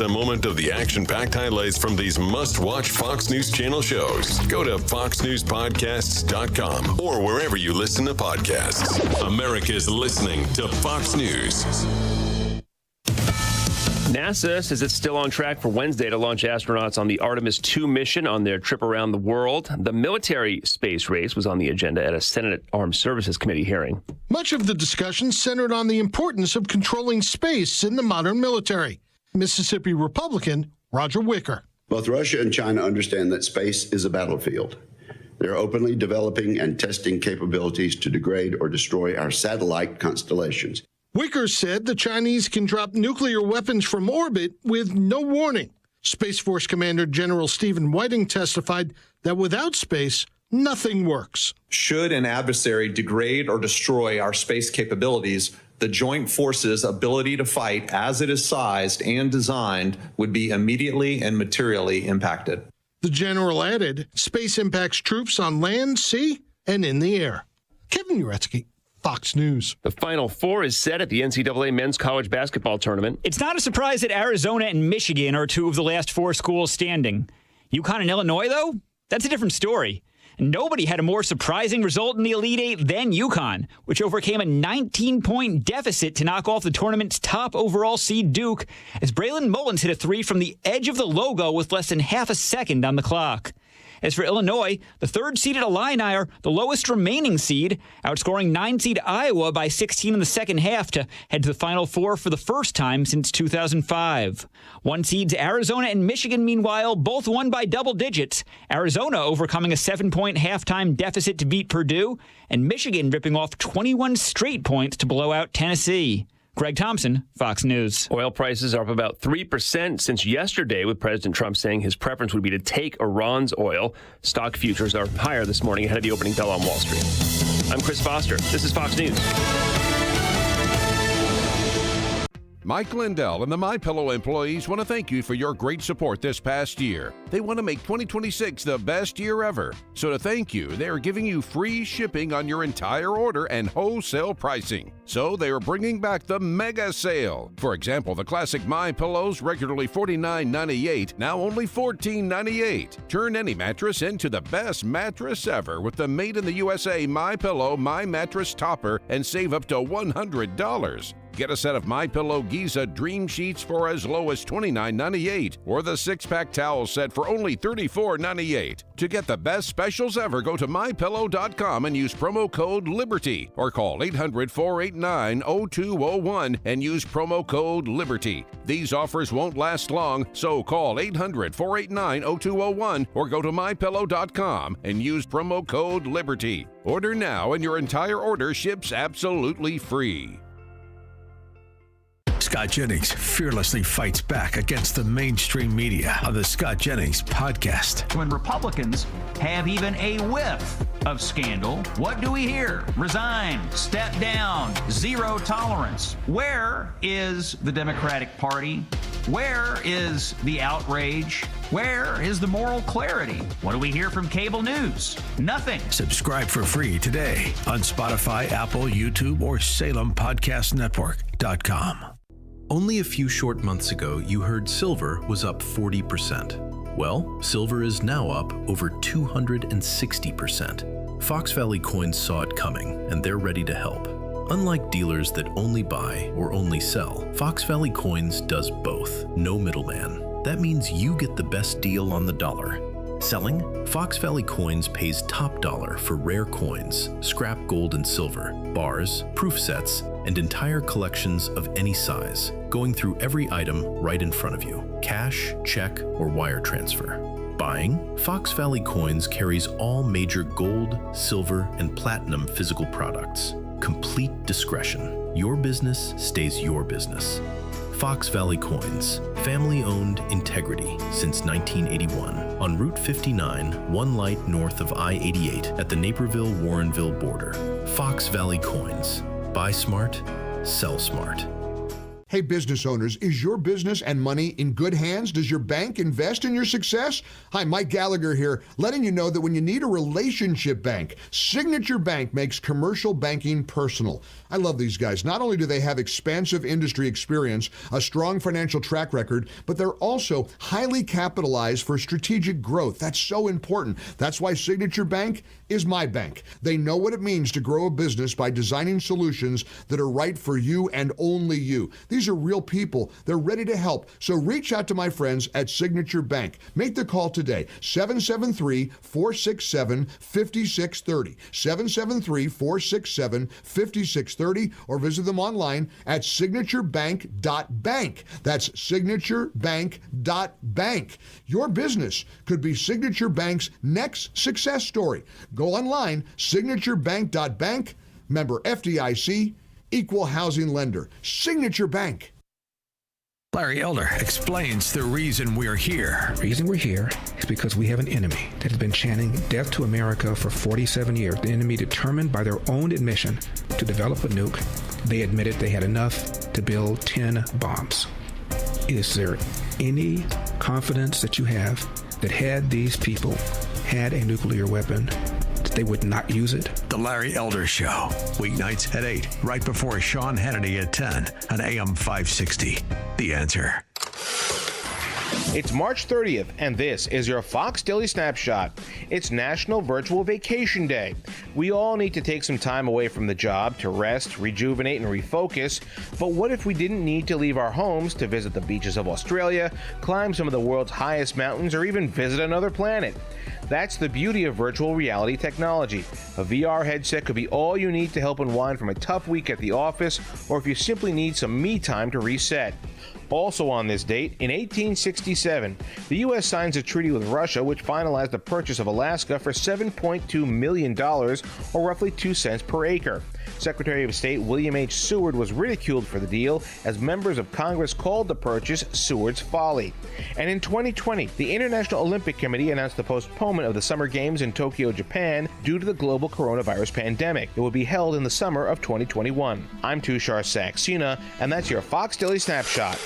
The moment of the action-packed highlights from these must-watch Fox News Channel shows. Go to foxnewspodcasts.com or wherever you listen to podcasts. America's listening to Fox News. NASA says it's still on track for Wednesday to launch astronauts on the Artemis 2 mission on their trip around the world. The military space race was on the agenda at a Senate Armed Services Committee hearing. Much of the discussion centered on the importance of controlling space in the modern military. Mississippi Republican Roger Wicker. Both Russia and China understand that space is a battlefield. They're openly developing and testing capabilities to degrade or destroy our satellite constellations. Wicker said the Chinese can drop nuclear weapons from orbit with no warning. Space Force Commander General Stephen Whiting testified that without space, nothing works. Should an adversary degrade or destroy our space capabilities, the joint forces' ability to fight as it is sized and designed would be immediately and materially impacted. The general added, space impacts troops on land, sea, and in the air. Kevin Uretsky, Fox News. The Final Four is set at the NCAA men's college basketball tournament. It's not a surprise that Arizona and Michigan are two of the last four schools standing. UConn and Illinois, though, that's a different story. Nobody had a more surprising result in the Elite Eight than UConn, which overcame a 19-point deficit to knock off the tournament's top overall seed Duke, as Braylon Mullins hit a three from the edge of the logo with less than half a second on the clock. As for Illinois, the third-seeded Illini are the lowest remaining seed, outscoring 9-seed Iowa by 16 in the second half to head to the Final Four for the first time since 2005. One seeds Arizona and Michigan, meanwhile, both won by double digits. Arizona overcoming a 7-point halftime deficit to beat Purdue, and Michigan ripping off 21 straight points to blow out Tennessee. Greg Thompson, Fox News. Oil prices are up about 3% since yesterday, with President Trump saying his preference would be to take Iran's oil. Stock futures are higher this morning ahead of the opening bell on Wall Street. I'm Chris Foster. This is Fox News. Mike Lindell and the MyPillow employees want to thank you for your great support this past year. They want to make 2026 the best year ever. So to thank you, they are giving you free shipping on your entire order and wholesale pricing. So they are bringing back the mega sale. For example, the classic MyPillows, regularly $49.98, now only $14.98. Turn any mattress into the best mattress ever with the made in the USA MyPillow My Mattress Topper and save up to $100. Get a set of MyPillow Giza Dream Sheets for as low as $29.98 or the 6-pack towel set for only $34.98. To get the best specials ever, go to MyPillow.com and use promo code LIBERTY or call 800-489-0201 and use promo code LIBERTY. These offers won't last long, so call 800-489-0201 or go to MyPillow.com and use promo code LIBERTY. Order now and your entire order ships absolutely free. Scott Jennings fearlessly fights back against the mainstream media on the Scott Jennings podcast. When Republicans have even a whiff of scandal, what do we hear? Resign, step down, zero tolerance. Where is the Democratic Party? Where is the outrage? Where is the moral clarity? What do we hear from cable news? Nothing. Subscribe for free today on Spotify, Apple, YouTube, or SalemPodcastNetwork.com. Only a few short months ago, you heard silver was up 40%. Well, silver is now up over 260%. Fox Valley Coins saw it coming, and they're ready to help. Unlike dealers that only buy or only sell, Fox Valley Coins does both. No middleman. That means you get the best deal on the dollar. Selling? Fox Valley Coins pays top dollar for rare coins, scrap gold and silver, bars, proof sets, and entire collections of any size, going through every item right in front of you, cash, check, or wire transfer. Buying? Fox Valley Coins carries all major gold, silver, and platinum physical products. Complete discretion. Your business stays your business. Fox Valley Coins, family-owned integrity since 1981. On Route 59, one light north of I-88 at the Naperville-Warrenville border. Fox Valley Coins. Buy smart, sell smart. Hey, business owners, is your business and money in good hands? Does your bank invest in your success? Hi, Mike Gallagher here, letting you know that when you need a relationship bank, Signature Bank makes commercial banking personal. I love these guys. Not only do they have expansive industry experience, a strong financial track record, but they're also highly capitalized for strategic growth. That's so important. That's why Signature Bank is my bank. They know what it means to grow a business by designing solutions that are right for you and only you. These are real people. They're ready to help. So reach out to my friends at Signature Bank. Make the call today, 773-467-5630, 773-467-5630, or visit them online at signaturebank.bank. That's signaturebank.bank. Your business could be Signature Bank's next success story. Go online, signaturebank.bank, member FDIC, equal housing lender. Signature Bank. Larry Elder explains the reason we're here. The reason we're here is because we have an enemy that has been chanting death to America for 47 years. The enemy determined by their own admission to develop a nuke. They admitted they had enough to build 10 bombs. Is there any confidence that you have that had these people had a nuclear weapon, that they would not use it? The Larry Elder Show, weeknights at 8, right before Sean Hannity at 10 on AM 560. The Answer. It's March 30th, and this is your Fox Daily Snapshot. It's National Virtual Vacation Day. We all need to take some time away from the job to rest, rejuvenate, and refocus. But what if we didn't need to leave our homes to visit the beaches of Australia, climb some of the world's highest mountains, or even visit another planet? That's the beauty of virtual reality technology. A VR headset could be all you need to help unwind from a tough week at the office, or if you simply need some me time to reset. Also on this date, in 1867, the U.S. signs a treaty with Russia which finalized the purchase of Alaska for $7.2 million, or roughly 2 cents per acre. Secretary of State William H. Seward was ridiculed for the deal as members of Congress called the purchase Seward's folly. And in 2020, the International Olympic Committee announced the postponement of the Summer Games in Tokyo, Japan, due to the global coronavirus pandemic. It will be held in the summer of 2021. I'm Tushar Saxena, and that's your Fox Daily Snapshot.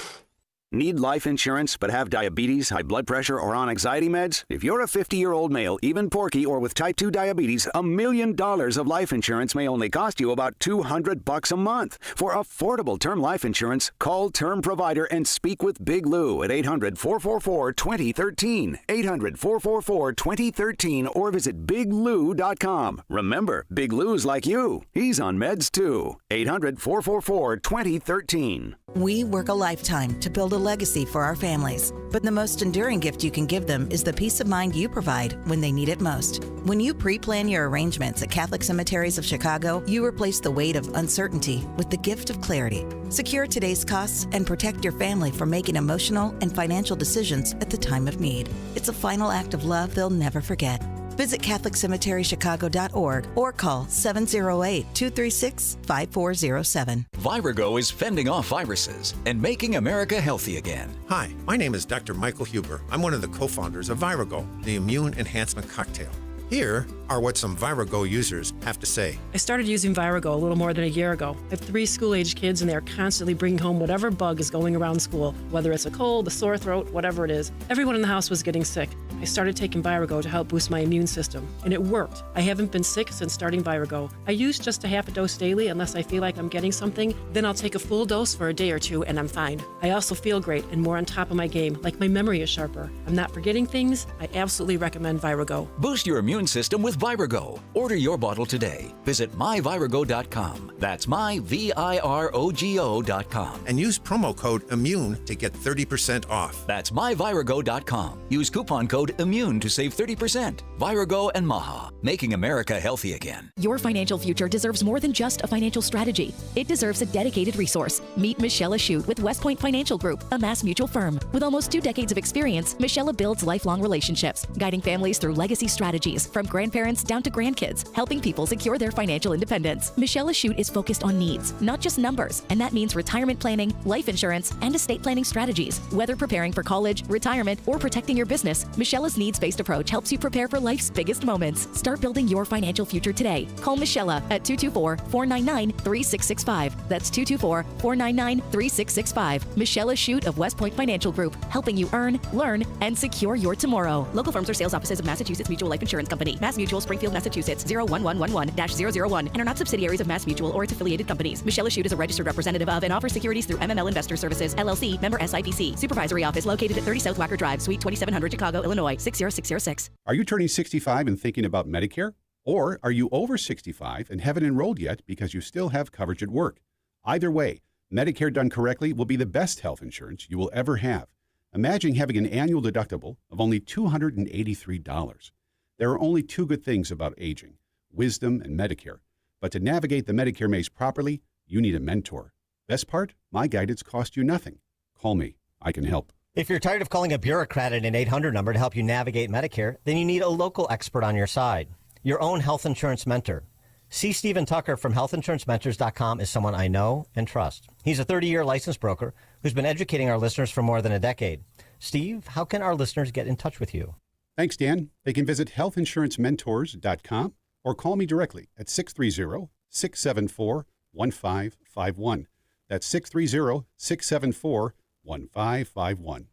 Need life insurance but have diabetes, high blood pressure, or on anxiety meds? If you're a 50-year-old male, even porky, or with type 2 diabetes, $1 million of life insurance may only cost you about $200 a month. For affordable term life insurance, call Term Provider and speak with Big Lou at 800-444-2013, 800-444-2013, or visit biglou.com. Remember, Big Lou's like you. He's on meds too. 800-444-2013. We work a lifetime to build a legacy for our families, but the most enduring gift you can give them is the peace of mind you provide when they need it most. When you pre-plan your arrangements at Catholic Cemeteries of Chicago, you replace the weight of uncertainty with the gift of clarity. Secure today's costs and protect your family from making emotional and financial decisions at the time of need. It's a final act of love they'll never forget. Visit CatholicCemeteryChicago.org or call 708-236-5407. Vyrogo is fending off viruses and making America healthy again. Hi, my name is Dr. Michael Huber. I'm one of the co-founders of Vyrogo, the immune enhancement cocktail. Here are what some Vyrogo users have to say. I started using Vyrogo a little more than a year ago. I have 3 school-age kids, and they're constantly bringing home whatever bug is going around school, whether it's a cold, a sore throat, whatever it is. Everyone in the house was getting sick. I started taking Vyrogo to help boost my immune system, and it worked. I haven't been sick since starting Vyrogo. I use just a half a dose daily unless I feel like I'm getting something. Then I'll take a full dose for a day or 2, and I'm fine. I also feel great and more on top of my game, like my memory is sharper. I'm not forgetting things. I absolutely recommend Vyrogo. Boost your immune system with Vyrogo. Order your bottle today. Visit myvyrogo.com. That's myvyrogo.com. And use promo code IMMUNE to get 30% off. That's myvyrogo.com. Use coupon code IMMUNE to save 30%. Vyrogo and Maha, making America healthy again. Your financial future deserves more than just a financial strategy. It deserves a dedicated resource. Meet Michelle Ashute with West Point Financial Group, a Mass Mutual firm. With almost 2 decades of experience, Michelle builds lifelong relationships, guiding families through legacy strategies, lives, from grandparents down to grandkids, helping people secure their financial independence. Michelle Lachute is focused on needs, not just numbers, and that means retirement planning, life insurance, and estate planning strategies. Whether preparing for college, retirement, or protecting your business, Michelle's needs-based approach helps you prepare for life's biggest moments. Start building your financial future today. Call Michelle at 224-499-3665. That's 224-499-3665. Michelle Lachute of West Point Financial Group, helping you earn, learn, and secure your tomorrow. Local firms are sales offices of Massachusetts Mutual Life Insurance Company. Mass Mutual, Springfield, Massachusetts, 01111-001, and are not subsidiaries of Mass Mutual or its affiliated companies. Michelle Lachute is a registered representative of and offers securities through MML Investor Services, LLC, member SIPC. Supervisory office located at 30 South Wacker Drive, Suite 2700, Chicago, Illinois, 60606. Are you turning 65 and thinking about Medicare? Or are you over 65 and haven't enrolled yet because you still have coverage at work? Either way, Medicare done correctly will be the best health insurance you will ever have. Imagine having an annual deductible of only $283. There are only two good things about aging, wisdom and Medicare. But to navigate the Medicare maze properly, you need a mentor. Best part? My guidance costs you nothing. Call me. I can help. If you're tired of calling a bureaucrat at an 800 number to help you navigate Medicare, then you need a local expert on your side. Your own health insurance mentor. C. Stephen Tucker from healthinsurancementors.com is someone I know and trust. He's a 30-year licensed broker who's been educating our listeners for more than a decade. Steve, how can our listeners get in touch with you? Thanks, Dan. They can visit healthinsurancementors.com or call me directly at 630-674-1551. That's 630-674-1551.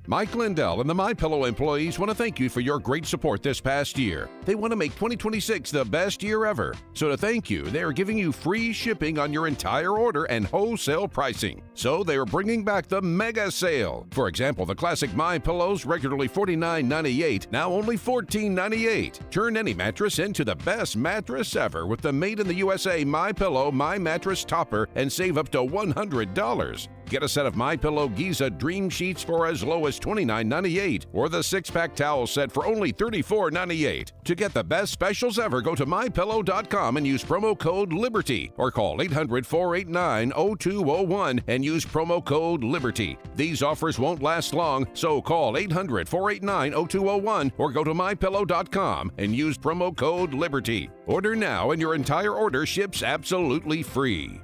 Mike Lindell and the MyPillow employees want to thank you for your great support this past year. They want to make 2026 the best year ever. So to thank you, they are giving you free shipping on your entire order and wholesale pricing. So they are bringing back the mega sale. For example, the classic MyPillows, regularly $49.98, now only $14.98. Turn any mattress into the best mattress ever with the Made in the USA MyPillow My Mattress Topper and save up to $100. Get a set of MyPillow Giza Dream Sheets for as low as $29.98 or the 6-pack towel set for only $34.98. To get the best specials ever, go to MyPillow.com and use promo code LIBERTY or call 800-489-0201 and use promo code LIBERTY. These offers won't last long, so call 800-489-0201 or go to MyPillow.com and use promo code LIBERTY. Order now and your entire order ships absolutely free.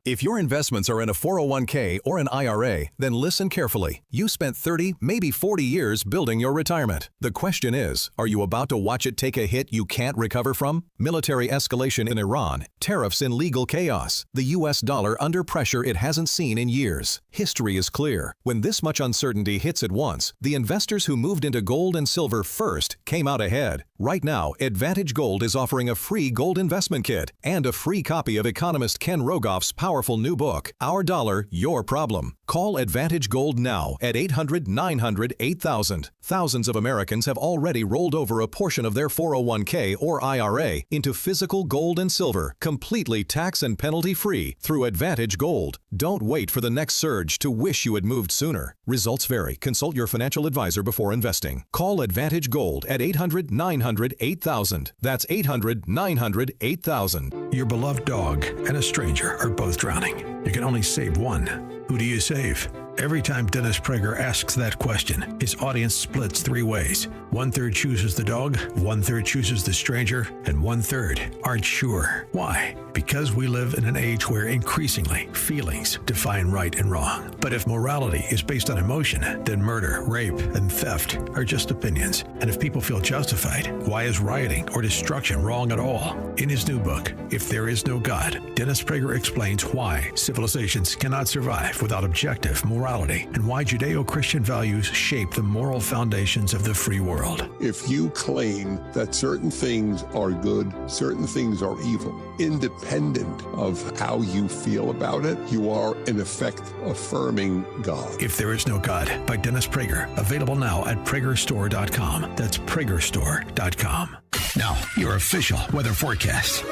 If your investments are in a 401k or an IRA, then listen carefully. You spent 30, maybe 40 years building your retirement. The question is, are you about to watch it take a hit you can't recover from? Military escalation in Iran, tariffs and legal chaos, the U.S. dollar under pressure it hasn't seen in years. History is clear. When this much uncertainty hits at once, the investors who moved into gold and silver first came out ahead. Right now, Advantage Gold is offering a free gold investment kit and a free copy of economist Ken Rogoff's powerful new book, Our Dollar, Your Problem. Call Advantage Gold now at 800-900-8000. Thousands of Americans have already rolled over a portion of their 401k or IRA into physical gold and silver, completely tax and penalty free through Advantage Gold. Don't wait for the next surge to wish you had moved sooner. Results vary. Consult your financial advisor before investing. Call Advantage Gold at 800-900-8000. That's 800-900-8000. Your beloved dog and a stranger are both drowning. You can only save one. Who do you save? Every time Dennis Prager asks that question, his audience splits three ways. 1/3 chooses the dog, 1/3 chooses the stranger, and 1/3 aren't sure. Why? Because we live in an age where increasingly feelings define right and wrong. But if morality is based on emotion, then murder, rape, and theft are just opinions. And if people feel justified, why is rioting or destruction wrong at all? In his new book, If There Is No God, Dennis Prager explains why civilizations cannot survive without objective morality and why Judeo-Christian values shape the moral foundations of the free world. If you claim that certain things are good, certain things are evil, independent of how you feel about it, you are in effect affirming God. If There Is No God by Dennis Prager, available now at pragerstore.com. That's pragerstore.com. Now, your official weather forecast.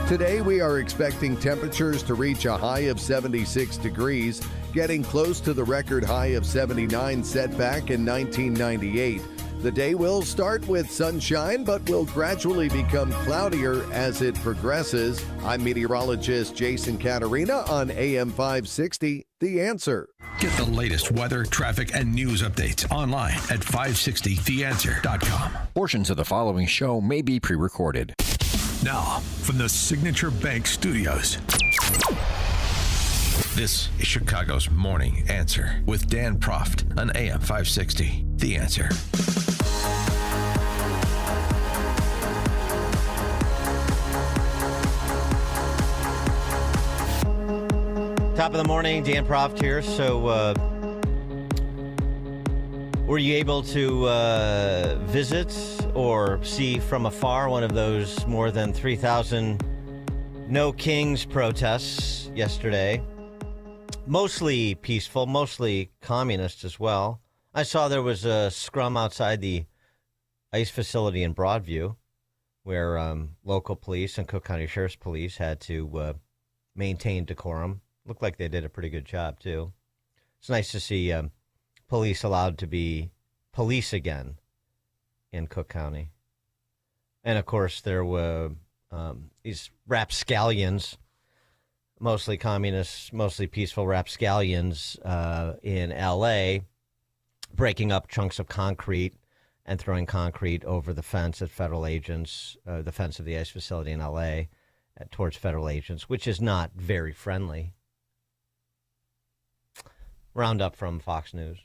Today, we are expecting temperatures to reach a high of 76 degrees, getting close to the record high of 79 set back in 1998. The day will start with sunshine, but will gradually become cloudier as it progresses. I'm meteorologist Jason Caterina on AM 560, The Answer. Get the latest weather, traffic, and news updates online at 560theanswer.com. Portions of the following show may be pre-recorded. Now, from the Signature Bank Studios, this is Chicago's Morning Answer with Dan Proft on AM 560, The Answer. Top of the morning, Dan Proft here. So, were you able to visit or see from afar one of those more than 3,000 No Kings protests yesterday? Mostly peaceful, mostly communist as well. I saw there was a scrum outside the ICE facility in Broadview where local police and Cook County Sheriff's Police had to maintain decorum. Looked like they did a pretty good job, too. It's nice to see police allowed to be police again in Cook County. And, of course, there were these rapscallions, mostly communists, mostly peaceful rapscallions in L.A., breaking up chunks of concrete and throwing concrete over the fence at federal agents, the fence of the ICE facility in L.A., towards federal agents, which is not very friendly. Roundup from Fox News.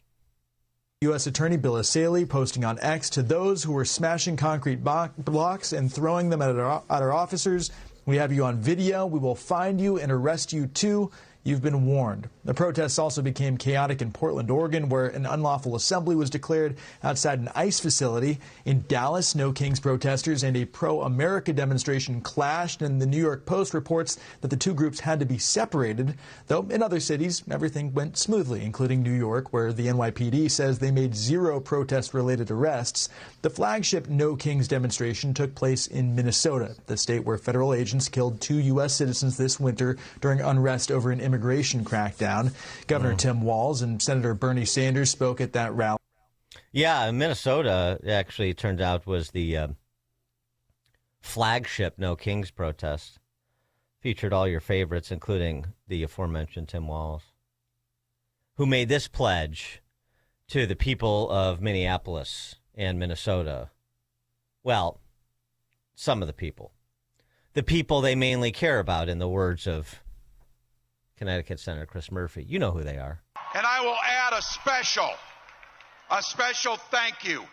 U.S. Attorney Bill Asaley posting on X, to those who were smashing concrete blocks and throwing them at our officers, we have you on video. We will find you and arrest you, too. You've been warned. The protests also became chaotic in Portland, Oregon, where an unlawful assembly was declared outside an ICE facility. In Dallas, No Kings protesters and a pro-America demonstration clashed, and the New York Post reports that the two groups had to be separated. Though in other cities, everything went smoothly, including New York, where the NYPD says they made 0 protest-related arrests. The flagship No Kings demonstration took place in Minnesota, the state where federal agents killed 2 U.S. citizens this winter during unrest over an immigration crackdown. Governor Tim Walz and Senator Bernie Sanders spoke at that rally. Yeah, Minnesota actually turned out was the flagship No Kings protest. Featured all your favorites, including the aforementioned Tim Walz, who made this pledge to the people of Minneapolis and Minnesota. Well, some of the people. The people they mainly care about, in the words of Connecticut Senator Chris Murphy. You know who they are. And I will add a special thank you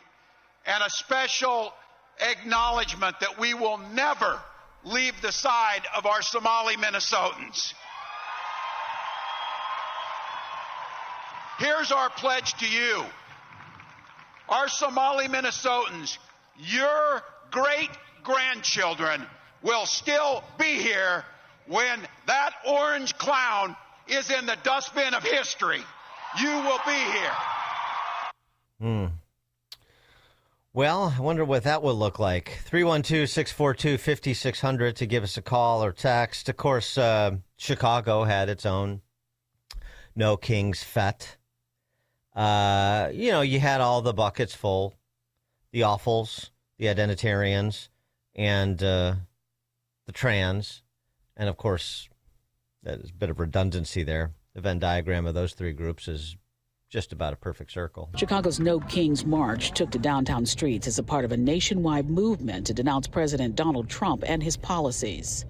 and a special acknowledgement that we will never leave the side of our Somali Minnesotans. Here's our pledge to you. Our Somali Minnesotans, your great-grandchildren will still be here when that orange clown is in the dustbin of history. You will be here. Well, I wonder what that will look like. 312-642-5600 to give us a call or text. Of course, Chicago had its own No Kings Fete. You had all the buckets full, the awfuls, the identitarians, and the trans. And, of course, there's a bit of redundancy there. The Venn diagram of those 3 groups is just about a perfect circle. Chicago's No Kings March took to downtown streets as a part of a nationwide movement to denounce President Donald Trump and his policies.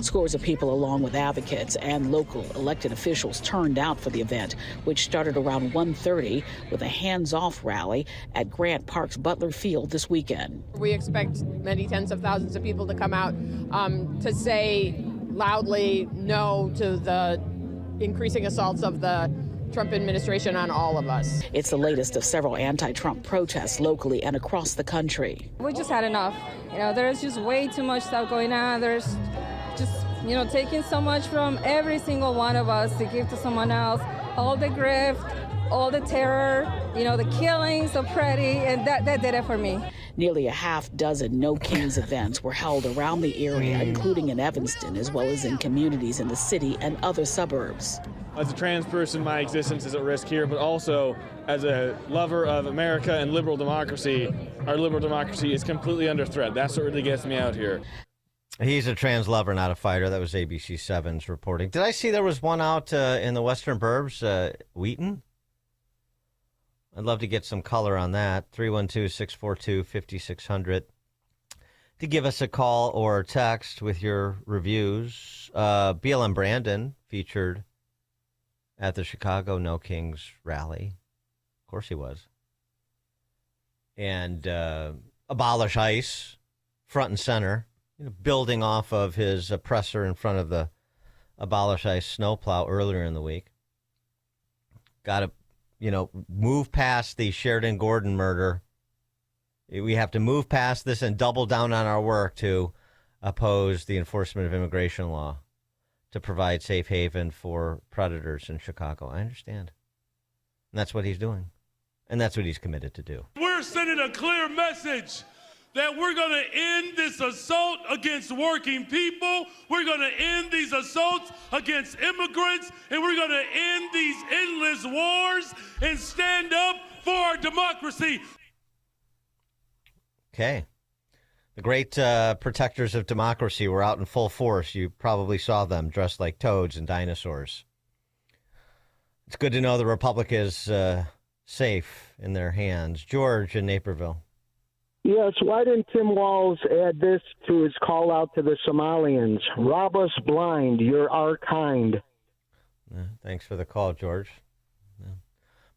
Scores of people, along with advocates and local elected officials, turned out for the event, which started around 1:30 with a hands-off rally at Grant Park's Butler Field this weekend. We expect many tens of thousands of people to come out to say loudly no to the increasing assaults of the Trump administration on all of us. It's the latest of several anti-Trump protests locally and across the country. We just had enough. There's just way too much stuff going on. There's just, taking so much from every single one of us to give to someone else. All the grift, all the terror, the killings of Freddie, and that did it for me. Nearly a half dozen No Kings events were held around the area, including in Evanston, as well as in communities in the city and other suburbs. As a trans person, my existence is at risk here, but also as a lover of America and liberal democracy, our liberal democracy is completely under threat. That's what really gets me out here. He's a trans lover, not a fighter. That was ABC 7's reporting. Did I see there was one out in the Western Burbs, Wheaton? I'd love to get some color on that. 312-642-5600. To give us a call or a text with your reviews. BLM Brandon featured at the Chicago No Kings rally. Of course he was. And abolish ICE, front and center, building off of his oppressor in front of the abolish ICE snowplow earlier in the week. Got to, move past the Sheridan Gordon murder. We have to move past this and double down on our work to oppose the enforcement of immigration law, to provide safe haven for predators in Chicago. I understand. And that's what he's doing. And that's what he's committed to do. We're sending a clear message that we're going to end this assault against working people. We're going to end these assaults against immigrants. And we're going to end these endless wars and stand up for our democracy. Okay. The great protectors of democracy were out in full force. You probably saw them dressed like toads and dinosaurs. It's good to know the Republic is safe in their hands. George in Naperville. Yes, why didn't Tim Walz add this to his call out to the Somalians? Rob us blind, you're our kind. Thanks for the call, George.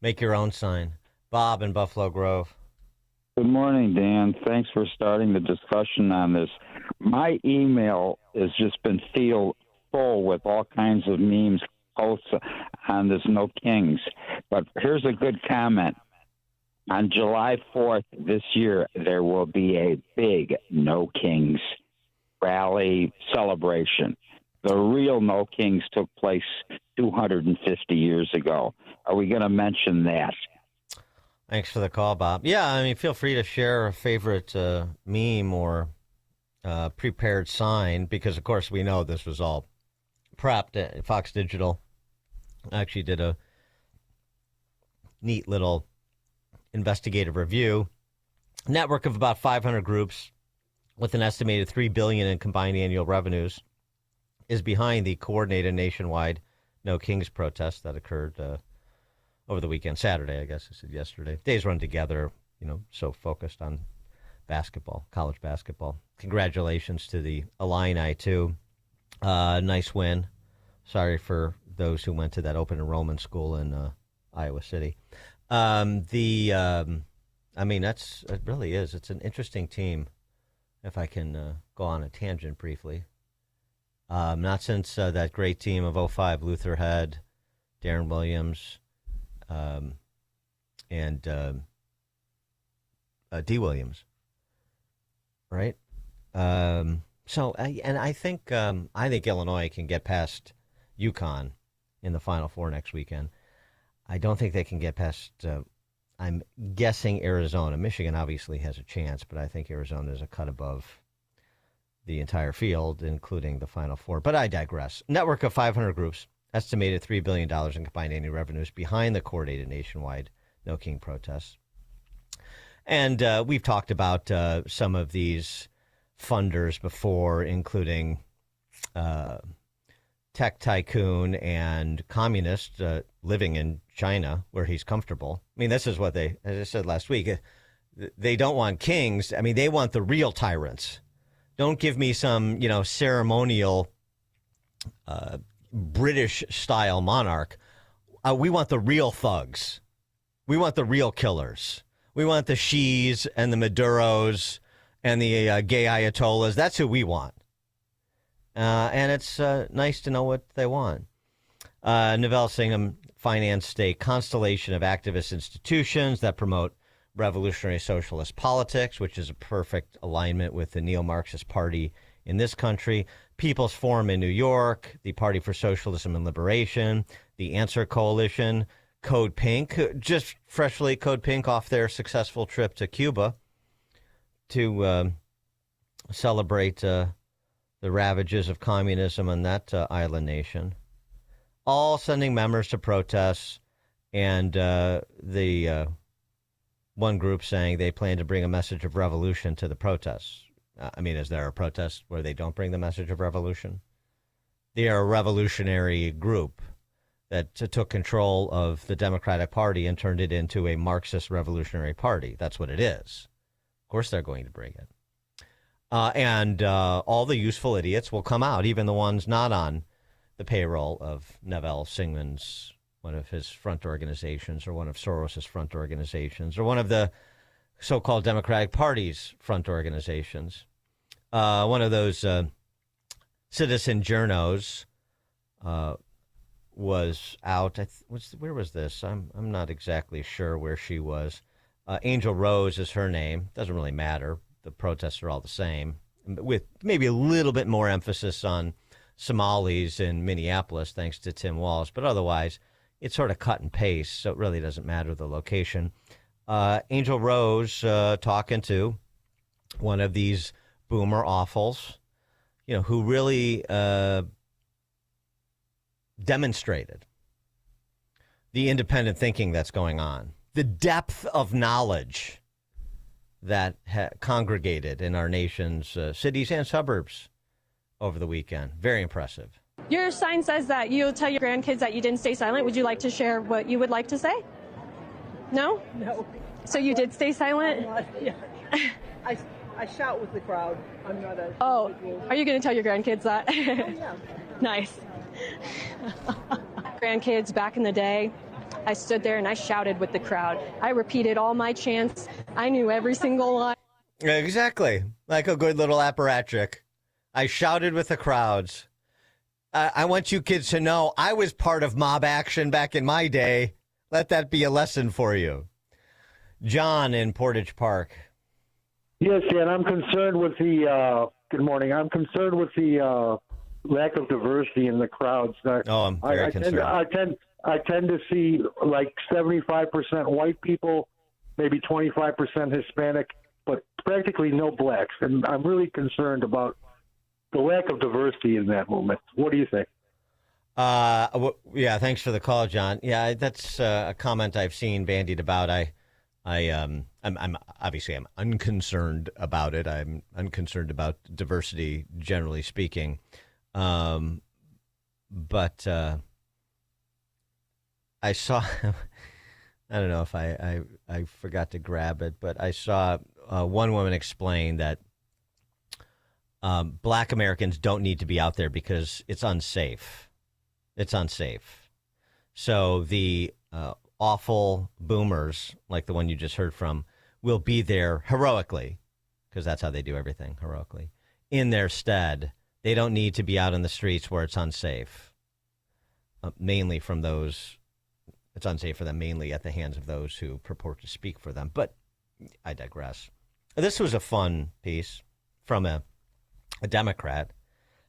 Make your own sign. Bob in Buffalo Grove. Good morning, Dan. Thanks for starting the discussion on this. My email has just been filled full with all kinds of memes, posts on this No Kings. But here's a good comment. On July 4th this year, there will be a big No Kings rally celebration. The real No Kings took place 250 years ago. Are we going to mention that? Thanks for the call, Bob. Yeah, feel free to share a favorite meme or prepared sign, because, of course, we know this was all prepped. Fox Digital actually did a neat little investigative review. Network of about 500 groups with an estimated $3 billion in combined annual revenues is behind the coordinated nationwide No Kings protest that occurred over the weekend, Saturday, I guess I said yesterday. Days run together, so focused on basketball, college basketball. Congratulations to the Illini, too. Nice win. Sorry for those who went to that open enrollment school in Iowa City. It really is. It's an interesting team, if I can go on a tangent briefly. Not since that great team of 05, Luther Head, Darren Williams, and D. Williams, right? I think Illinois can get past UConn in the Final Four next weekend. I don't think they can get past, I'm guessing, Arizona. Michigan obviously has a chance, but I think Arizona is a cut above the entire field, including the Final Four. But I digress. Network of 500 groups, estimated $3 billion in combined annual revenues behind the coordinated nationwide No King protests. And we've talked about some of these funders before, including tech tycoon and communist living in China, where he's comfortable. This is what as I said last week, they don't want kings. They want the real tyrants. Don't give me some, ceremonial British-style monarch. We want the real thugs. We want the real killers. We want the Xis and the Maduros and the gay Ayatollahs. That's who we want. And it's nice to know what they want. Novell Singham financed a constellation of activist institutions that promote revolutionary socialist politics, which is a perfect alignment with the neo-Marxist party in this country. People's Forum in New York, the Party for Socialism and Liberation, the Answer Coalition, Code Pink, just freshly Code Pink off their successful trip to Cuba to celebrate the ravages of communism on that island nation. all sending members to protests, and the one group saying they plan to bring a message of revolution to the protests. Is there a protest where they don't bring the message of revolution? They are a revolutionary group that took control of the Democratic Party and turned it into a Marxist revolutionary party. That's what it is. Of course they're going to bring it. And all the useful idiots will come out, even the ones not on the payroll of Neville Singman's, one of his front organizations, or one of Soros's front organizations, or one of the so-called Democratic Party's front organizations. One of those citizen journos was out. Where was this? I'm not exactly sure where she was. Angel Rose is her name. Doesn't really matter. The protests are all the same, with maybe a little bit more emphasis on Somalis in Minneapolis, thanks to Tim Walz. But otherwise, it's sort of cut and paste, so it really doesn't matter the location. Angel Rose talking to one of these boomer awfuls, who really demonstrated the independent thinking that's going on, the depth of knowledge that congregated in our nation's cities and suburbs over the weekend. Very impressive. Your sign says that you'll tell your grandkids that you didn't stay silent. Would you like to share what you would like to say? No? No. So you did stay silent? Yeah. I shout with the crowd. I'm not a... Oh, are you going to tell your grandkids that? Oh, yeah. Nice. Grandkids, back in the day, I stood there and I shouted with the crowd. I repeated all my chants. I knew every single line. Exactly. Like a good little apparatchik. I shouted with the crowds. I want you kids to know I was part of mob action back in my day. Let that be a lesson for you. John in Portage Park. Yes, Dan, I'm concerned with the, good morning, I'm concerned with the lack of diversity in the crowds. I'm very concerned. I tend to see like 75% white people, maybe 25% Hispanic, but practically no blacks. And I'm really concerned about the lack of diversity in that movement. What do you think? Yeah, thanks for the call, John. Yeah, that's a comment I've seen bandied about. I'm obviously I'm unconcerned about it. I'm unconcerned about diversity, generally speaking. But I saw, I don't know if I forgot to grab it, but I saw one woman explain that black Americans don't need to be out there because it's unsafe. It's unsafe. So the awful boomers, like the one you just heard from, will be there heroically, because that's how they do everything, heroically, in their stead. They don't need to be out in the streets where it's unsafe, mainly from those. It's unsafe for them mainly at the hands of those who purport to speak for them. But I digress. This was a fun piece from a Democrat.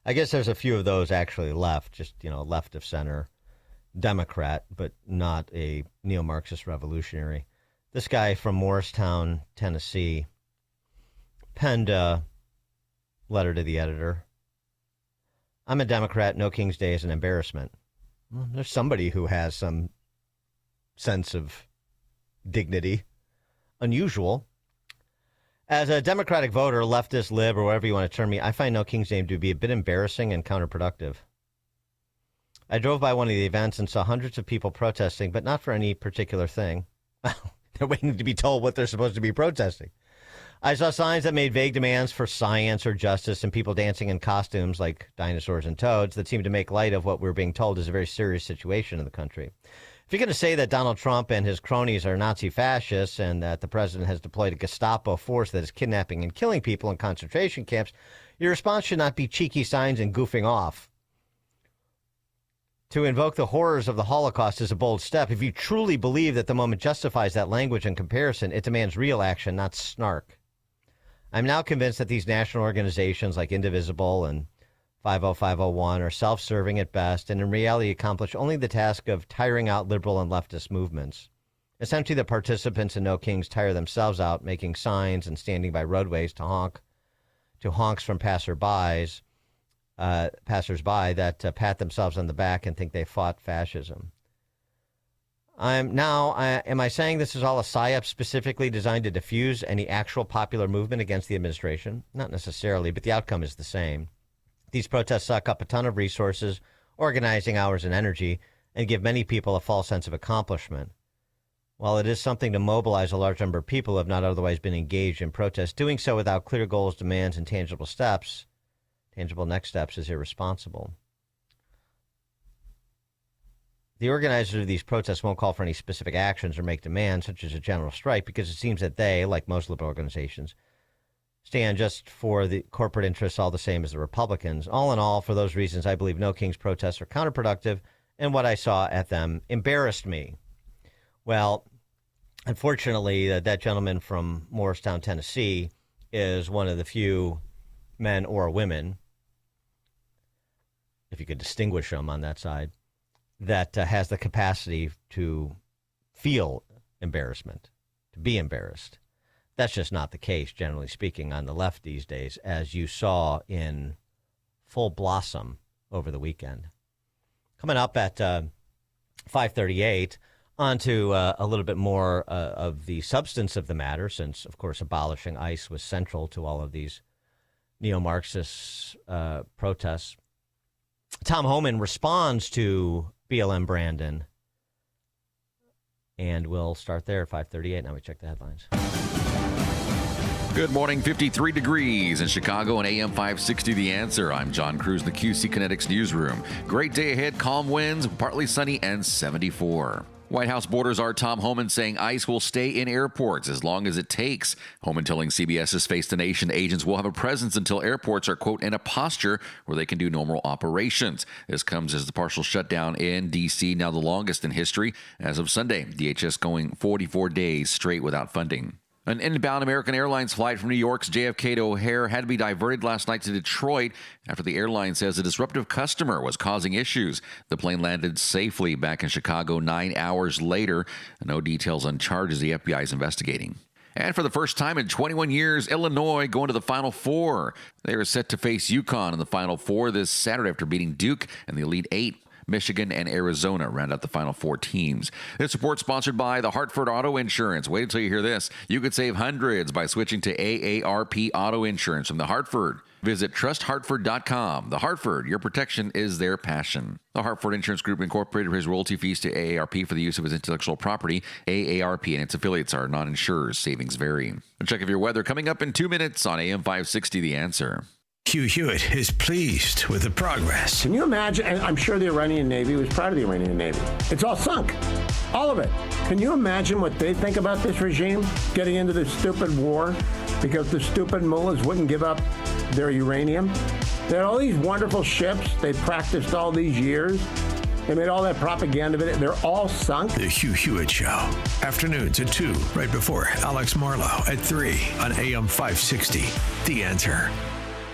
I guess there's a few of those actually left, just, left of center Democrat, but not a neo-Marxist revolutionary. This guy from Morristown, Tennessee, penned a letter to the editor. I'm a Democrat. No King's Day is an embarrassment. Well, there's somebody who has some sense of dignity. Unusual. As a Democratic voter, leftist, lib, or whatever you want to term me, I find No King's Day to be a bit embarrassing and counterproductive. I drove by one of the events and saw hundreds of people protesting, but not for any particular thing. They're waiting to be told what they're supposed to be protesting. I saw signs that made vague demands for science or justice and people dancing in costumes like dinosaurs and toads that seemed to make light of what we're being told is a very serious situation in the country. If you're going to say that Donald Trump and his cronies are Nazi fascists and that the president has deployed a Gestapo force that is kidnapping and killing people in concentration camps, your response should not be cheeky signs and goofing off. To invoke the horrors of the Holocaust is a bold step. If you truly believe that the moment justifies that language and comparison, it demands real action, not snark. I'm now convinced that these national organizations like Indivisible and 50501 are self-serving at best and in reality accomplish only the task of tiring out liberal and leftist movements. Essentially, the participants in No Kings tire themselves out making signs and standing by roadways to honks from passerbys passersby that pat themselves on the back and think they fought fascism. Am I saying this is all a psyop specifically designed to diffuse any actual popular movement against the administration? Not necessarily, but the outcome is the same. These protests suck up a ton of resources, organizing hours, and energy, and give many people a false sense of accomplishment. While it is something to mobilize a large number of people who have not otherwise been engaged in protests, doing so without clear goals, demands, and tangible next steps, is irresponsible. The organizers of these protests won't call for any specific actions or make demands, such as a general strike, because it seems that they, like most liberal organizations, stand just for the corporate interests all the same as the Republicans. All in all, for those reasons, I believe No King's protests are counterproductive, and what I saw at them embarrassed me. Well, unfortunately, that gentleman from Morristown, Tennessee, is one of the few men or women, if you could distinguish them on that side, that has the capacity to feel embarrassment, to be embarrassed. That's just not the case, generally speaking, on the left these days, as you saw in full blossom over the weekend. Coming up at 5:38, on to a little bit more of the substance of the matter, since, of course, abolishing ICE was central to all of these neo-Marxist protests. Tom Homan responds to BLM Brandon, and we'll start there at 5:38. Now we check the headlines. Good morning, 53 degrees in Chicago and AM 560 The Answer. I'm John Cruz in the QC Kinetics newsroom. Great day ahead, calm winds, partly sunny and 74. White House Borders Czar Tom Homan saying ICE will stay in airports as long as it takes. Homan telling CBS's Face the Nation agents will have a presence until airports are, quote, in a posture where they can do normal operations. This comes as the partial shutdown in D.C., now the longest in history. As of Sunday, DHS going 44 days straight without funding. An inbound American Airlines flight from New York's JFK to O'Hare had to be diverted last night to Detroit after the airline says a disruptive customer was causing issues. The plane landed safely back in Chicago 9 hours later. No details on charges the FBI is investigating. And for the first time in 21 years, Illinois going to the Final Four. They are set to face UConn in the Final Four this Saturday after beating Duke and the Elite Eight. Michigan and Arizona round out the Final Four teams. This report sponsored by the Hartford Auto Insurance. Wait until you hear this. You could save hundreds by switching to AARP Auto Insurance from the Hartford. Visit trusthartford.com. The Hartford, your protection is their passion. The Hartford Insurance Group incorporated his royalty fees to AARP for the use of his intellectual property. AARP and its affiliates are non-insurers. Savings vary. And check of your weather coming up in 2 minutes on AM 560 The Answer. Hugh Hewitt is pleased with the progress. Can you imagine? And I'm sure the Iranian Navy was proud of the Iranian Navy. It's all sunk. All of it. Can you imagine what they think about this regime getting into this stupid war because the stupid mullahs wouldn't give up their uranium? They had all these wonderful ships they practiced all these years. They made all that propaganda of it. They're all sunk. The Hugh Hewitt Show. Afternoons at 2, right before Alex Marlowe at 3 on AM 560. The Answer.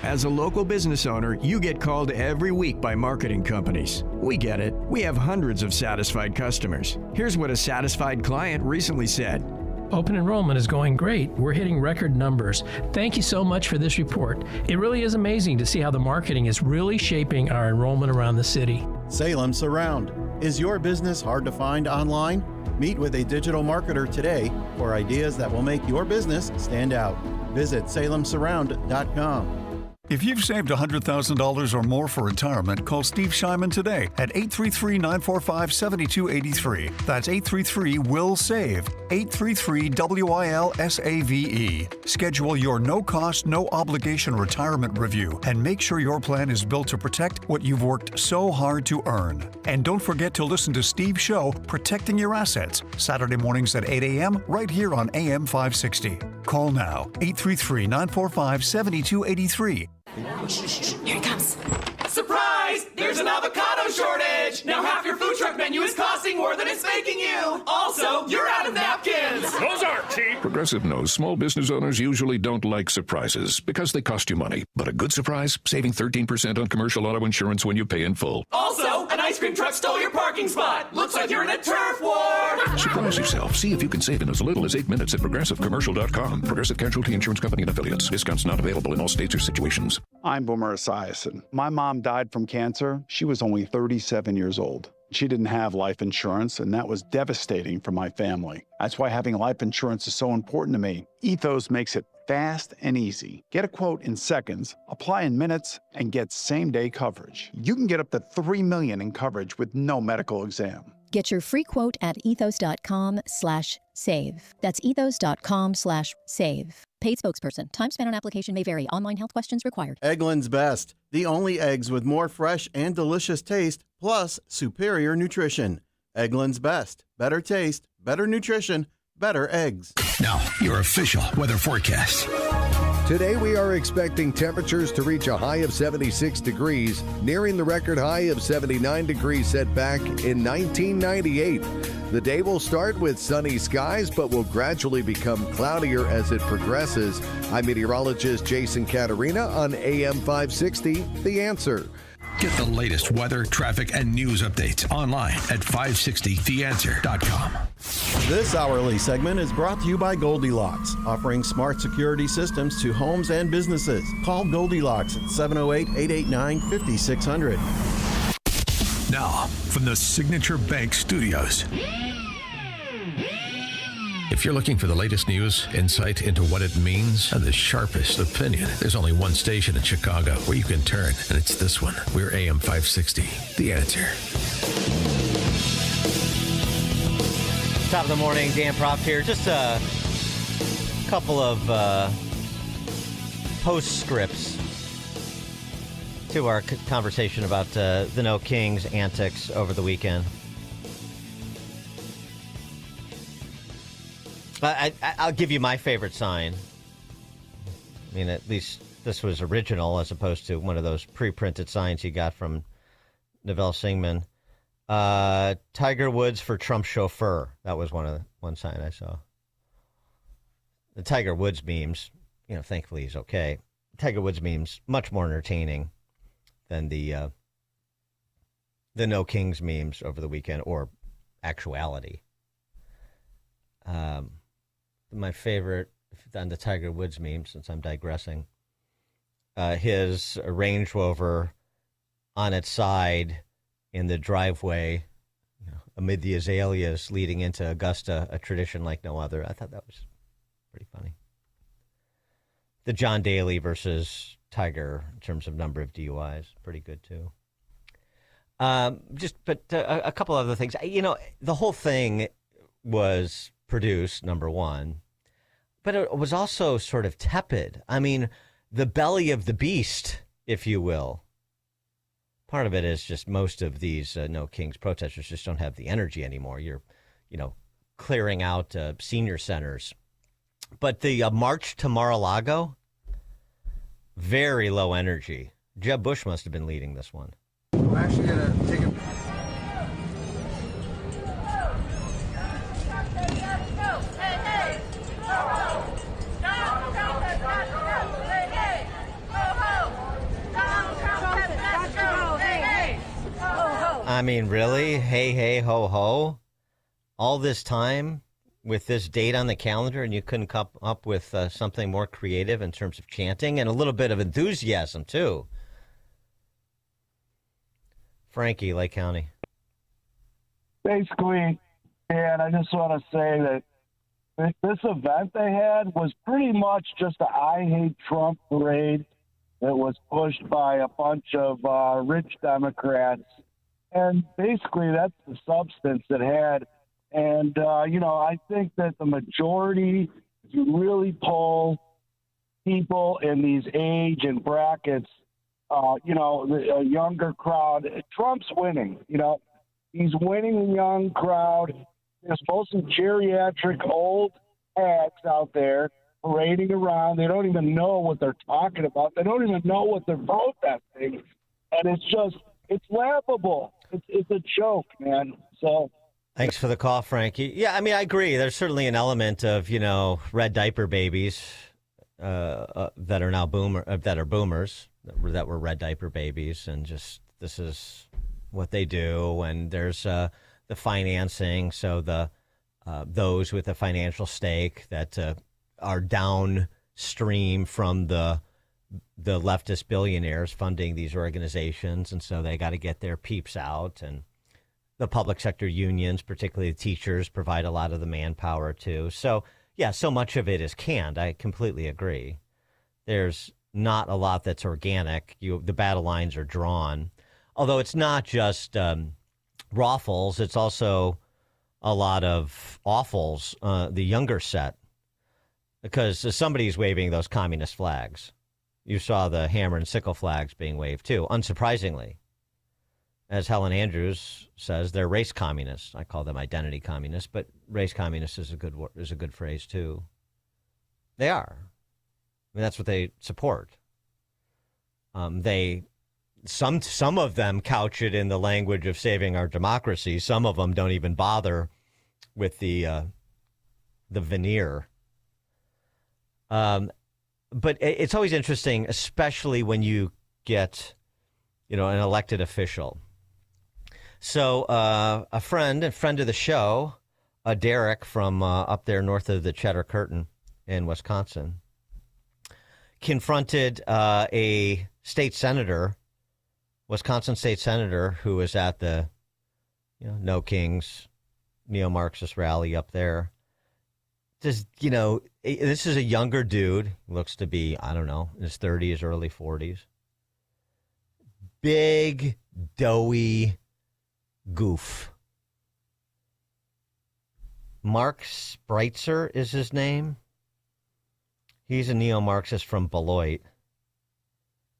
As a local business owner, you get called every week by marketing companies. We get it. We have hundreds of satisfied customers. Here's what a satisfied client recently said. Open enrollment is going great. We're hitting record numbers. Thank you so much for this report. It really is amazing to see how the marketing is really shaping our enrollment around the city. Salem Surround. Is your business hard to find online? Meet with a digital marketer today for ideas that will make your business stand out. Visit salemsurround.com. If you've saved $100,000 or more for retirement, call Steve Shyman today at 833-945-7283. That's 833-WILL-SAVE, 833-WILSAVE. Schedule your no-cost, no-obligation retirement review and make sure your plan is built to protect what you've worked so hard to earn. And don't forget to listen to Steve's show, Protecting Your Assets, Saturday mornings at 8 a.m. right here on AM 560. Call now, 833-945-7283. Here it comes. Surprise! There's an avocado shortage! Now half your food truck menu is costing more than it's making you! Also, you're out of napkins! Those aren't cheap! Progressive knows small business owners usually don't like surprises because they cost you money. But a good surprise? Saving 13% on commercial auto insurance when you pay in full. Also, an ice cream truck stole your parking spot. Looks like you're in a turf war. Surprise yourself. See if you can save in as little as 8 minutes at progressivecommercial.com. Progressive Casualty Insurance Company and Affiliates. Discounts not available in all states or situations. I'm Boomer Esiason. My mom died from cancer. She was only 37 years old. She didn't have life insurance, and that was devastating for my family. That's why having life insurance is so important to me. Ethos makes it fast and easy. Get a quote in seconds, apply in minutes, and get same-day coverage. You can get up to $3 million in coverage with no medical exam. Get your free quote at ethos.com/save. That's ethos.com/save. Paid spokesperson. Time spent on application may vary. Online health questions required. Eggland's Best, the only eggs with more fresh and delicious taste, plus superior nutrition. Eggland's Best. Better taste, better nutrition, better eggs. Now, your official weather forecast. Today we are expecting temperatures to reach a high of 76 degrees, nearing the record high of 79 degrees set back in 1998. The day will start with sunny skies, but will gradually become cloudier as it progresses. I'm meteorologist Jason Caterina on AM 560, The Answer. Get the latest weather, traffic, and news updates online at 560theanswer.com. This hourly segment is brought to you by Goldilocks, offering smart security systems to homes and businesses. Call Goldilocks at 708-889-5600. Now, from the Signature Bank Studios. If you're looking for the latest news, insight into what it means, and the sharpest opinion, there's only one station in Chicago where you can turn, and it's this one. We're AM 560, The Answer. Top of the morning, Dan Proft here. Just a couple of postscripts to our conversation about the No Kings antics over the weekend. I'll give you my favorite sign. I mean, at least this was original as opposed to one of those pre-printed signs you got from Neville Singman. Tiger Woods for Trump chauffeur. That was one sign I saw. The Tiger Woods memes, thankfully he's okay. Tiger Woods memes much more entertaining than the No Kings memes over the weekend or actuality. My favorite on the Tiger Woods meme, since I'm digressing, his Range Rover on its side in the driveway, amid the azaleas leading into Augusta, a tradition like no other. I thought that was pretty funny. The John Daly versus Tiger in terms of number of DUIs, pretty good too. But a couple other things. The whole thing was produced, number one, but it was also sort of tepid. I mean, the belly of the beast, if you will. Part of it is just most of these No Kings protesters just don't have the energy anymore. You're, clearing out senior centers. But the March to Mar-a-Lago, very low energy. Jeb Bush must have been leading this one. I'm actually going to take a... I mean, really? Hey, hey, ho, ho? All this time with this date on the calendar and you couldn't come up with something more creative in terms of chanting and a little bit of enthusiasm, too. Frankie, Lake County. Basically, and I just want to say that this event they had was pretty much just an I Hate Trump parade that was pushed by a bunch of rich Democrats. And basically, that's the substance it had. And, I think that the majority, if you really poll people in these age and brackets, a younger crowd, Trump's winning. He's winning the young crowd. There's mostly geriatric old hacks out there parading around. They don't even know what they're talking about. They don't even know what they're protesting. And it's laughable. It's a joke, man. So Thanks for the call, Frankie. Yeah, I mean, I agree. There's certainly an element of, red diaper babies that are now boomers, that were red diaper babies, and just this is what they do. And there's the financing, so those with a financial stake that are downstream from the leftist billionaires funding these organizations, and so they got to get their peeps out. And the public sector unions, particularly the teachers, provide a lot of the manpower too. So, yeah, so much of it is canned. I completely agree. There's not a lot that's organic. The battle lines are drawn. Although it's not just Rothfuls, it's also a lot of awfuls, the younger set, because somebody's waving those communist flags. You saw the hammer and sickle flags being waved too, unsurprisingly. As Helen Andrews says, they're race communists. I call them identity communists, but race communists is a good phrase too. They are. I mean, that's what they support. Some of them couch it in the language of saving our democracy. Some of them don't even bother with the veneer. But it's always interesting, especially when you get, an elected official. So a friend of the show, Derek from up there north of the Cheddar Curtain in Wisconsin, confronted a Wisconsin state senator who was at the No Kings neo-Marxist rally up there. This is a younger dude, looks to be, I don't know, in his 30s, early 40s. Big, doughy goof. Mark Spreitzer is his name. He's a neo-Marxist from Beloit. I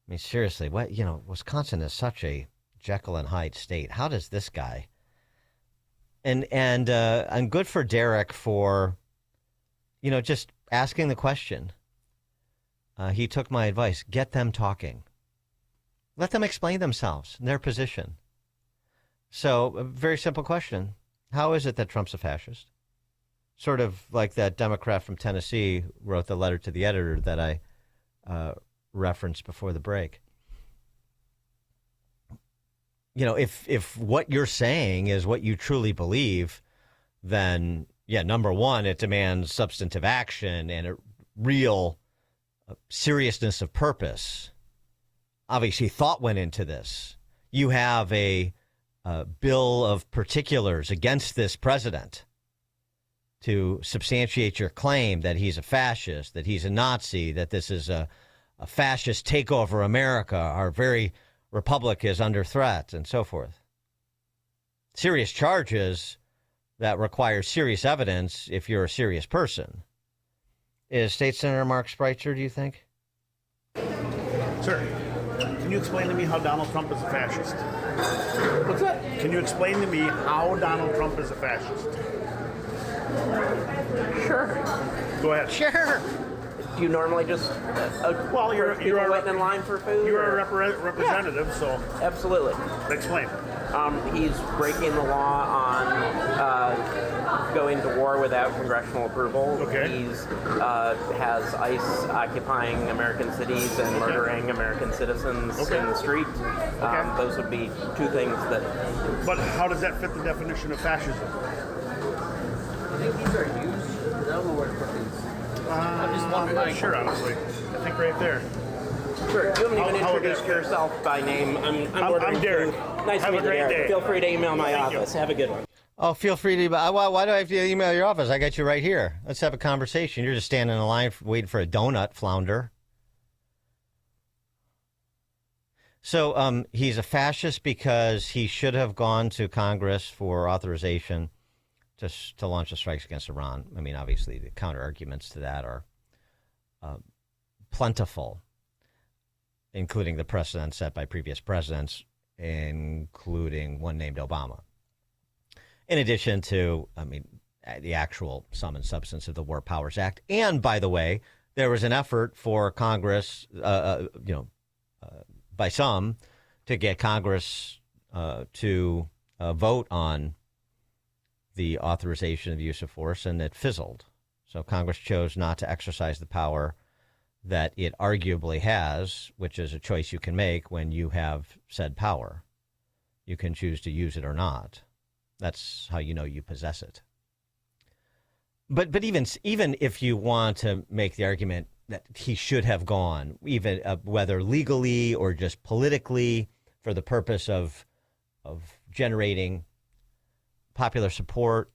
mean, seriously, Wisconsin is such a Jekyll and Hyde state. How does this guy? And good for Derek for, just asking the question. He took my advice. Get them talking. Let them explain themselves and their position. So, a very simple question. How is it that Trump's a fascist? Sort of like that Democrat from Tennessee wrote the letter to the editor that I referenced before the break. If what you're saying is what you truly believe, then, yeah, number one, it demands substantive action and a real seriousness of purpose. Obviously, thought went into this. You have a bill of particulars against this president to substantiate your claim that he's a fascist, that he's a Nazi, that this is a fascist takeover America, our very republic is under threat, and so forth. Serious charges that require serious evidence if you're a serious person. Is State Senator Mark Spreitzer, do you think? Sir, can you explain to me how Donald Trump is a fascist? What's that? Can you explain to me how Donald Trump is a fascist? Sure. Go ahead. Sure. Do you normally just you're waiting in line for food? You're a representative, so absolutely. Explain. He's breaking the law on going to war without congressional approval. Okay. He's has ICE occupying American cities and murdering American citizens in the street. Those would be two things that. But how does that fit the definition of fascism? I think these are used. I don't know where to put these. I'm not sure, honestly. I think right there. Sure. You haven't even introduced yourself by name. I'm Derek. Nice to meet you, Derek. Feel free to email my office. Have a good one. Oh, feel free to. Why do I have to email your office? I got you right here. Let's have a conversation. You're just standing in line waiting for a donut, flounder. So he's a fascist because he should have gone to Congress for authorization to launch the strikes against Iran. I mean, obviously, the counter arguments to that are plentiful, including the precedent set by previous presidents, including one named Obama. In addition to, the actual sum and substance of the War Powers Act. And, by the way, there was an effort for Congress, by some, to get Congress to vote on the authorization of use of force, and it fizzled. So Congress chose not to exercise the power that it arguably has, which is a choice you can make when you have said power. You can choose to use it or not. That's how you know you possess it. But even if you want to make the argument that he should have gone, even whether legally or just politically, for the purpose of generating popular support,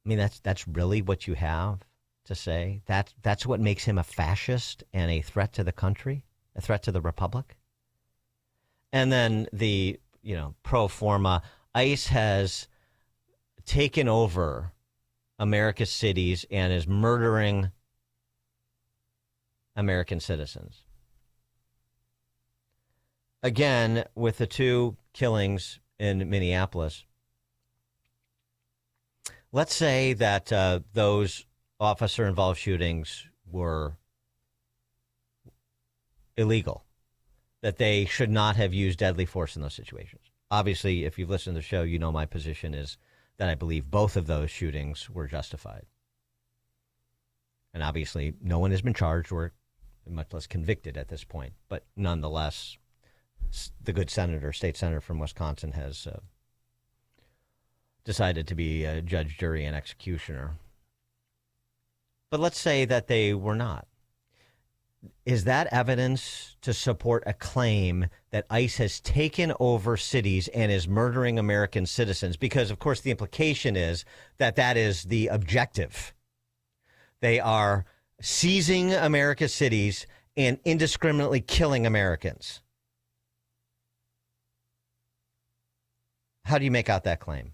I mean, that's really what you have to say. That's what makes him a fascist and a threat to the country, a threat to the republic. And then the, pro forma, ICE has taken over America's cities and is murdering American citizens. Again, with the 2 killings in Minneapolis, let's say that those officer-involved shootings were illegal, that they should not have used deadly force in those situations. Obviously, if you've listened to the show, you know my position is that I believe both of those shootings were justified. And obviously, no one has been charged or much less convicted at this point. But nonetheless, the good state senator from Wisconsin has decided to be a judge, jury, and executioner. But let's say that they were not. Is that evidence to support a claim that ICE has taken over cities and is murdering American citizens? Because, of course, the implication is that that is the objective. They are seizing America's cities and indiscriminately killing Americans. How do you make out that claim?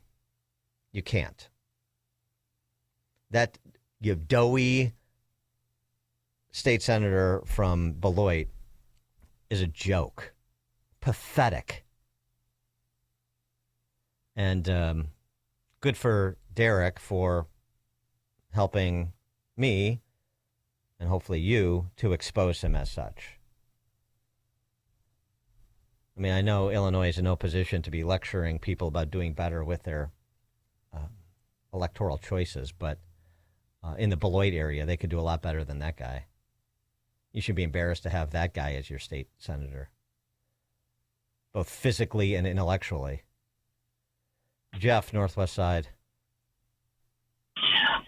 You can't. That doughy state senator from Beloit is a joke. Pathetic. And good for Derek for helping me, and hopefully you, to expose him as such. I mean, I know Illinois is in no position to be lecturing people about doing better with their electoral choices, but in the Beloit area, they could do a lot better than that guy. You should be embarrassed to have that guy as your state senator, both physically and intellectually. Jeff, Northwest Side.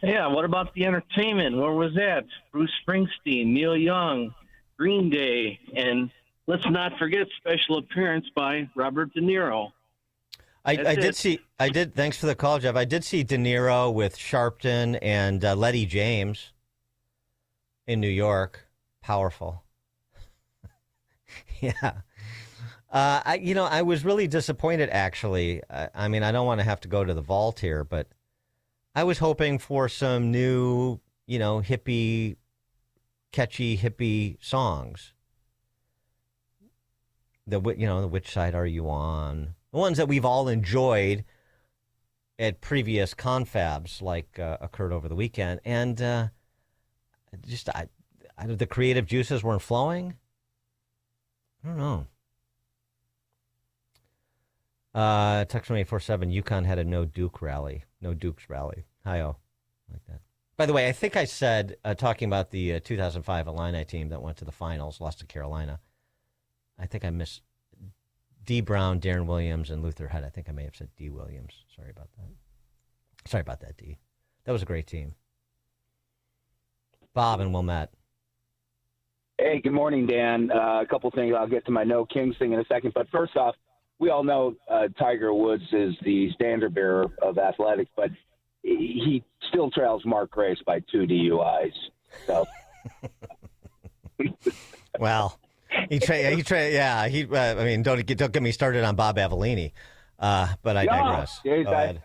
Yeah, what about the entertainment? Where was that? Bruce Springsteen, Neil Young, Green Day, and let's not forget special appearance by Robert De Niro. I did. Thanks for the call, Jeff. I did see De Niro with Sharpton and Letty James in New York. Powerful. Yeah. I was really disappointed, actually. I mean, I don't want to have to go to the vault here, but I was hoping for some new, hippie, catchy hippie songs. The Which Side Are You On? The ones that we've all enjoyed at previous confabs, like occurred over the weekend. And the creative juices weren't flowing. I don't know. Text from 847, UConn had a no Dukes rally. Hi-oh. Like that. By the way, I think I said, talking about the 2005 Illini team that went to the finals, lost to Carolina, I think I missed D. Brown, Darren Williams, and Luther Head. I think I may have said D. Williams. Sorry about that, D. That was a great team. Bob and Wilmette. Hey, good morning, Dan. A couple things. I'll get to my No Kings thing in a second. But first off, we all know Tiger Woods is the standard bearer of athletics, but he still trails Mark Grace by 2 DUIs. So, well, I mean, don't get me started on Bob Avellini, but I digress. I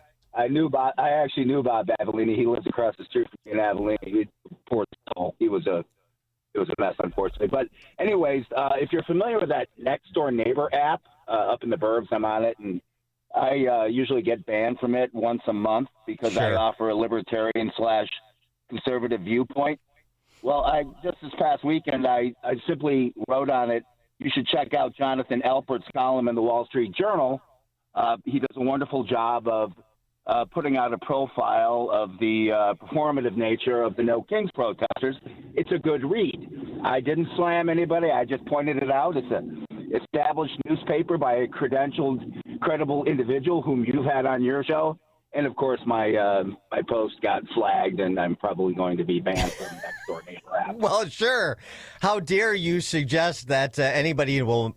actually knew Bob Avellini. He lives across the street from me in Avellini. Poor soul. It was a mess, unfortunately. But anyways, if you're familiar with that Next Door Neighbor app up in the burbs, I'm on it, and I usually get banned from it once a month because I offer a libertarian/conservative viewpoint. Well, just this past weekend, I simply wrote on it, you should check out Jonathan Alpert's column in the Wall Street Journal. He does a wonderful job of putting out a profile of the performative nature of the No Kings protesters. It's a good read. I didn't slam anybody. I just pointed it out. It's an established newspaper by a credentialed, credible individual whom you've had on your show. And, of course, my post got flagged, and I'm probably going to be banned from Next Door Neighbor app. Well, sure. How dare you suggest that anybody will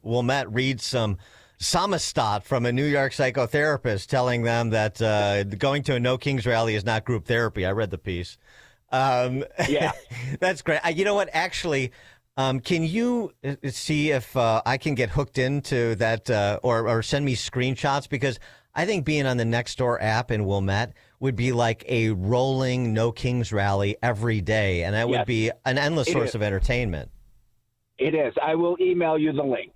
read some Samizdat from a New York psychotherapist telling them that going to a No Kings rally is not group therapy. I read the piece. Yeah. That's great. You know what? Actually, can you see if I can get hooked into that or send me screenshots? Because I think being on the Nextdoor app in Wilmette would be like a rolling No Kings rally every day, and that would be an endless source of entertainment. It is. I will email you the link.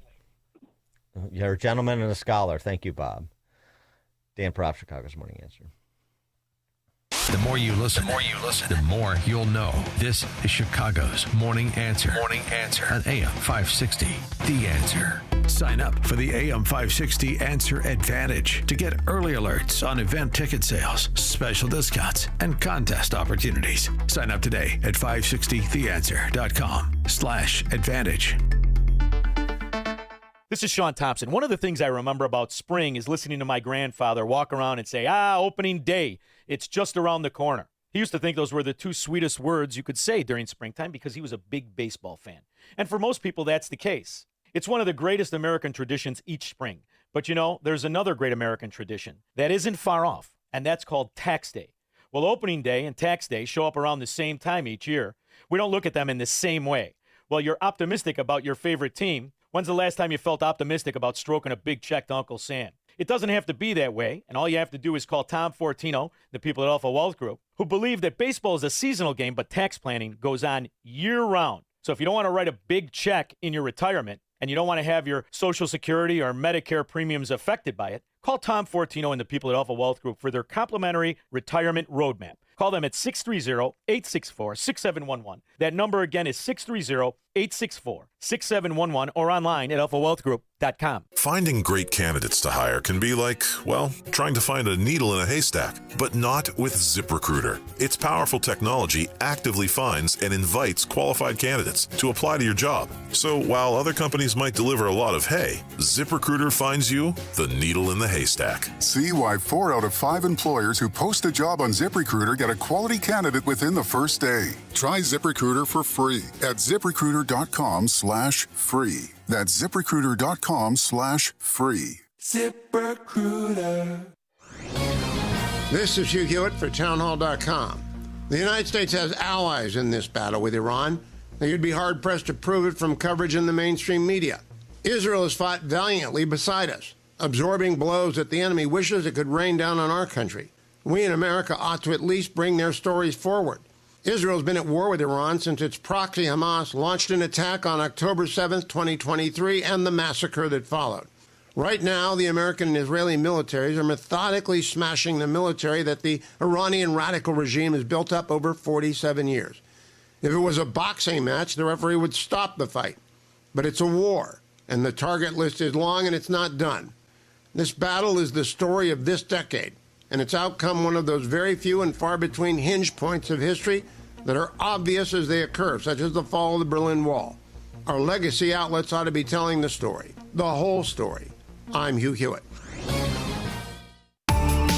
You're a gentleman and a scholar. Thank you, Bob. Dan Propp, Chicago's Morning Answer. The more you listen, the more you'll know. This is Chicago's Morning Answer. Morning Answer on AM 560. The Answer. Sign up for the AM 560 Answer Advantage to get early alerts on event ticket sales, special discounts, and contest opportunities. Sign up today at 560theanswer.com/advantage. This is Sean Thompson. One of the things I remember about spring is listening to my grandfather walk around and say, opening day, it's just around the corner. He used to think those were the two sweetest words you could say during springtime because he was a big baseball fan. And for most people, that's the case. It's one of the greatest American traditions each spring. But there's another great American tradition that isn't far off, and that's called Tax Day. Well, opening day and Tax Day show up around the same time each year. We don't look at them in the same way. Well, you're optimistic about your favorite team. When's the last time you felt optimistic about stroking a big check to Uncle Sam? It doesn't have to be that way, and all you have to do is call Tom Fortino, the people at Alpha Wealth Group, who believe that baseball is a seasonal game, but tax planning goes on year-round. So if you don't want to write a big check in your retirement, and you don't want to have your Social Security or Medicare premiums affected by it, call Tom Fortino and the people at Alpha Wealth Group for their complimentary retirement roadmap. Call them at 630-864-6711. That number again is 630-864-6711 or online at alphawealthgroup.com. Finding great candidates to hire can be like, well, trying to find a needle in a haystack, but not with ZipRecruiter. Its powerful technology actively finds and invites qualified candidates to apply to your job. So while other companies might deliver a lot of hay, ZipRecruiter finds you the needle in the haystack. See why 4 out of 5 employers who post a job on ZipRecruiter get a quality candidate within the first day. Try ZipRecruiter for free at ZipRecruiter.com/free. That's ZipRecruiter.com/free. ZipRecruiter. This is Hugh Hewitt for townhall.com. The United States has allies in this battle with Iran. Now, you'd be hard-pressed to prove it from coverage in the mainstream media. Israel has fought valiantly beside us, absorbing blows that the enemy wishes it could rain down on our country. We in America ought to at least bring their stories forward. Israel's been at war with Iran since its proxy Hamas launched an attack on October 7th, 2023, and the massacre that followed. Right now, the American and Israeli militaries are methodically smashing the military that the Iranian radical regime has built up over 47 years. If it was a boxing match, the referee would stop the fight. But it's a war, and the target list is long and it's not done. This battle is the story of this decade, and its outcome one of those very few and far between hinge points of history that are obvious as they occur, such as the fall of the Berlin Wall. Our legacy outlets ought to be telling the story, the whole story. I'm Hugh Hewitt.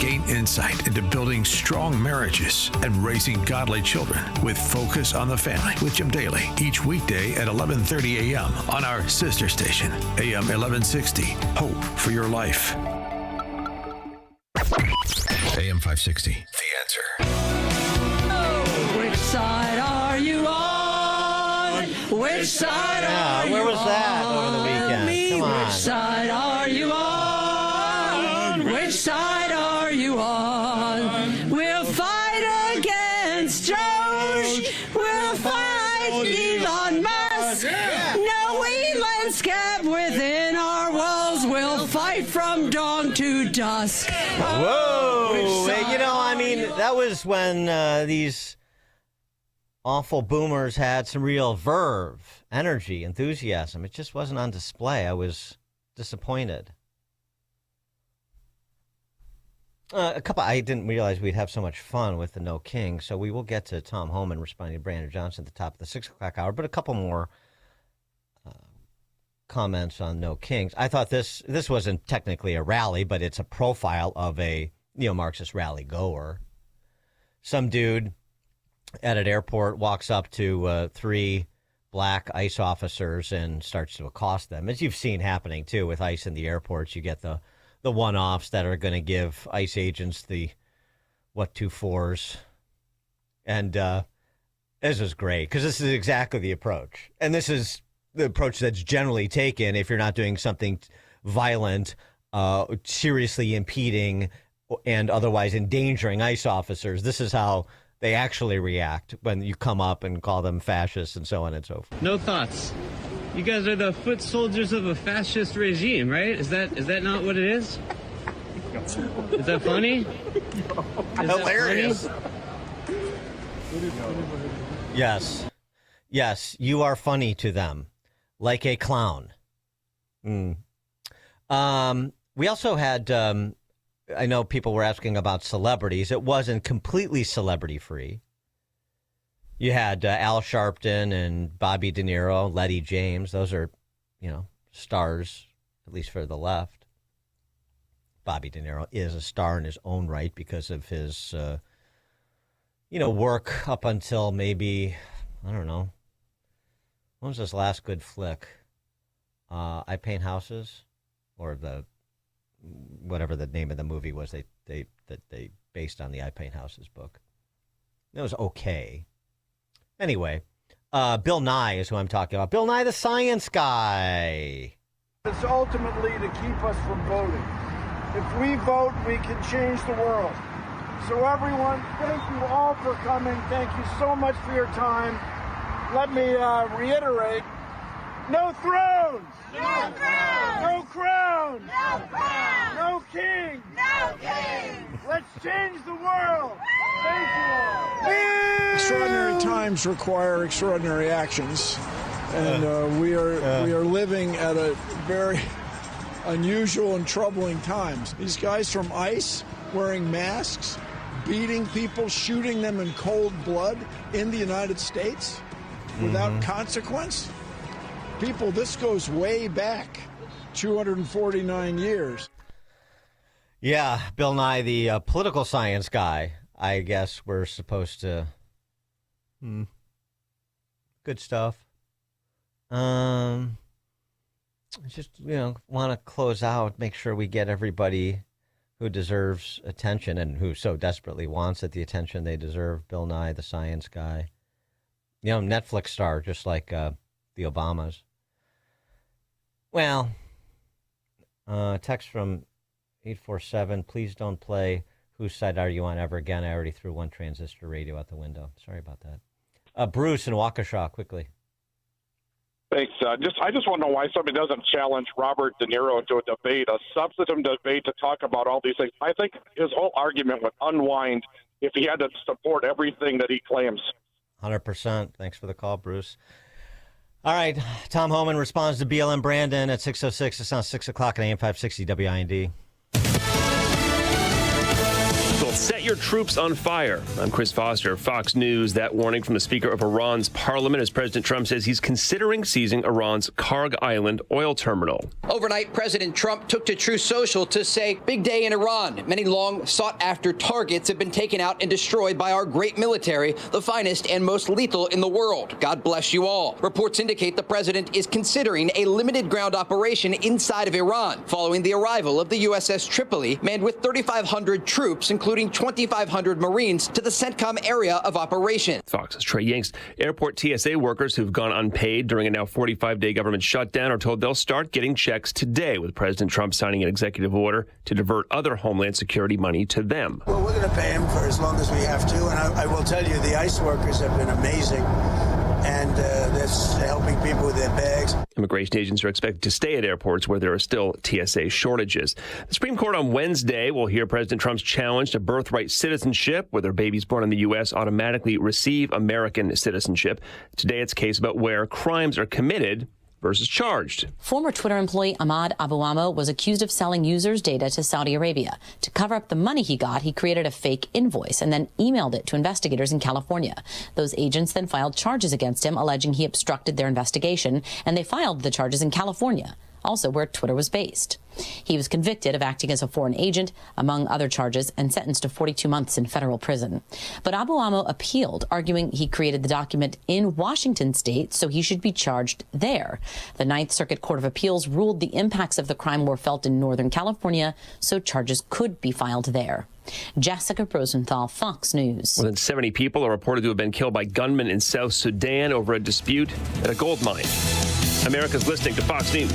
Gain insight into building strong marriages and raising godly children with Focus on the Family with Jim Daly each weekday at 11:30 a.m. on our sister station, AM 1160. Hope for your life. AM 560. The Answer. Which side are you on? Which side are you on? Where was that over the weekend? Come on. Which side are you on? Which side are you on? We'll fight against Doge. We'll fight Elon Musk. No Elon's kept within our walls. We'll fight from dawn to dusk. Whoa! That was when these awful boomers had some real verve, energy, enthusiasm. It just wasn't on display. I was disappointed. I didn't realize we'd have so much fun with the No King, so we will get to Tom Homan responding to Brandon Johnson at the top of the 6 o'clock hour, but a couple more comments on No Kings. I thought this wasn't technically a rally, but it's a profile of a neo-Marxist rally goer. Some dude at an airport walks up to 3 black ICE officers and starts to accost them. As you've seen happening, too, with ICE in the airports, you get the one-offs that are going to give ICE agents the 2-4s. And this is great, because this is exactly the approach. And this is the approach that's generally taken if you're not doing something violent, seriously impeding, and otherwise endangering ICE officers. This is how they actually react when you come up and call them fascists and so on and so forth. No thoughts. You guys are the foot soldiers of a fascist regime, right? Is that not what it is? Is that funny? Hilarious. Yes, you are funny to them, like a clown. We also had, I know people were asking about celebrities. It wasn't completely celebrity-free. You had Al Sharpton and Bobby De Niro, Letty James. Those are, stars, at least for the left. Bobby De Niro is a star in his own right because of his, work up until maybe, I don't know. When was his last good flick? I Paint Houses, or whatever the name of the movie was that they based on the I Paint Houses book. It was okay. Anyway, Bill Nye is who I'm talking about. Bill Nye, the science guy. It's ultimately to keep us from voting. If we vote, we can change the world. So everyone, thank you all for coming. Thank you so much for your time. Let me reiterate, no thrones! No thrones! No crown! No crown! No king! No king! Let's change the world! Thank you all! Extraordinary times require extraordinary actions, and we are living at a very unusual and troubling times. These guys from ICE wearing masks, beating people, shooting them in cold blood in the United States without consequence. People, this goes way back 249 years. Yeah, Bill Nye, the political science guy. I guess we're supposed to... Good stuff. Just, want to close out, make sure we get everybody who deserves attention and who so desperately wants it, the attention they deserve. Bill Nye, the science guy. Netflix star, just like the Obamas. Well, text from 847, please don't play Whose Side Are You On ever again. I already threw one transistor radio out the window. Sorry about that. Bruce in Waukesha, quickly. Thanks. I just want to know why somebody doesn't challenge Robert De Niro into a debate, a substantive debate to talk about all these things. I think his whole argument would unwind if he had to support everything that he claims. 100%. Thanks for the call, Bruce. All right. Tom Homan responds to BLM Brandon at 6:06. It's now 6 o'clock at AM 560 WIND. Set your troops on fire. I'm Chris Foster, Fox News. That warning from the Speaker of Iran's parliament as President Trump says he's considering seizing Iran's Karg Island oil terminal. Overnight, President Trump took to Truth Social to say, big day in Iran. Many long sought after targets have been taken out and destroyed by our great military, the finest and most lethal in the world. God bless you all. Reports indicate the president is considering a limited ground operation inside of Iran following the arrival of the USS Tripoli, manned with 3,500 troops, including 2,500 Marines, to the CENTCOM area of operation. Fox's Trey Yanks. Airport TSA workers who've gone unpaid during a now 45-day government shutdown are told they'll start getting checks today, with President Trump signing an executive order to divert other Homeland Security money to them. Well, we're going to pay them for as long as we have to, and I will tell you, the ICE workers have been amazing, and that's helping people with their bags. Immigration agents are expected to stay at airports where there are still TSA shortages. The Supreme Court on Wednesday will hear President Trump's challenge to birthright citizenship, whether babies born in the U.S. automatically receive American citizenship. Today, it's a case about where crimes are committed versus charged. Former Twitter employee Ahmad Abuamo was accused of selling users' data to Saudi Arabia. To cover up the money he got, he created a fake invoice and then emailed it to investigators in California. Those agents then filed charges against him, alleging he obstructed their investigation, and they filed the charges in California, also where Twitter was based. He was convicted of acting as a foreign agent, among other charges, and sentenced to 42 months in federal prison. But Abuamo appealed, arguing he created the document in Washington state, so he should be charged there. The Ninth Circuit Court of Appeals ruled the impacts of the crime were felt in Northern California, so charges could be filed there. Jessica Rosenthal, Fox News. More than 70 people are reported to have been killed by gunmen in South Sudan over a dispute at a gold mine. America's listening to Fox News.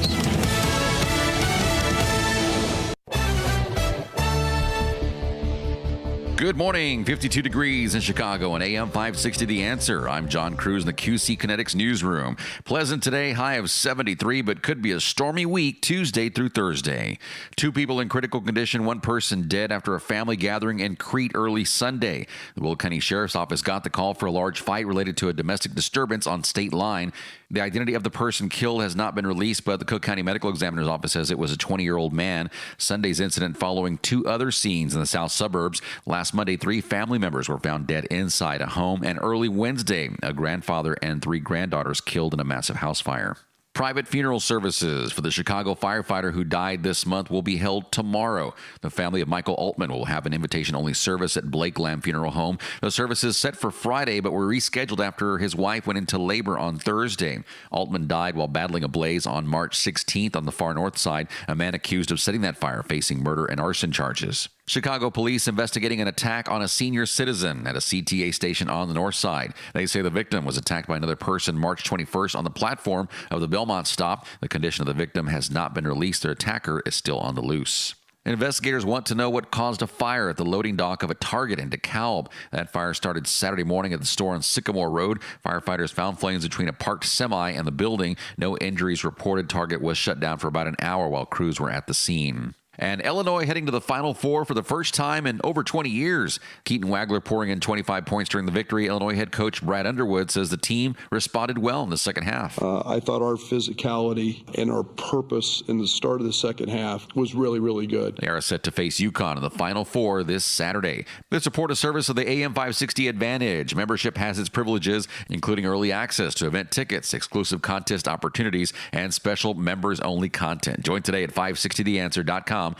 Good morning, 52 degrees in Chicago and AM 560 The Answer. I'm John Cruz in the QC Kinetics newsroom. Pleasant today, high of 73, but could be a stormy week Tuesday through Thursday. 2 people in critical condition, 1 person dead after a family gathering in Crete early Sunday. The Will County Sheriff's Office got the call for a large fight related to a domestic disturbance on state line. The identity of the person killed has not been released, but the Cook County Medical Examiner's Office says it was a 20-year-old man. Sunday's incident following 2 other scenes in the south suburbs. Last Monday, 3 family members were found dead inside a home, and early Wednesday, a grandfather and 3 granddaughters killed in a massive house fire. Private funeral services for the Chicago firefighter who died this month will be held tomorrow. The family of Michael Altman will have an invitation-only service at Blake Lamb Funeral Home. The service is set for Friday, but were rescheduled after his wife went into labor on Thursday. Altman died while battling a blaze on March 16th on the far north side. A man accused of setting that fire facing murder and arson charges. Chicago police investigating an attack on a senior citizen at a CTA station on the north side. They say the victim was attacked by another person March 21st on the platform of the Belmont stop. The condition of the victim has not been released. Their attacker is still on the loose. Investigators want to know what caused a fire at the loading dock of a Target in DeKalb. That fire started Saturday morning at the store on Sycamore Road. Firefighters found flames between a parked semi and the building. No injuries reported. Target was shut down for about an hour while crews were at the scene. And Illinois heading to the Final Four for the first time in over 20 years. Keaton Wagler pouring in 25 points during the victory. Illinois head coach Brad Underwood says the team responded well in the second half. I thought our physicality and our purpose in the start of the second half was really, really good. They are set to face UConn in the Final Four this Saturday. They support a service of the AM 560 Advantage. Membership has its privileges, including early access to event tickets, exclusive contest opportunities, and special members-only content. Join today at 560theanswer.com/join.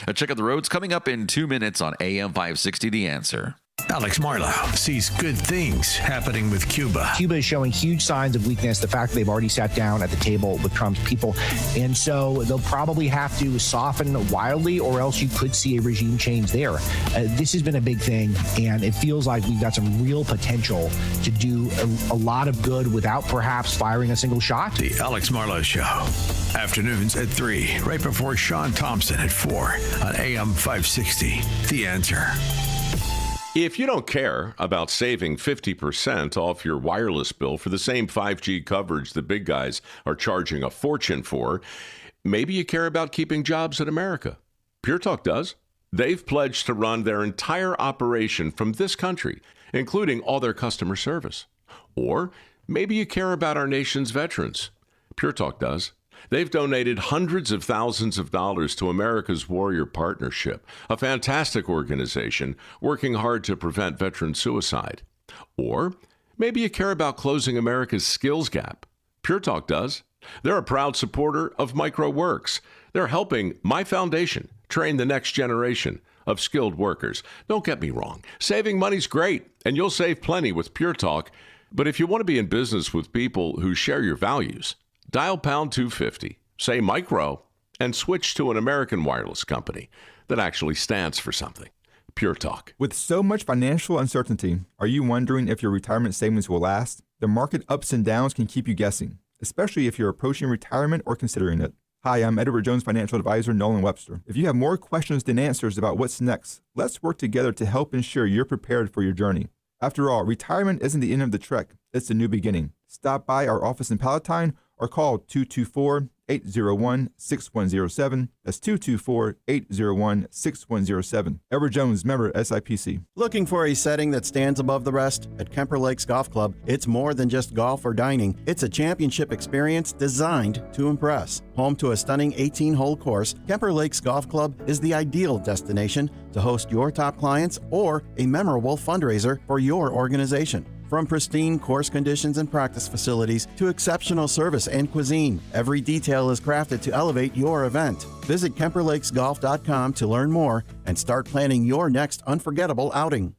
A check of the roads coming up in 2 minutes on AM 560 The Answer. Alex Marlow sees good things happening with Cuba. Cuba is showing huge signs of weakness. The fact that they've already sat down at the table with Trump's people. And so they'll probably have to soften wildly, or else you could see a regime change there. This has been a big thing, and it feels like we've got some real potential to do a lot of good without perhaps firing a single shot. The Alex Marlow Show. Afternoons at 3, right before Sean Thompson at 4 on AM 560. The Answer. If you don't care about saving 50% off your wireless bill for the same 5G coverage the big guys are charging a fortune for, maybe you care about keeping jobs in America. Pure Talk does. They've pledged to run their entire operation from this country, including all their customer service. Or maybe you care about our nation's veterans. Pure Talk does. They've donated hundreds of thousands of dollars to America's Warrior Partnership, a fantastic organization working hard to prevent veteran suicide. Or maybe you care about closing America's skills gap. Pure Talk does. They're a proud supporter of MicroWorks. They're helping my foundation train the next generation of skilled workers. Don't get me wrong. Saving money's great, and you'll save plenty with Pure Talk. But if you want to be in business with people who share your values, dial pound 250, say micro, and switch to an American wireless company that actually stands for something. Pure Talk. With so much financial uncertainty, are you wondering if your retirement savings will last? The market ups and downs can keep you guessing, especially if you're approaching retirement or considering it. Hi, I'm Edward Jones financial advisor Nolan Webster. If you have more questions than answers about what's next, let's work together to help ensure you're prepared for your journey. After all, retirement isn't the end of the trek, it's the new beginning. Stop by our office in Palatine or call 224-801-6107. That's 224-801-6107. Edward Jones, member SIPC. Looking for a setting that stands above the rest? At Kemper Lakes Golf Club, it's more than just golf or dining. It's a championship experience designed to impress. Home to a stunning 18-hole course, Kemper Lakes Golf Club is the ideal destination to host your top clients or a memorable fundraiser for your organization. From pristine course conditions and practice facilities to exceptional service and cuisine, every detail is crafted to elevate your event. Visit KemperLakesGolf.com to learn more and start planning your next unforgettable outing.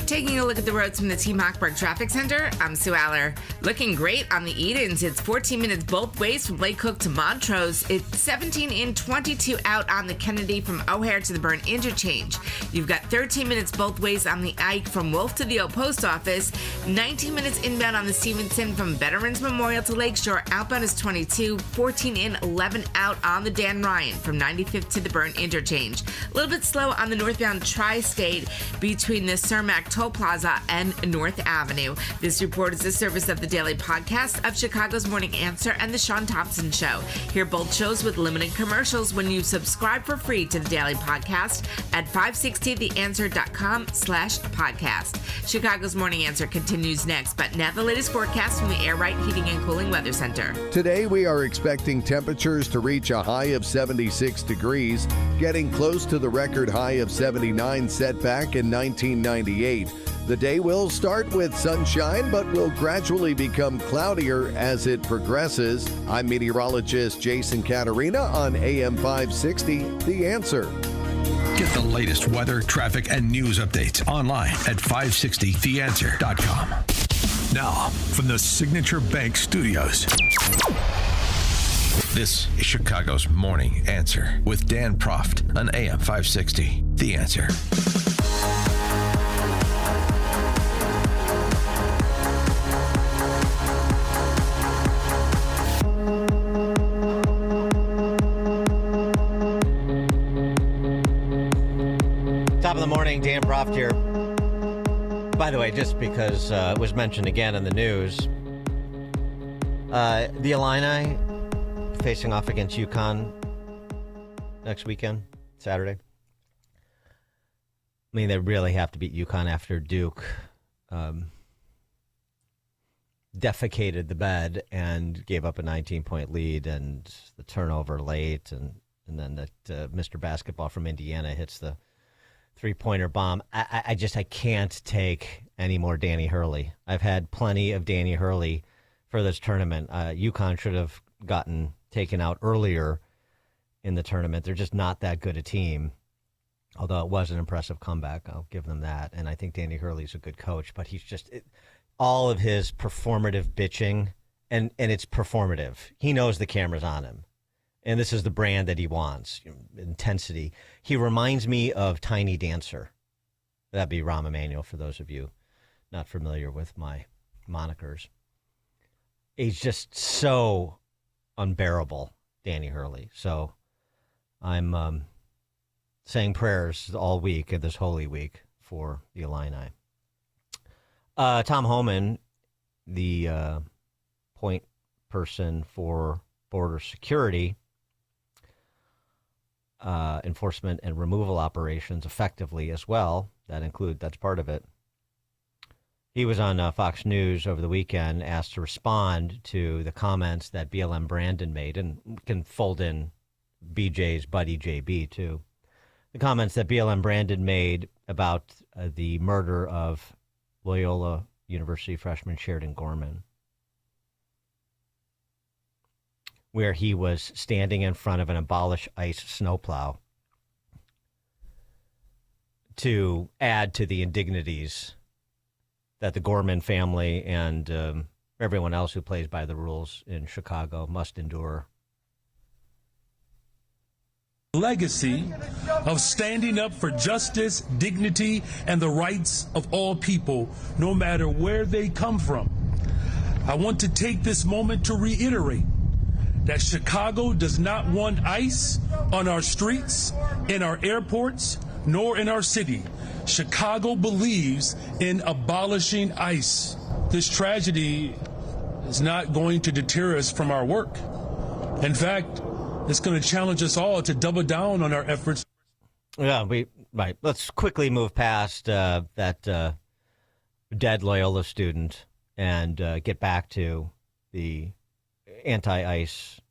Taking a look at the roads from the T. Mockberg Traffic Center, I'm Sue Aller. Looking great on the Edens. It's 14 minutes both ways from Lake Cook to Montrose. It's 17 in, 22 out on the Kennedy from O'Hare to the Byrne Interchange. You've got 13 minutes both ways on the Ike from Wolf to the Old Post Office. 19 minutes inbound on the Stevenson from Veterans Memorial to Lakeshore. Outbound is 22, 14 in, 11 out on the Dan Ryan from 95th to the Byrne Interchange. A little bit slow on the northbound Tri-State between the Cermak Toll Plaza and North Avenue. This report is a service of the Daily Podcast of Chicago's Morning Answer and the Sean Thompson Show. Hear both shows with limited commercials when you subscribe for free to the Daily Podcast at 560theanswer.com/podcast. Chicago's Morning Answer continues next, but now the latest forecast from the Air Right Heating and Cooling Weather Center. Today we are expecting temperatures to reach a high of 76 degrees, getting close to the record high of 79 set back in 1998. The day will start with sunshine, but will gradually become cloudier as it progresses. I'm meteorologist Jason Caterina on AM 560, The Answer. Get the latest weather, traffic, and news updates online at 560theanswer.com. Now, from the Signature Bank Studios. This is Chicago's Morning Answer with Dan Proft on AM 560, The Answer. Top of the morning, Dan Proft here. By the way, just because it was mentioned again in the news, the Illini facing off against UConn next weekend, Saturday. I mean, they really have to beat UConn after Duke defecated the bed and gave up a 19-point lead and the turnover late, and then that Mr. Basketball from Indiana hits the three-pointer bomb. I can't take any more Danny Hurley. I've had plenty of Danny Hurley for this tournament. UConn should have gotten taken out earlier in the tournament. They're just not that good a team, although it was an impressive comeback. I'll give them that. And I think Danny Hurley's a good coach, but he's just all of his performative bitching, and it's performative. He knows the camera's on him. And this is the brand that he wants, intensity. He reminds me of Tiny Dancer. That'd be Rahm Emanuel for those of you not familiar with my monikers. He's just so unbearable, Danny Hurley. So I'm saying prayers all week, this Holy Week, for the Illini. Tom Homan, the point person for border security, enforcement and removal operations effectively as well. That's part of it. He was on Fox News over the weekend, asked to respond to the comments that BLM Brandon made, and we can fold in BJ's buddy JB too. The comments that BLM Brandon made about the murder of Loyola University freshman Sheridan Gorman, where he was standing in front of an Abolish ICE snowplow to add to the indignities that the Gorman family and everyone else who plays by the rules in Chicago must endure. Legacy of standing up for justice, dignity, and the rights of all people, no matter where they come from. I want to take this moment to reiterate that Chicago does not want ICE on our streets, in our airports, nor in our city. Chicago believes in abolishing ICE. this tragedy is not going to deter us from our work. In fact, it's going to challenge us all to double down on our efforts. Yeah, right. Let's quickly move past that dead Loyola student and get back to the anti-ICE,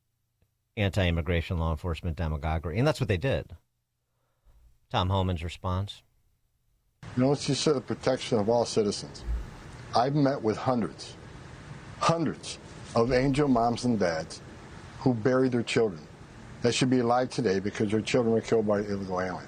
anti-immigration law enforcement demagoguery. And that's what they did. Tom Homan's response. It's just the protection of all citizens. I've met with hundreds of angel moms and dads who bury their children that should be alive today because their children were killed by an illegal alien.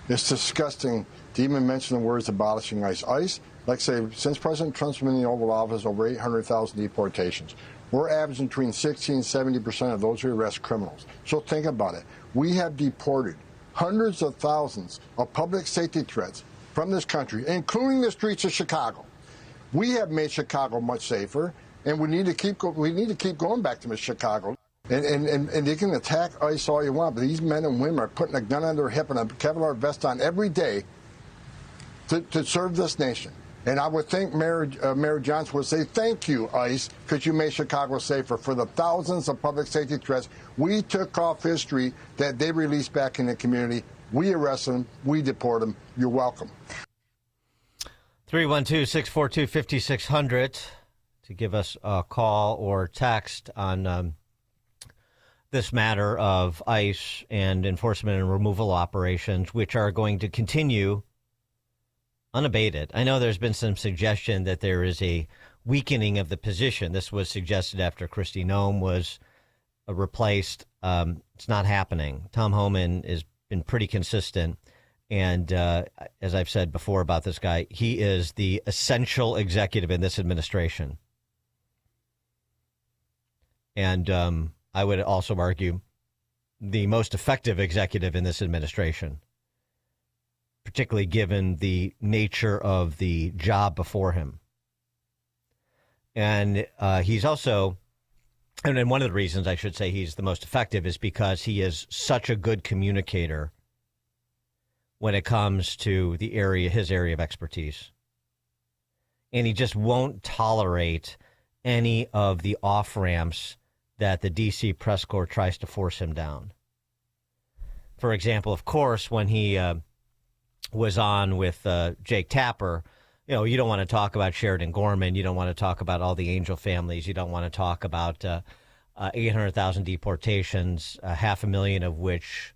It's disgusting to even mention the words abolishing ICE. ICE, like I say, since President Trump's been in the Oval Office, over 800,000 deportations. We're averaging between 60 and 70% of those who arrest criminals. So think about it. We have deported hundreds of thousands of public safety threats from this country, including the streets of Chicago. We have made Chicago much safer, and we need to keep going back to Chicago. And you can attack ICE all you want, but these men and women are putting a gun on their hip and a Kevlar vest on every day to serve this nation. And I would think Mayor Johnson would say, thank you, ICE, because you made Chicago safer for the thousands of public safety threats we took off his street that they released back in the community. We arrested them. We deport them. You're welcome. 312-642-5600 to give us a call or text on this matter of ICE and enforcement and removal operations, which are going to continue unabated. I know there's been some suggestion that there is a weakening of the position. This was suggested after Kristi Noem was replaced. It's not happening. Tom Homan has been pretty consistent. And as I've said before about this guy, he is the essential executive in this administration. And I would also argue the most effective executive in this administration, particularly given the nature of the job before him. And he's also, and one of the reasons I should say he's the most effective is because he is such a good communicator when it comes to the area, his area of expertise. And he just won't tolerate any of the off-ramps that the D.C. press corps tries to force him down. For example, of course, when he was on with Jake Tapper, you don't want to talk about Sheridan Gorman. You don't want to talk about all the Angel families. You don't want to talk about 800,000 deportations, 500,000 of which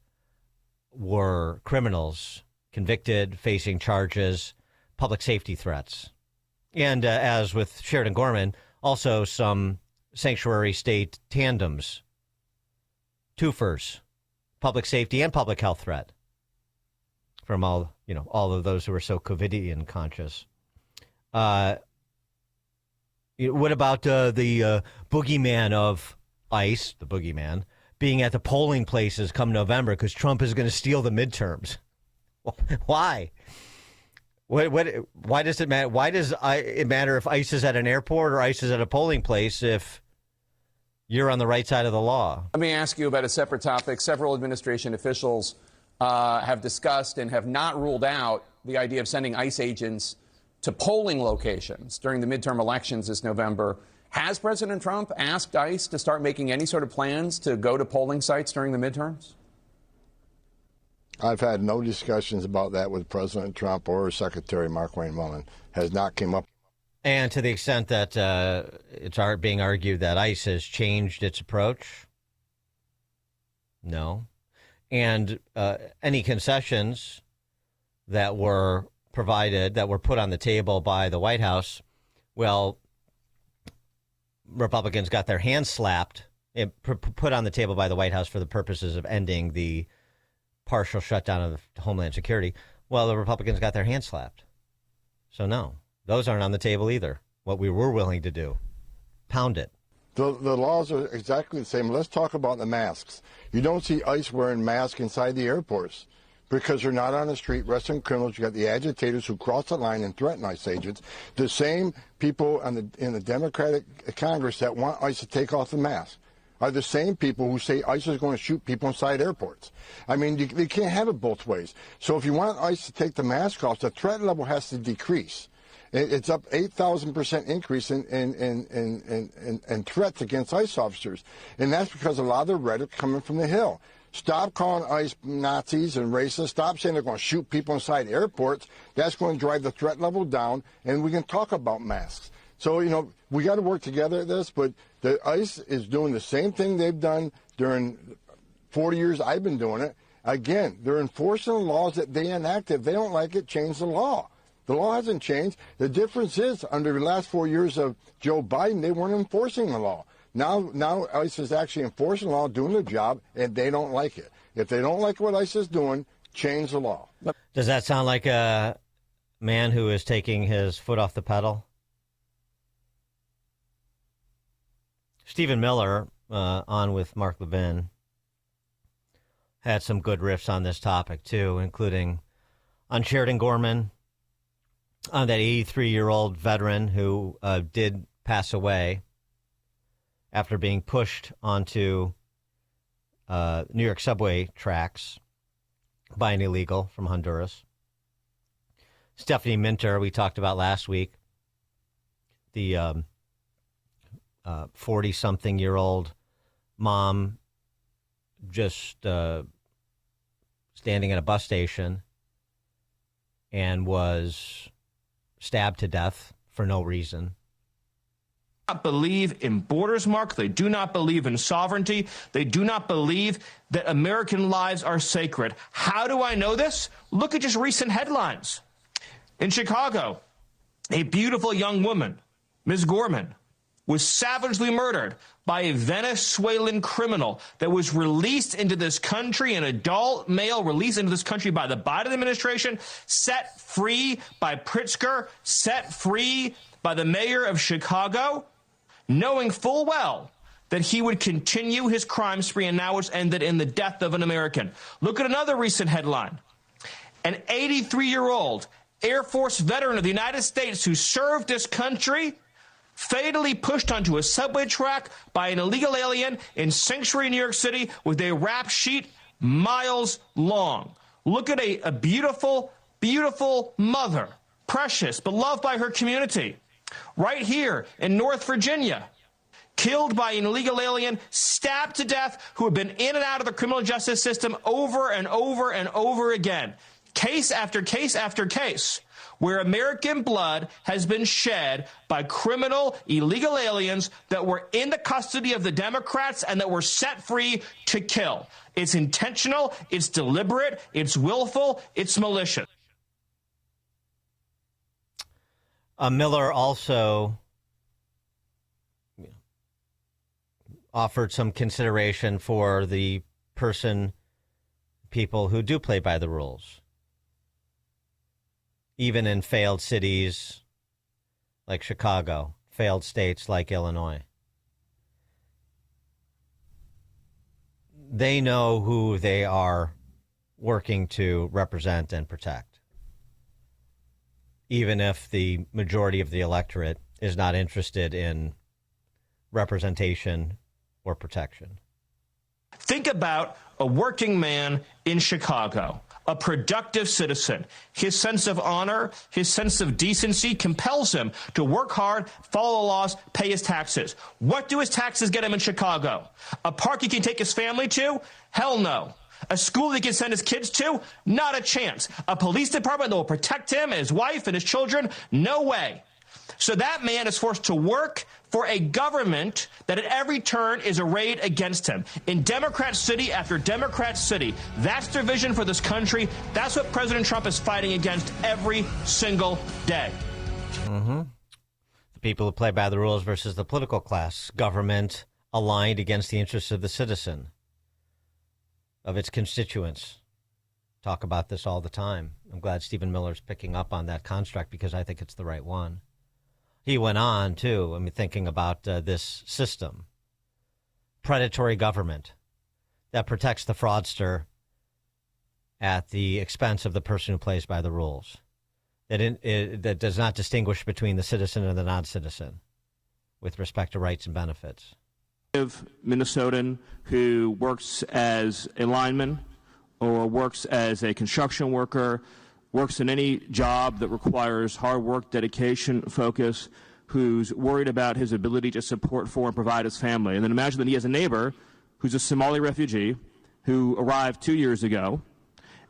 were criminals convicted, facing charges, public safety threats. And as with Sheridan Gorman, also some sanctuary state tandems, twofers, public safety and public health threat from all of those who are so COVIDian conscious. What about the boogeyman of ICE, the boogeyman, being at the polling places come November because Trump is going to steal the midterms? Why? Why does it matter? Why does it matter if ICE is at an airport or ICE is at a polling place if you're on the right side of the law? Let me ask you about a separate topic. Several administration officials have discussed and have not ruled out the idea of sending ICE agents to polling locations during the midterm elections this November. Has President Trump asked ICE to start making any sort of plans to go to polling sites during the midterms? I've had no discussions about that with President Trump or Secretary Mark Wayne Mullen. Has not come up. And to the extent that it's being argued that ICE has changed its approach, no. And any concessions that were provided, that were put on the table by the White House, well, Republicans got their hands slapped, put on the table by the White House for the purposes of ending the partial shutdown of Homeland Security. Well, the Republicans got their hands slapped. So no, those aren't on the table either. What we were willing to do, pound it. The laws are exactly the same. Let's talk about the masks. You don't see ICE wearing masks inside the airports because they're not on the street arresting criminals. You got the agitators who cross the line and threaten ICE agents. The same people in the Democratic Congress that want ICE to take off the mask are the same people who say ICE is going to shoot people inside airports. I mean, you can't have it both ways. So if you want ICE to take the mask off, the threat level has to decrease. It's up 8,000% increase in threats against ICE officers. And that's because a lot of the rhetoric coming from the Hill. Stop calling ICE Nazis and racists. Stop saying they're going to shoot people inside airports. That's going to drive the threat level down, and we can talk about masks. So, we got to work together at this, but the ICE is doing the same thing they've done during 40 years I've been doing it. Again, they're enforcing the laws that they enacted. If they don't like it, change the law. The law hasn't changed. The difference is, under the last 4 years of Joe Biden, they weren't enforcing the law. Now ICE is actually enforcing the law, doing their job, and they don't like it. If they don't like what ICE is doing, change the law. Does that sound like a man who is taking his foot off the pedal? Stephen Miller, on with Mark Levin, had some good riffs on this topic, too, including on Sheridan Gorman, on that 83-year-old veteran who did pass away after being pushed onto New York subway tracks by an illegal from Honduras. Stephanie Minter, we talked about last week, the 40-something-year-old mom just standing at a bus station and was stabbed to death for no reason. Not believe in borders, Mark. They do not believe in sovereignty. They do not believe that American lives are sacred. How do I know this? Look at just recent headlines. In Chicago, a beautiful young woman, Ms. Gorman, was savagely murdered by a Venezuelan criminal that was released into this country, an adult male released into this country by the Biden administration, set free by Pritzker, set free by the mayor of Chicago, knowing full well that he would continue his crime spree, and now it's ended in the death of an American. Look at another recent headline. An 83-year-old Air Force veteran of the United States who served this country fatally pushed onto a subway track by an illegal alien in Sanctuary, New York City, with a rap sheet miles long. Look at a beautiful, beautiful mother, precious, but loved by her community, right here in North Virginia, killed by an illegal alien, stabbed to death, who had been in and out of the criminal justice system over and over and over again. Case after case after case, where American blood has been shed by criminal, illegal aliens that were in the custody of the Democrats and that were set free to kill. It's intentional, it's deliberate, it's willful, it's malicious. Miller also offered some consideration for the people who do play by the rules. Even in failed cities like Chicago, failed states like Illinois. They know who they are working to represent and protect, even if the majority of the electorate is not interested in representation or protection. Think about a working man in Chicago, a productive citizen. His sense of honor, his sense of decency compels him to work hard, follow the laws, pay his taxes. What do his taxes get him in Chicago? A park he can take his family to? Hell no. A school he can send his kids to? Not a chance. A police department that will protect him and his wife and his children? No way. So that man is forced to work for a government that at every turn is arrayed against him. In Democrat city after Democrat city, that's their vision for this country. That's what President Trump is fighting against every single day. Mm-hmm. The people who play by the rules versus the political class. Government aligned against the interests of the citizen, of its constituents. Talk about this all the time. I'm glad Stephen Miller's picking up on that construct because I think it's the right one. He went on, too, thinking about this system, predatory government that protects the fraudster at the expense of the person who plays by the rules, that does not distinguish between the citizen and the non-citizen with respect to rights and benefits. Minnesotan who works as a lineman or works as a construction worker works in any job that requires hard work, dedication, focus, who's worried about his ability to support for and provide his family. And then imagine that he has a neighbor who's a Somali refugee who arrived 2 years ago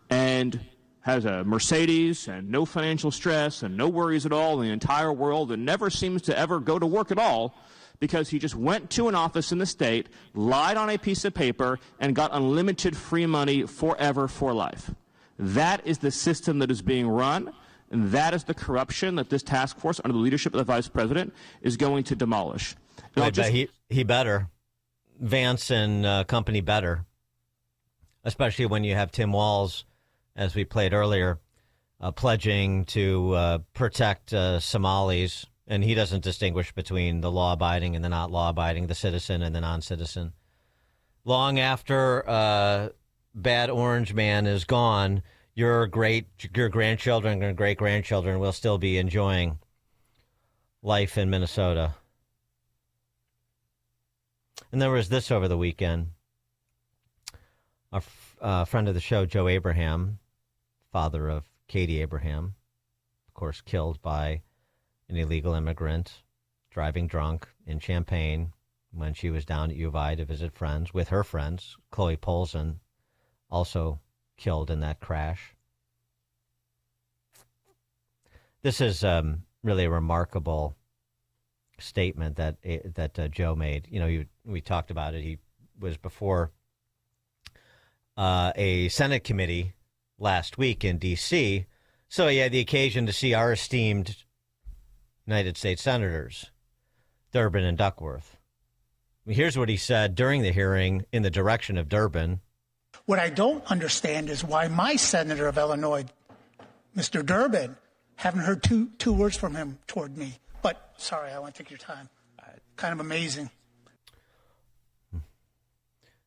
and has a Mercedes and no financial stress and no worries at all in the entire world and never seems to ever go to work at all because he just went to an office in the state, lied on a piece of paper, and got unlimited free money forever for life. That is the system that is being run, and that is the corruption that this task force, under the leadership of the vice president, is going to demolish. He better. Vance and company better. Especially when you have Tim Walz, as we played earlier, pledging to protect Somalis. And he doesn't distinguish between the law-abiding and the not law-abiding, the citizen and the non-citizen. Long after Bad Orange Man is gone, your grandchildren and great-grandchildren will still be enjoying life in Minnesota. And there was this over the weekend. A friend of the show, Joe Abraham, father of Katie Abraham, of course, killed by an illegal immigrant driving drunk in Champaign when she was down at U of I to visit friends with her friends. Chloe Polson also killed in that crash. This is really a remarkable statement that Joe made. You know, we talked about it. He was before a Senate committee last week in D.C., so he had the occasion to see our esteemed United States Senators, Durbin and Duckworth. Here's what he said during the hearing in the direction of Durbin. What I don't understand is why my senator of Illinois, Mr. Durbin, haven't heard two words from him toward me. But, sorry, I won't take your time. Kind of amazing.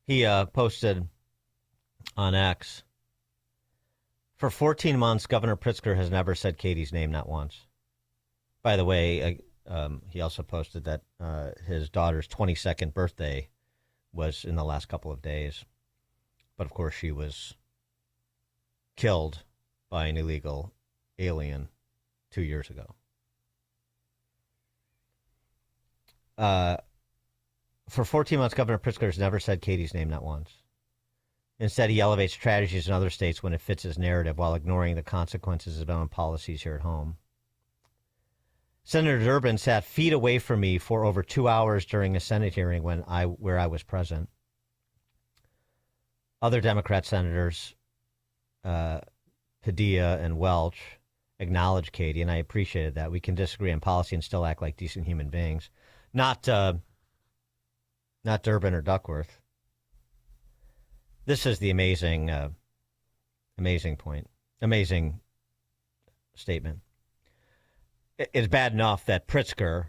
He posted on X, for 14 months, Governor Pritzker has never said Katie's name, not once. By the way, he also posted that his daughter's 22nd birthday was in the last couple of days. But, of course, she was killed by an illegal alien 2 years ago. For 14 months, Governor Pritzker has never said Katie's name, not once. Instead, he elevates strategies in other states when it fits his narrative while ignoring the consequences of his own policies here at home. Senator Durbin sat feet away from me for over 2 hours during a Senate hearing where I was present. Other Democrat senators, Padilla and Welch, acknowledged Katie, and I appreciated that. We can disagree on policy and still act like decent human beings. Not Durbin or Duckworth. This is the amazing point, amazing statement. It's bad enough that Pritzker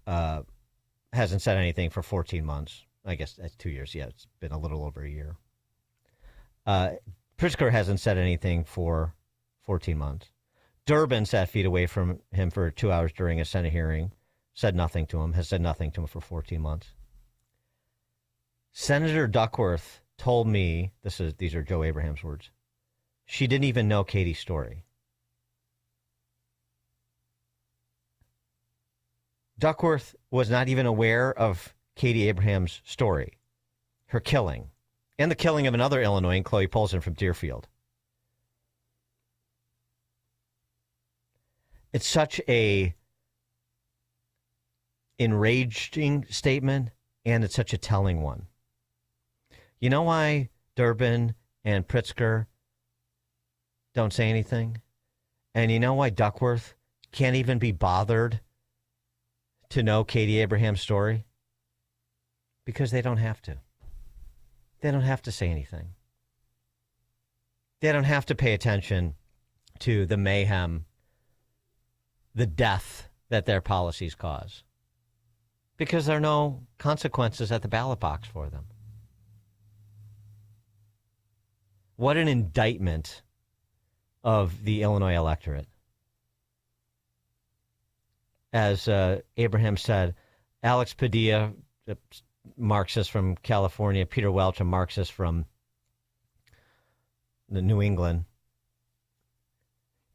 hasn't said anything for 14 months. I guess that's 2 years. Yeah, it's been a little over a year. Pritzker hasn't said anything for 14 months. Durbin sat feet away from him for 2 hours during a Senate hearing, said nothing to him, has said nothing to him for 14 months. Senator Duckworth told me, these are Joe Abraham's words, she didn't even know Katie's story. Duckworth was not even aware of Katie Abraham's story, her killing, and the killing of another Illinoisan, Chloe Polson from Deerfield. It's such a enraging statement, and it's such a telling one. You know why Durbin and Pritzker don't say anything? And you know why Duckworth can't even be bothered to know Katie Abraham's story? Because they don't have to. They don't have to say anything. They don't have to pay attention to the mayhem, the death that their policies cause. Because there are no consequences at the ballot box for them. What an indictment of the Illinois electorate. As Abraham said, Alex Padilla, a Marxist from California, Peter Welch, a Marxist from New England,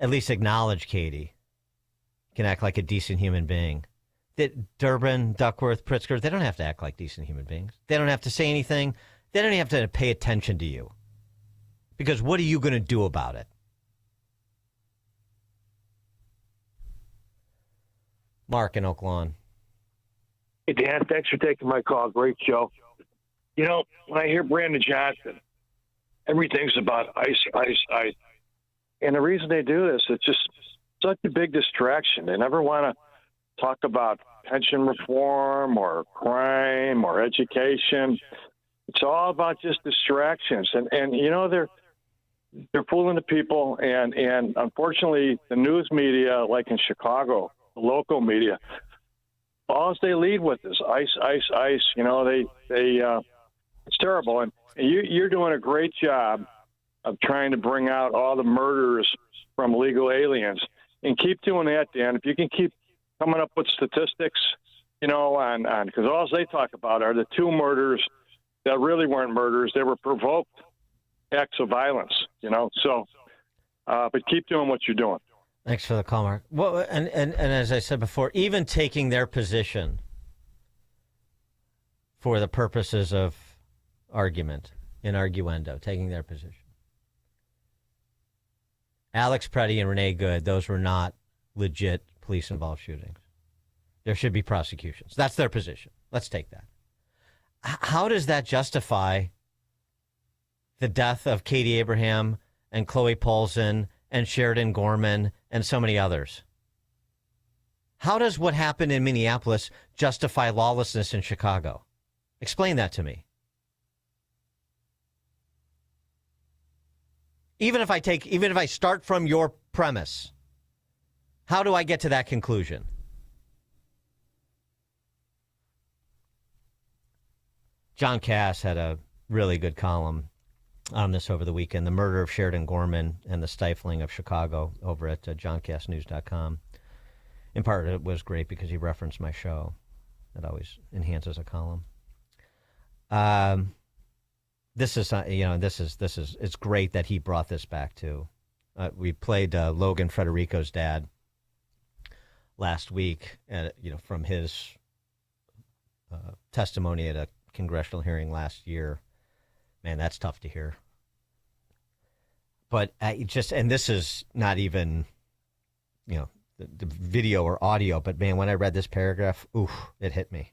at least acknowledge Katie, can act like a decent human being. That Durbin, Duckworth, Pritzker, they don't have to act like decent human beings. They don't have to say anything. They don't even have to pay attention to you. Because what are you going to do about it? Mark in Oak Lawn. Hey, Dan, thanks for taking my call. Great show. You know, when I hear Brandon Johnson, everything's about ICE, ICE, ICE. And the reason they do this, it's just such a big distraction. They never want to talk about pension reform or crime or education. It's all about just distractions. And you know, they're fooling the people. And unfortunately, the news media, like in Chicago, the local media, all they lead with is ICE, ICE, ICE. You know, they it's terrible. And you're doing a great job of trying to bring out all the murders from illegal aliens, and keep doing that, Dan. If you can keep coming up with statistics, you know, on because all they talk about are the 2 murders that really weren't murders; they were provoked acts of violence. You know, so but keep doing what you're doing. Thanks for the call, Mark. Well, and as I said before, even taking their position for the purposes of argument, in arguendo, taking their position. Alex Preddy and Renee Good, those were not legit police-involved shootings. There should be prosecutions. That's their position. Let's take that. How does that justify the death of Katie Abraham and Chloe Paulson and Sheridan Gorman and so many others? How does what happened in Minneapolis justify lawlessness in Chicago? Explain that to me. Even if I start from your premise, how do I get to that conclusion? John Cass had a really good column on this over the weekend, the murder of Sheridan Gorman and the stifling of Chicago, over at johncassnews.com. In part, it was great because he referenced my show. That always enhances a column. This is, it's great that he brought this back too. We played Logan Frederico's dad last week, from his testimony at a congressional hearing last year. Man, that's tough to hear. But and this is not even, the video or audio, but man, when I read this paragraph, it hit me.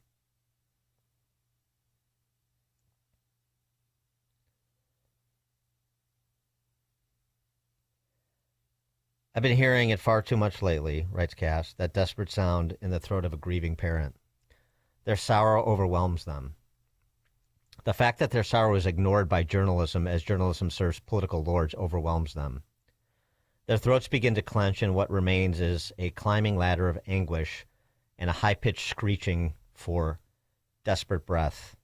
I've been hearing it far too much lately, writes Cass, that desperate sound in the throat of a grieving parent. Their sorrow overwhelms them. The fact that their sorrow is ignored by journalism as journalism serves political lords overwhelms them. Their throats begin to clench, and what remains is a climbing ladder of anguish and a high-pitched screeching for desperate breath.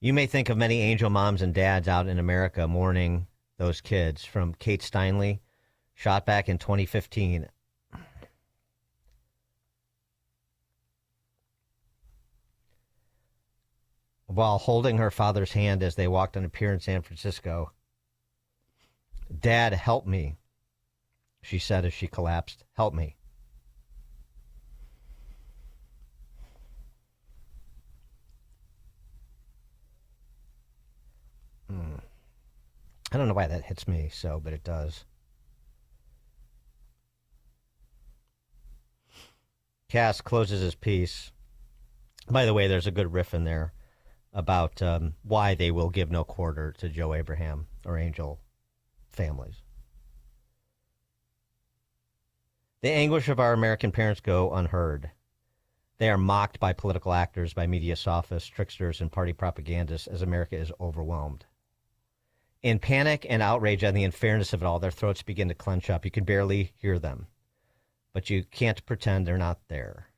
You may think of many angel moms and dads out in America mourning those kids, from Kate Steinle, shot back in 2015. While holding her father's hand as they walked on a pier in San Francisco. "Dad, help me," she said as she collapsed. "Help me." I don't know why that hits me so, but it does. Cass closes his piece. By the way, there's a good riff in there about why they will give no quarter to Joe Abraham or Angel families. The anguish of our American parents go unheard. They are mocked by political actors, by media sophists, tricksters, and party propagandists as America is overwhelmed. In panic and outrage at the unfairness of it all, their throats begin to clench up. You can barely hear them, but you can't pretend they're not there.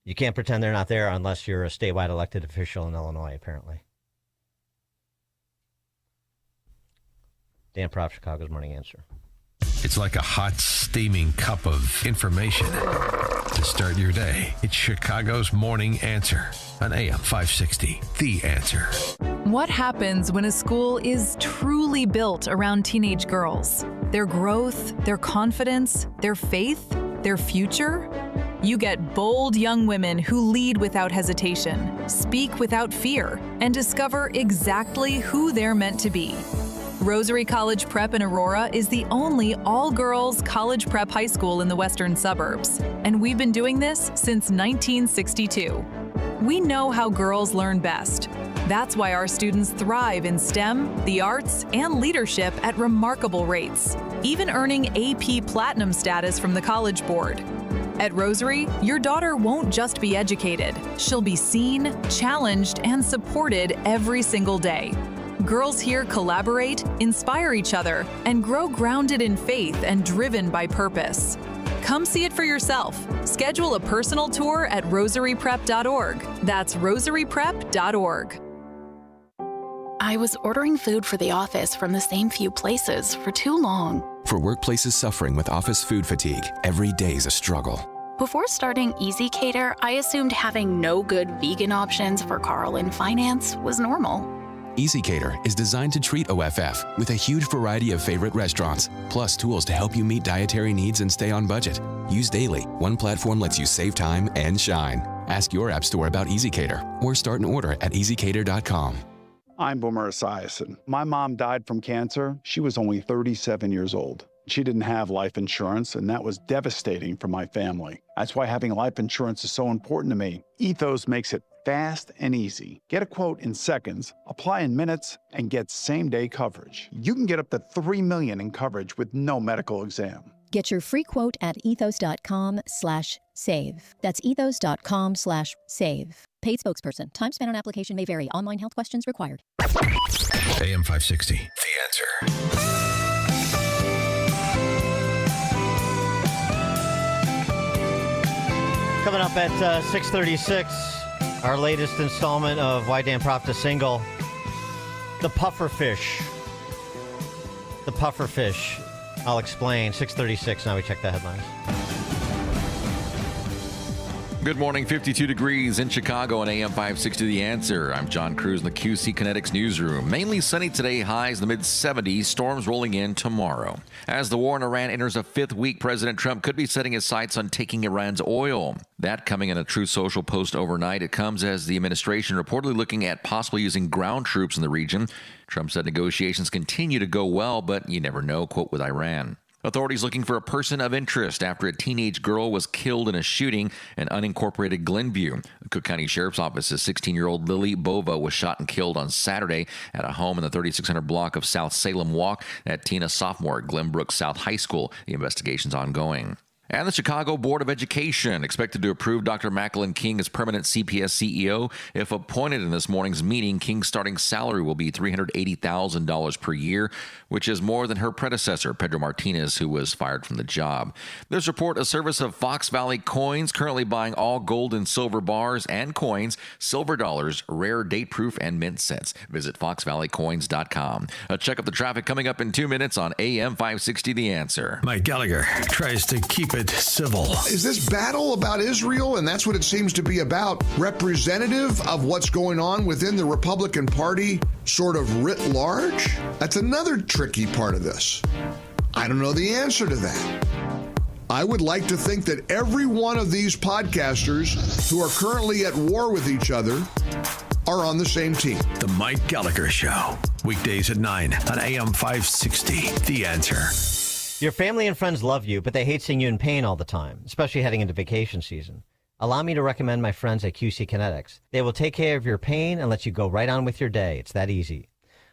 You can't pretend they're not there unless you're a statewide elected official in Illinois, apparently. Dan Propp, Chicago's Morning Answer. It's like a hot, steaming cup of information to start your day. It's Chicago's Morning Answer on AM 560, The Answer. What happens when a school is truly built around teenage girls? Their growth, their confidence, their faith, their future? You get bold young women who lead without hesitation, speak without fear, and discover exactly who they're meant to be. Rosary College Prep in Aurora is the only all-girls college prep high school in the western suburbs, and we've been doing this since 1962. We know how girls learn best. That's why our students thrive in STEM, the arts, and leadership at remarkable rates, even earning AP Platinum status from the College Board. At Rosary, your daughter won't just be educated. She'll be seen, challenged, and supported every single day. Girls here collaborate, inspire each other, and grow grounded in faith and driven by purpose. Come see it for yourself. Schedule a personal tour at rosaryprep.org. That's rosaryprep.org. I was ordering food for the office from the same few places for too long. For workplaces suffering with office food fatigue, every day's a struggle. Before starting Easy Cater, I assumed having no good vegan options for Carl in finance was normal. Easy Cater is designed to treat OFF with a huge variety of favorite restaurants, plus tools to help you meet dietary needs and stay on budget. Used daily, one platform lets you save time and shine. Ask your app store about Easy Cater or start an order at easycater.com. I'm Boomer Esiason. My mom died from cancer. She was only 37 years old. She didn't have life insurance, and that was devastating for my family. That's why having life insurance is so important to me. Ethos makes it fast and easy. Get a quote in seconds, apply in minutes, and get same-day coverage. You can get up to $3 million in coverage with no medical exam. Get your free quote at ethos.com/save. That's ethos.com/save. Paid spokesperson. Time spent on application may vary. Online health questions required. AM 560, The Answer. Coming up at 6:36, our latest installment of Why Dan Propped a Single, the puffer fish. The puffer fish. I'll explain. 6:36, now we check the headlines. Good morning, 52 degrees in Chicago on AM 560 The Answer. I'm John Cruz in the QC Kinetics newsroom. Mainly sunny today, highs in the mid-70s, storms rolling in tomorrow. As the war in Iran enters a fifth week, President Trump could be setting his sights on taking Iran's oil. That coming in a Truth Social post overnight. It comes as the administration reportedly looking at possibly using ground troops in the region. Trump said negotiations continue to go well, but you never know, quote, with Iran. Authorities looking for a person of interest after a teenage girl was killed in a shooting in unincorporated Glenview. The Cook County Sheriff's Office's 16-year-old Lily Bova was shot and killed on Saturday at a home in the 3600 block of South Salem Walk. That teen, a sophomore at Glenbrook South High School. The investigation's ongoing. And the Chicago Board of Education expected to approve Dr. Macklin King as permanent CPS CEO. If appointed in this morning's meeting, King's starting salary will be $380,000 per year, which is more than her predecessor, Pedro Martinez, who was fired from the job. This report, a service of Fox Valley Coins, currently buying all gold and silver bars and coins, silver dollars, rare date proof, and mint sets. Visit foxvalleycoins.com. Check up the traffic coming up in 2 minutes on AM 560 The Answer. Mike Gallagher tries to keep it civil. Is this battle about Israel, and that's what it seems to be about, representative of what's going on within the Republican Party, sort of writ large? That's another tricky part of this. I don't know the answer to that. I would like to think that every one of these podcasters who are currently at war with each other are on the same team. The Mike Gallagher Show. Weekdays at 9 on AM 560. The Answer. Your family and friends love you, but they hate seeing you in pain all the time, especially heading into vacation season. Allow me to recommend my friends at QC Kinetics. They will take care of your pain and let you go right on with your day. It's that easy.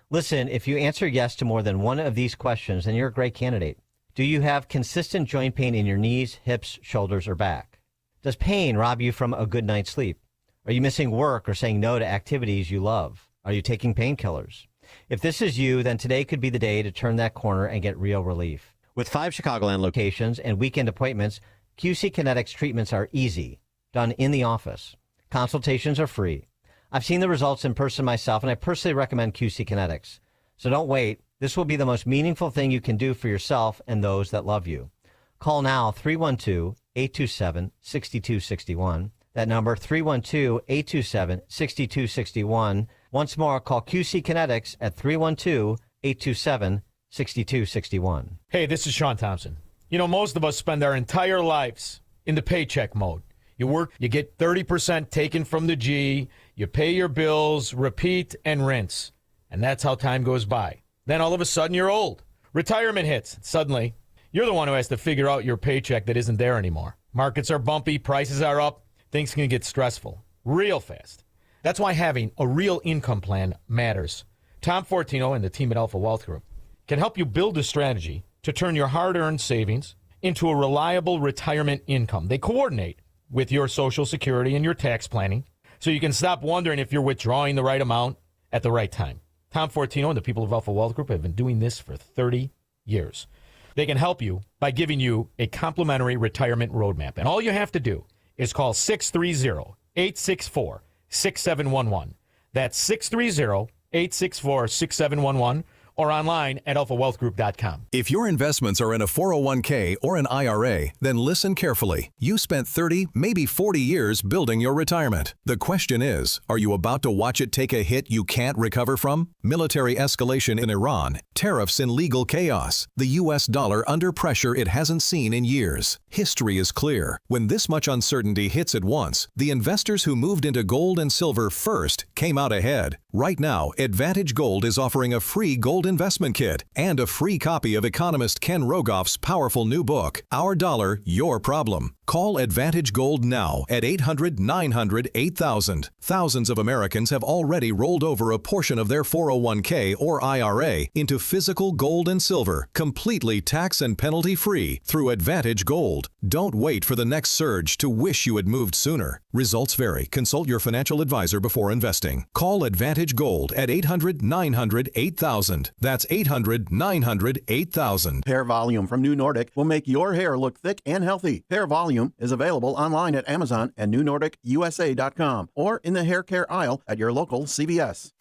Listen, if you answer yes to more than one of these questions, then you're a great candidate. Do you have consistent joint pain in your knees, hips, shoulders, or back? Does pain rob you from a good night's sleep? Are you missing work or saying no to activities you love? Are you taking painkillers? If this is you, then today could be the day to turn that corner and get real relief. With 5 Chicagoland locations and weekend appointments, QC Kinetics treatments are easy, done in the office. Consultations are free. I've seen the results in person myself, and I personally recommend QC Kinetics. So don't wait. This will be the most meaningful thing you can do for yourself and those that love you. Call now 312-827-6261. That number, 312-827-6261. Once more, call QC Kinetics at 312-827-6261. Hey, this is Sean Thompson. You know, most of us spend our entire lives in the paycheck mode. You work, you get 30% taken from the G, you pay your bills, repeat and rinse. And that's how time goes by. Then all of a sudden you're old. Retirement hits. Suddenly, you're the one who has to figure out your paycheck that isn't there anymore. Markets are bumpy, prices are up, things can get stressful real fast. That's why having a real income plan matters. Tom Fortino and the team at Alpha Wealth Group can help you build a strategy to turn your hard-earned savings into a reliable retirement income. They coordinate with your Social Security and your tax planning so you can stop wondering if you're withdrawing the right amount at the right time. Tom Fortino and the people of Alpha Wealth Group have been doing this for 30 years. They can help you by giving you a complimentary retirement roadmap. And all you have to do is call 630-864-6711. That's 630-864-6711 or online at alphawealthgroup.com. If your investments are in a 401k or an IRA, then listen carefully. You spent 30, maybe 40 years building your retirement. The question is, are you about to watch it take a hit you can't recover from? Military escalation in Iran, tariffs and legal chaos, the U.S. dollar under pressure it hasn't seen in years. History is clear. When this much uncertainty hits at once, the investors who moved into gold and silver first came out ahead. Right now, Advantage Gold is offering a free gold investment kit and a free copy of economist Ken Rogoff's powerful new book, Our Dollar, Your Problem. Call Advantage Gold now at 800-900-8000. Thousands of Americans have already rolled over a portion of their 401k or IRA into physical gold and silver, completely tax and penalty free through Advantage Gold. Don't wait for the next surge to wish you had moved sooner. Results vary. Consult your financial advisor before investing. Call Advantage Gold at 800-900-8000. That's 800-900-8000. Hair Volume from New Nordic will make your hair look thick and healthy. Hair Volume is available online at Amazon and newnordicusa.com or in the hair care aisle at your local CVS.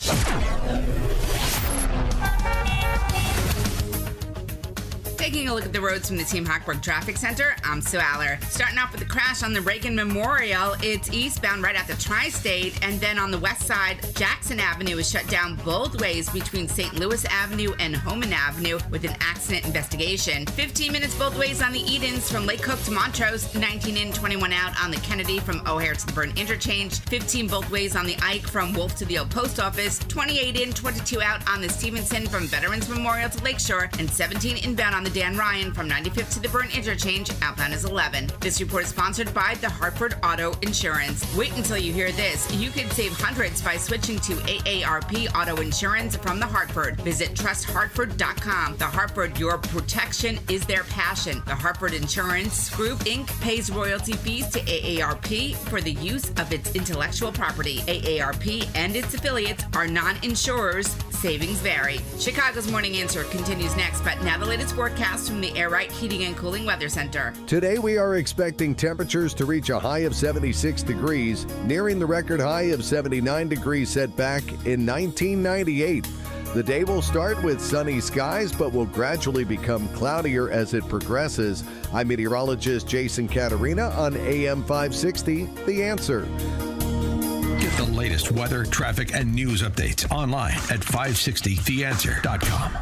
Taking a look at the roads from the Team Hochberg Traffic Center, I'm Sue Aller. Starting off with the crash on the Reagan Memorial, it's eastbound right at the Tri-State, and then on the west side, Jackson Avenue is shut down both ways between St. Louis Avenue and Homan Avenue with an accident investigation. 15 minutes both ways on the Edens from Lake Cook to Montrose, 19 in, 21 out on the Kennedy from O'Hare to the Burn Interchange, 15 both ways on the Ike from Wolf to the Old Post Office, 28 in, 22 out on the Stevenson from Veterans Memorial to Lakeshore, and 17 inbound on the Dan Ryan from 95th to the Burn Interchange. Outbound is 11. This report is sponsored by the Hartford Auto Insurance. Wait until you hear this. You could save hundreds by switching to AARP Auto Insurance from the Hartford. Visit trusthartford.com. The Hartford, your protection is their passion. The Hartford Insurance Group, Inc. pays royalty fees to AARP for the use of its intellectual property. AARP and its affiliates are non-insurers. Savings vary. Chicago's Morning Answer continues next, but now the latest forecast from the Air Right Heating and Cooling Weather Center. Today we are expecting temperatures to reach a high of 76 degrees, nearing the record high of 79 degrees set back in 1998. The day will start with sunny skies, but will gradually become cloudier as it progresses. I'm meteorologist Jason Caterina on AM 560, The Answer. Get the latest weather, traffic, and news updates online at 560theanswer.com.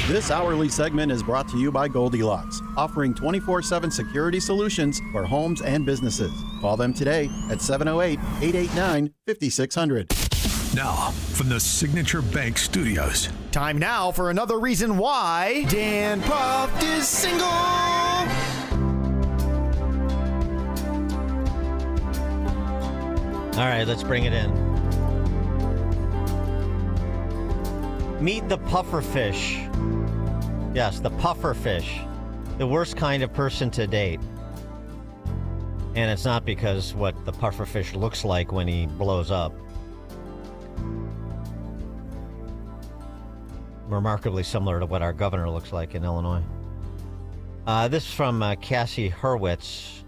This hourly segment is brought to you by Goldilocks, offering 24/7 security solutions for homes and businesses. Call them today at 708-889-5600. Now, from the Signature Bank Studios. Time now for another reason why Dan Proft is single. All right, let's bring it in. Meet the pufferfish. Yes, the pufferfish. The worst kind of person to date. And it's not because what the pufferfish looks like when he blows up. Remarkably similar to what our governor looks like in Illinois. This is from Cassie Hurwitz.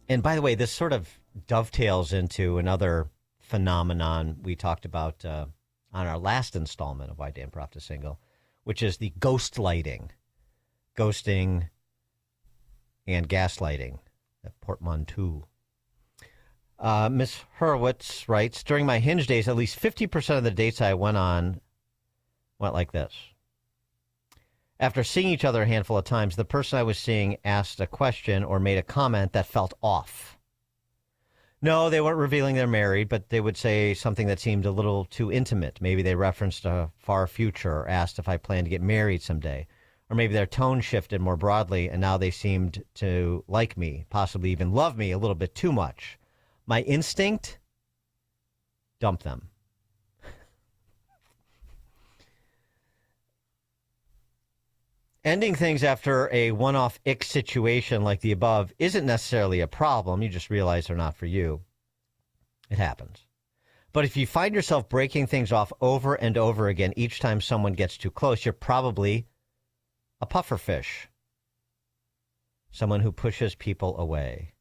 And by the way, this sort of dovetails into another phenomenon we talked about on our last installment of Why Dan Proft is Single, which is the ghostlighting. Ghosting and gaslighting, that portmanteau. Miss Hurwitz writes, during my Hinge days, at least 50% of the dates I went on went like this. After seeing each other a handful of times, the person I was seeing asked a question or made a comment that felt off. No, they weren't revealing they're married, but they would say something that seemed a little too intimate. Maybe they referenced a far future or asked if I plan to get married someday. Or maybe their tone shifted more broadly, and now they seemed to like me, possibly even love me a little bit too much. My instinct? Dump them. Ending things after a one-off ick situation like the above isn't necessarily a problem. You just realize they're not for you. It happens. But if you find yourself breaking things off over and over again each time someone gets too close, you're probably a pufferfish. Someone who pushes people away.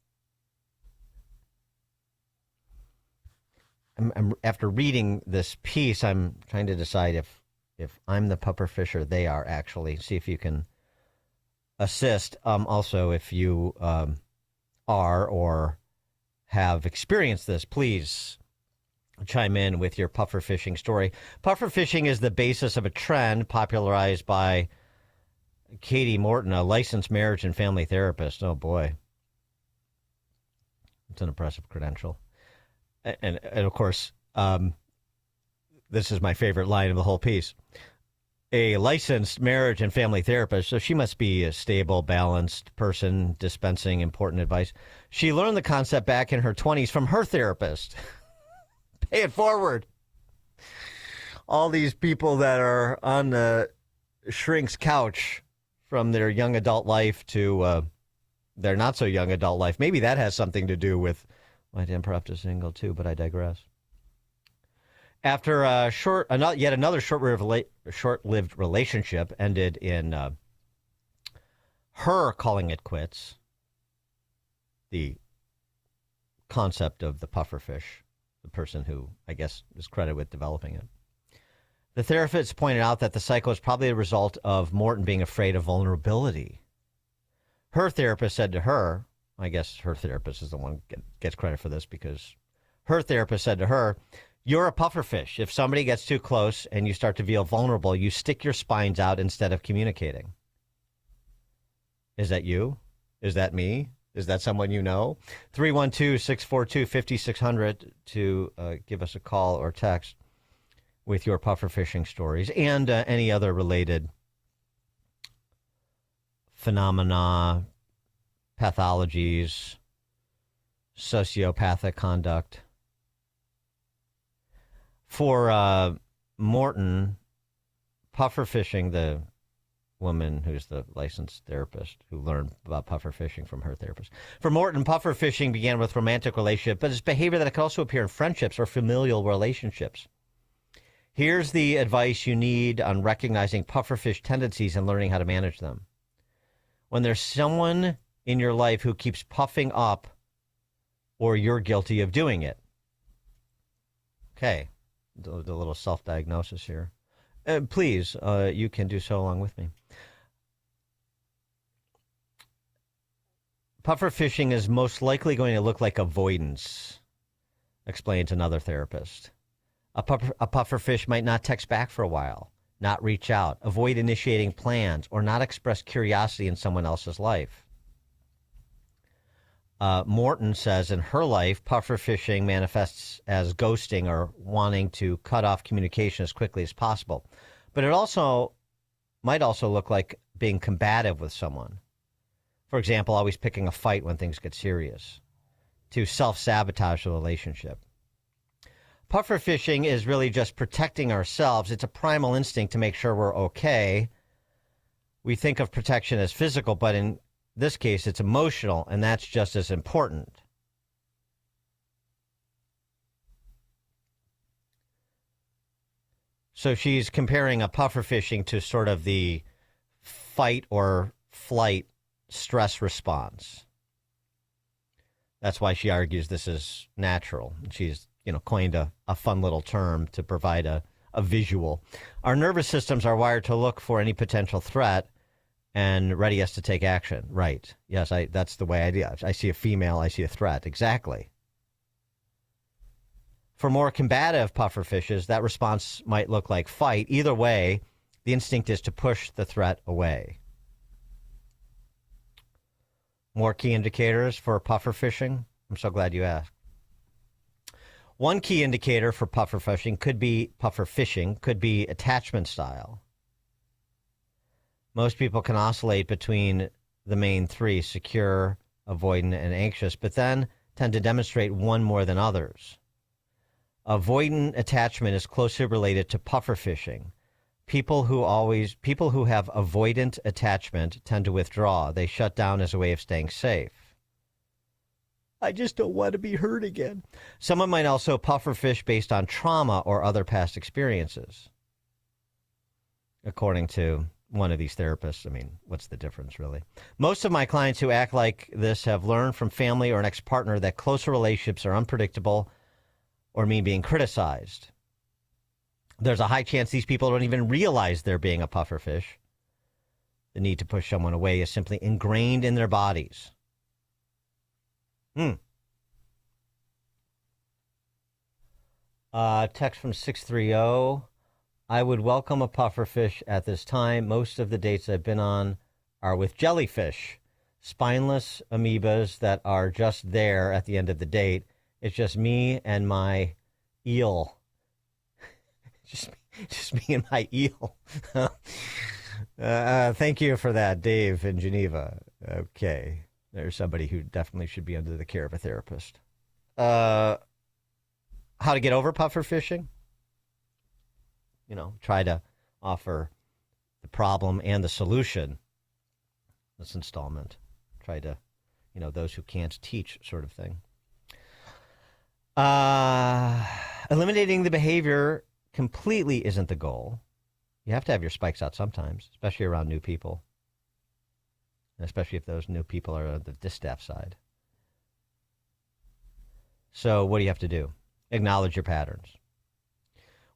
After reading this piece, I'm trying to decide if I'm the pufferfish or they are, actually. See if you can assist. Also, if you are or have experienced this, please chime in with your puffer fishing story. Puffer fishing is the basis of a trend popularized by Katie Morton, a licensed marriage and family therapist. Oh, boy. It's an impressive credential. And of course, this is my favorite line of the whole piece. A licensed marriage and family therapist, so she must be a stable, balanced person dispensing important advice. She learned the concept back in her 20s from her therapist. Pay it forward. All these people that are on the shrink's couch from their young adult life to their not so young adult life. Maybe that has something to do with my damn perhaps a single too, but I digress. After yet another short-lived relationship ended in her calling it quits, the concept of the pufferfish, the person who, I guess, is credited with developing it. The therapist pointed out that the cycle is probably a result of Morton being afraid of vulnerability. Her therapist said to her, I guess her therapist is the one who gets credit for this, because her therapist said to her, you're a pufferfish. If somebody gets too close and you start to feel vulnerable, you stick your spines out instead of communicating. Is that you? Is that me? Is that someone you know? 312-642-5600 to give us a call or text with your pufferfishing stories and any other related phenomena, pathologies, sociopathic conduct. For Morton, pufferfishing, the woman who's the licensed therapist who learned about pufferfishing from her therapist. For Morton, pufferfishing began with romantic relationship, but it's behavior that can also appear in friendships or familial relationships. Here's the advice you need on recognizing pufferfish tendencies and learning how to manage them. When there's someone in your life who keeps puffing up, or you're guilty of doing it. Okay. The little self-diagnosis here. Please, you can do so along with me. Puffer fishing is most likely going to look like avoidance, explains another therapist. A puffer fish might not text back for a while, not reach out, avoid initiating plans, or not express curiosity in someone else's life. Morton says in her life, puffer fishing manifests as ghosting or wanting to cut off communication as quickly as possible. But it also might also look like being combative with someone. For example, always picking a fight when things get serious, to self-sabotage the relationship. Puffer fishing is really just protecting ourselves. It's a primal instinct to make sure we're okay. We think of protection as physical, but in this case, it's emotional, and that's just as important. So she's comparing a puffer fishing to sort of the fight or flight stress response. That's why she argues this is natural. She's, coined a fun little term to provide a visual. Our nervous systems are wired to look for any potential threat and ready us to take action. Right. Yes, that's the way I do it. I see a female, I see a threat. Exactly. For more combative pufferfishes, that response might look like fight. Either way, the instinct is to push the threat away. More key indicators for pufferfishing? I'm so glad you asked. One key indicator for pufferfishing could be attachment style. Most people can oscillate between the main three, secure, avoidant, and anxious, but then tend to demonstrate one more than others. Avoidant attachment is closely related to pufferfishing. People who have avoidant attachment tend to withdraw. They shut down as a way of staying safe. I just don't want to be hurt again. Someone might also pufferfish based on trauma or other past experiences. According to one of these therapists, I mean, what's the difference, really? Most of my clients who act like this have learned from family or an ex-partner that closer relationships are unpredictable or mean being criticized. There's a high chance these people don't even realize they're being a pufferfish. The need to push someone away is simply ingrained in their bodies. Text from 630. I would welcome a pufferfish at this time. Most of the dates I've been on are with jellyfish, spineless amoebas that are just there at the end of the date. It's just me and my eel. just me and my eel. Thank you for that, Dave in Geneva. Okay. There's somebody who definitely should be under the care of a therapist. How to get over pufferfishing? Try to offer the problem and the solution. This installment. Try to, those who can't teach sort of thing. Eliminating the behavior completely isn't the goal. You have to have your spikes out sometimes, especially around new people. And especially if those new people are on the distaff side. So what do you have to do? Acknowledge your patterns.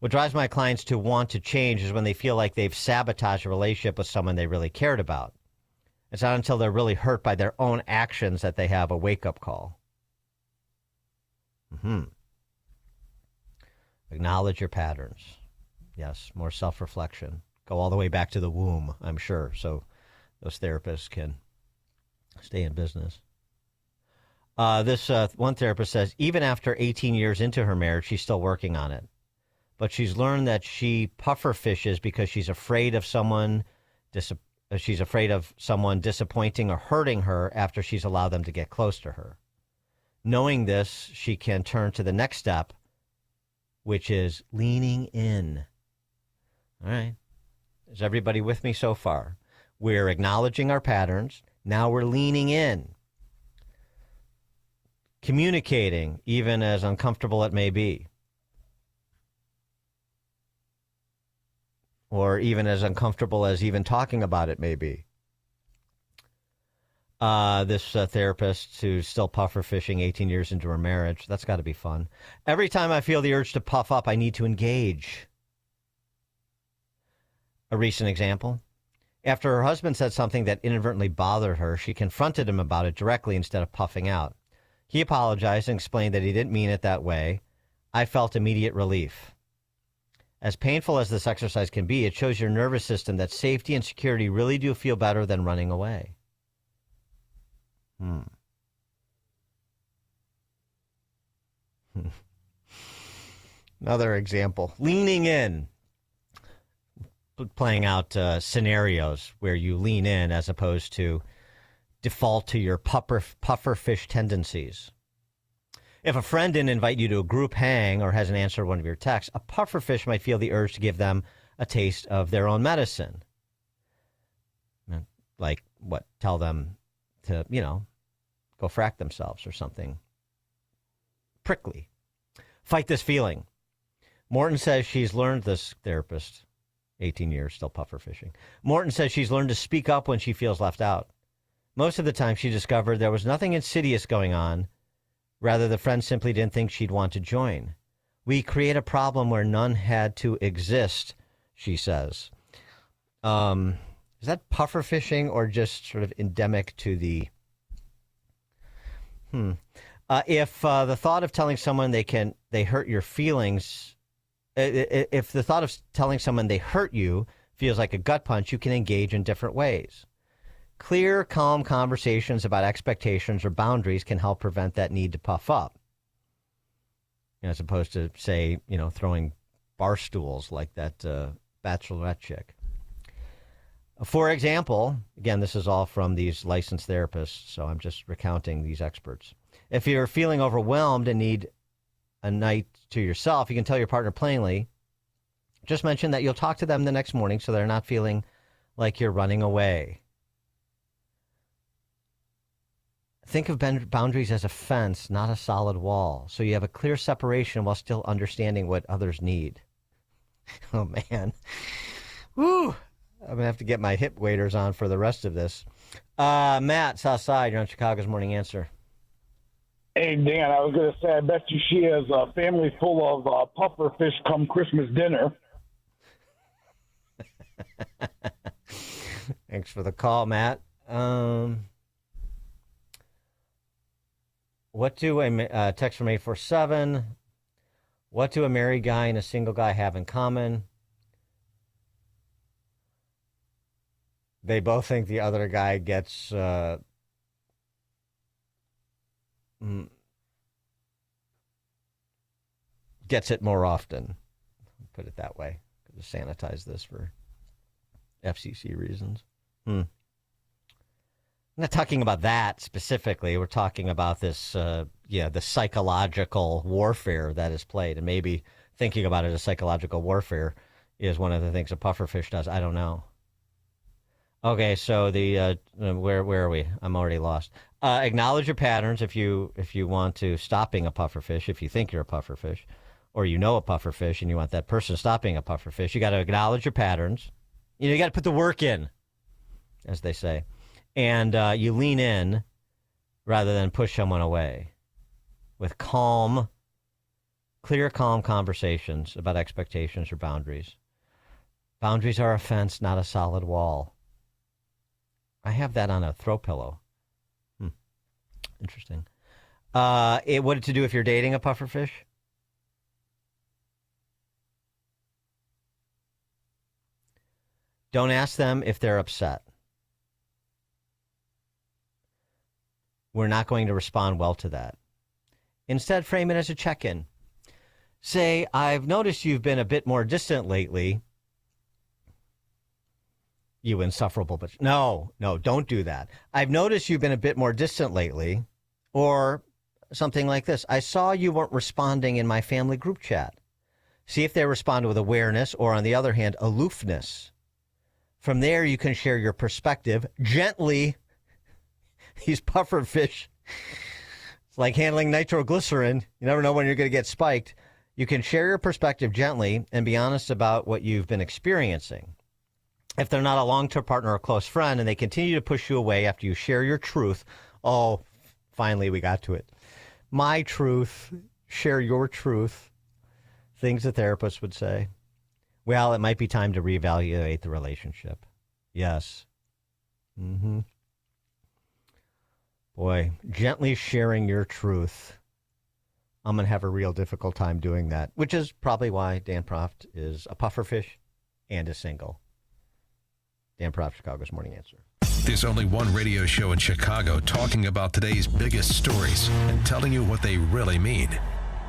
What drives my clients to want to change is when they feel like they've sabotaged a relationship with someone they really cared about. It's not until they're really hurt by their own actions that they have a wake-up call. Acknowledge your patterns. Yes, more self-reflection. Go all the way back to the womb, I'm sure, so those therapists can stay in business. This one therapist says, even after 18 years into her marriage, she's still working on it. But she's learned that she pufferfishes because she's afraid of someone disappointing or hurting her after she's allowed them to get close to her. Knowing this, she can turn to the next step, which is leaning in. All right. Is everybody with me so far? We're acknowledging our patterns. Now we're leaning in. Communicating, even as uncomfortable it may be. Or even as uncomfortable as even talking about it may be. This therapist who's still pufferfishing 18 years into her marriage, that's got to be fun. Every time I feel the urge to puff up, I need to engage. A recent example. After her husband said something that inadvertently bothered her, she confronted him about it directly instead of puffing out. He apologized and explained that he didn't mean it that way. I felt immediate relief. As painful as this exercise can be, it shows your nervous system that safety and security really do feel better than running away. Another example. Leaning in. Playing out scenarios where you lean in as opposed to default to your pufferfish tendencies. If a friend didn't invite you to a group hang or hasn't answered one of your texts, a pufferfish might feel the urge to give them a taste of their own medicine. Like, what? Tell them to, go frack themselves or something prickly. Fight this feeling. Morton says she's learned, this therapist, 18 years, still pufferfishing. Morton says she's learned to speak up when she feels left out. Most of the time she discovered there was nothing insidious going on. Rather, the friend simply didn't think she'd want to join. We create a problem where none had to exist, she says. Is that pufferfishing or just sort of endemic to the... If the thought of telling someone they hurt your feelings, if the thought of telling someone they hurt you feels like a gut punch, you can engage in different ways. Clear, calm conversations about expectations or boundaries can help prevent that need to puff up. As opposed to, say, throwing bar stools like that bachelorette chick. For example, again, this is all from these licensed therapists, so I'm just recounting these experts. If you're feeling overwhelmed and need a night to yourself, you can tell your partner plainly, just mention that you'll talk to them the next morning so they're not feeling like you're running away. Think of boundaries as a fence, not a solid wall, so you have a clear separation while still understanding what others need. Oh, man. Woo! I'm going to have to get my hip waders on for the rest of this. Matt, Southside, you're on Chicago's Morning Answer. Hey, Dan, I was going to say, I bet you she has a family full of puffer fish come Christmas dinner. Thanks for the call, Matt. What do a text from 847? What do a married guy and a single guy have in common? They both think the other guy gets it more often. Put it that way. Could just sanitize this for FCC reasons. I'm not talking about that specifically. We're talking about this, the psychological warfare that is played. And maybe thinking about it as psychological warfare is one of the things a pufferfish does. I don't know. Okay, so where are we? I'm already lost. Acknowledge your patterns if you want to stop being a pufferfish, if you think you're a pufferfish, or you know a pufferfish and you want that person to stop being a pufferfish. You got to acknowledge your patterns. You got to put the work in, as they say. And you lean in rather than push someone away with clear, calm conversations about expectations or boundaries. Boundaries are a fence, not a solid wall. I have that on a throw pillow. Interesting. What to do if you're dating a pufferfish? Don't ask them if they're upset. We're not going to respond well to that. Instead, frame it as a check-in. Say, I've noticed you've been a bit more distant lately. You insufferable bitch. No, don't do that. I've noticed you've been a bit more distant lately. Or something like this. I saw you weren't responding in my family group chat. See if they respond with awareness or, on the other hand, aloofness. From there, you can share your perspective gently. These pufferfish, it's like handling nitroglycerin. You never know when you're going to get spiked. You can share your perspective gently and be honest about what you've been experiencing. If they're not a long-term partner or close friend and they continue to push you away after you share your truth, oh, finally we got to it. My truth, share your truth, things a therapist would say. Well, it might be time to reevaluate the relationship. Yes. Boy, gently sharing your truth. I'm going to have a real difficult time doing that, which is probably why Dan Proft is a pufferfish and is single. Dan Proft, Chicago's Morning Answer. There's only one radio show in Chicago talking about today's biggest stories and telling you what they really mean.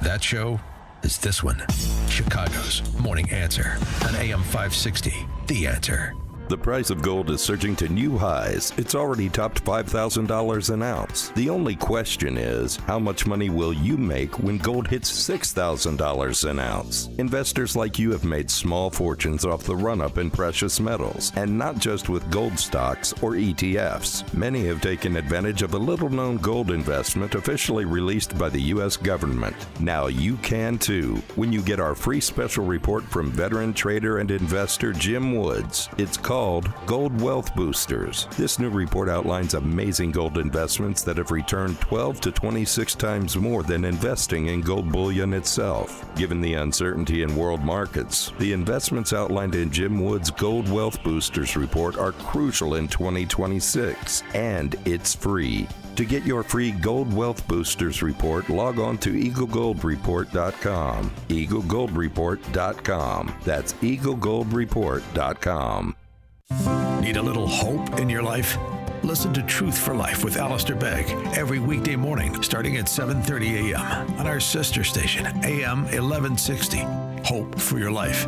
That show is this one, Chicago's Morning Answer on AM 560, The Answer. The price of gold is surging to new highs. It's already topped $5,000 an ounce. The only question is, how much money will you make when gold hits $6,000 an ounce? Investors like you have made small fortunes off the run-up in precious metals, and not just with gold stocks or ETFs. Many have taken advantage of a little-known gold investment officially released by the U.S. government. Now you can too, when you get our free special report from veteran trader and investor Jim Woods. It's called Gold Wealth Boosters. This new report outlines amazing gold investments that have returned 12 to 26 times more than investing in gold bullion itself. Given the uncertainty in world markets, the investments outlined in Jim Wood's Gold Wealth Boosters report are crucial in 2026, and it's free. To get your free Gold Wealth Boosters report, log on to EagleGoldReport.com. EagleGoldReport.com. That's EagleGoldReport.com. Need a little hope in your life? Listen to Truth for Life with Alistair Begg every weekday morning starting at 7:30 a.m. on our sister station, AM 1160. Hope for your life.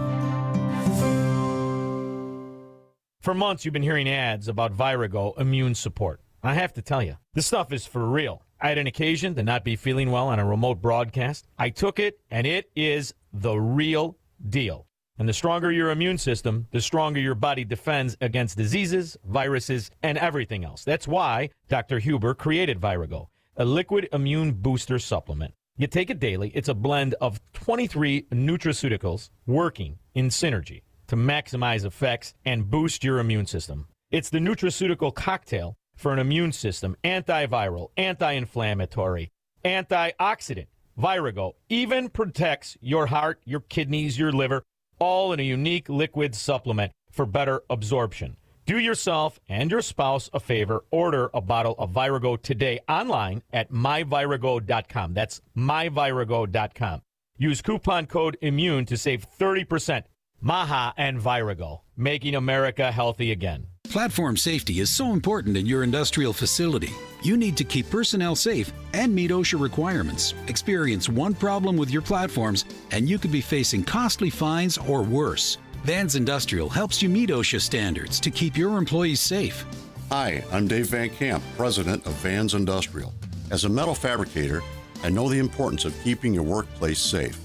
For months, you've been hearing ads about Vyrogo immune support. I have to tell you, this stuff is for real. I had an occasion to not be feeling well on a remote broadcast. I took it, and it is the real deal. And the stronger your immune system, the stronger your body defends against diseases, viruses, and everything else. That's why Dr. Huber created Vyrogo, a liquid immune booster supplement. You take it daily. It's a blend of 23 nutraceuticals working in synergy to maximize effects and boost your immune system. It's the nutraceutical cocktail for an immune system, antiviral, anti-inflammatory, antioxidant. Vyrogo even protects your heart, your kidneys, your liver, all in a unique liquid supplement for better absorption. Do yourself and your spouse a favor. Order a bottle of Vyrogo today online at myvyrogo.com. That's myvyrogo.com. Use coupon code IMMUNE to save 30%. Maha and Vyrogo, making America healthy again. Platform safety is so important in your industrial facility. You need to keep personnel safe and meet OSHA requirements. Experience one problem with your platforms, and you could be facing costly fines or worse. Vans Industrial helps you meet OSHA standards to keep your employees safe. Hi, I'm Dave Van Camp, president of Vans Industrial. As a metal fabricator, I know the importance of keeping your workplace safe.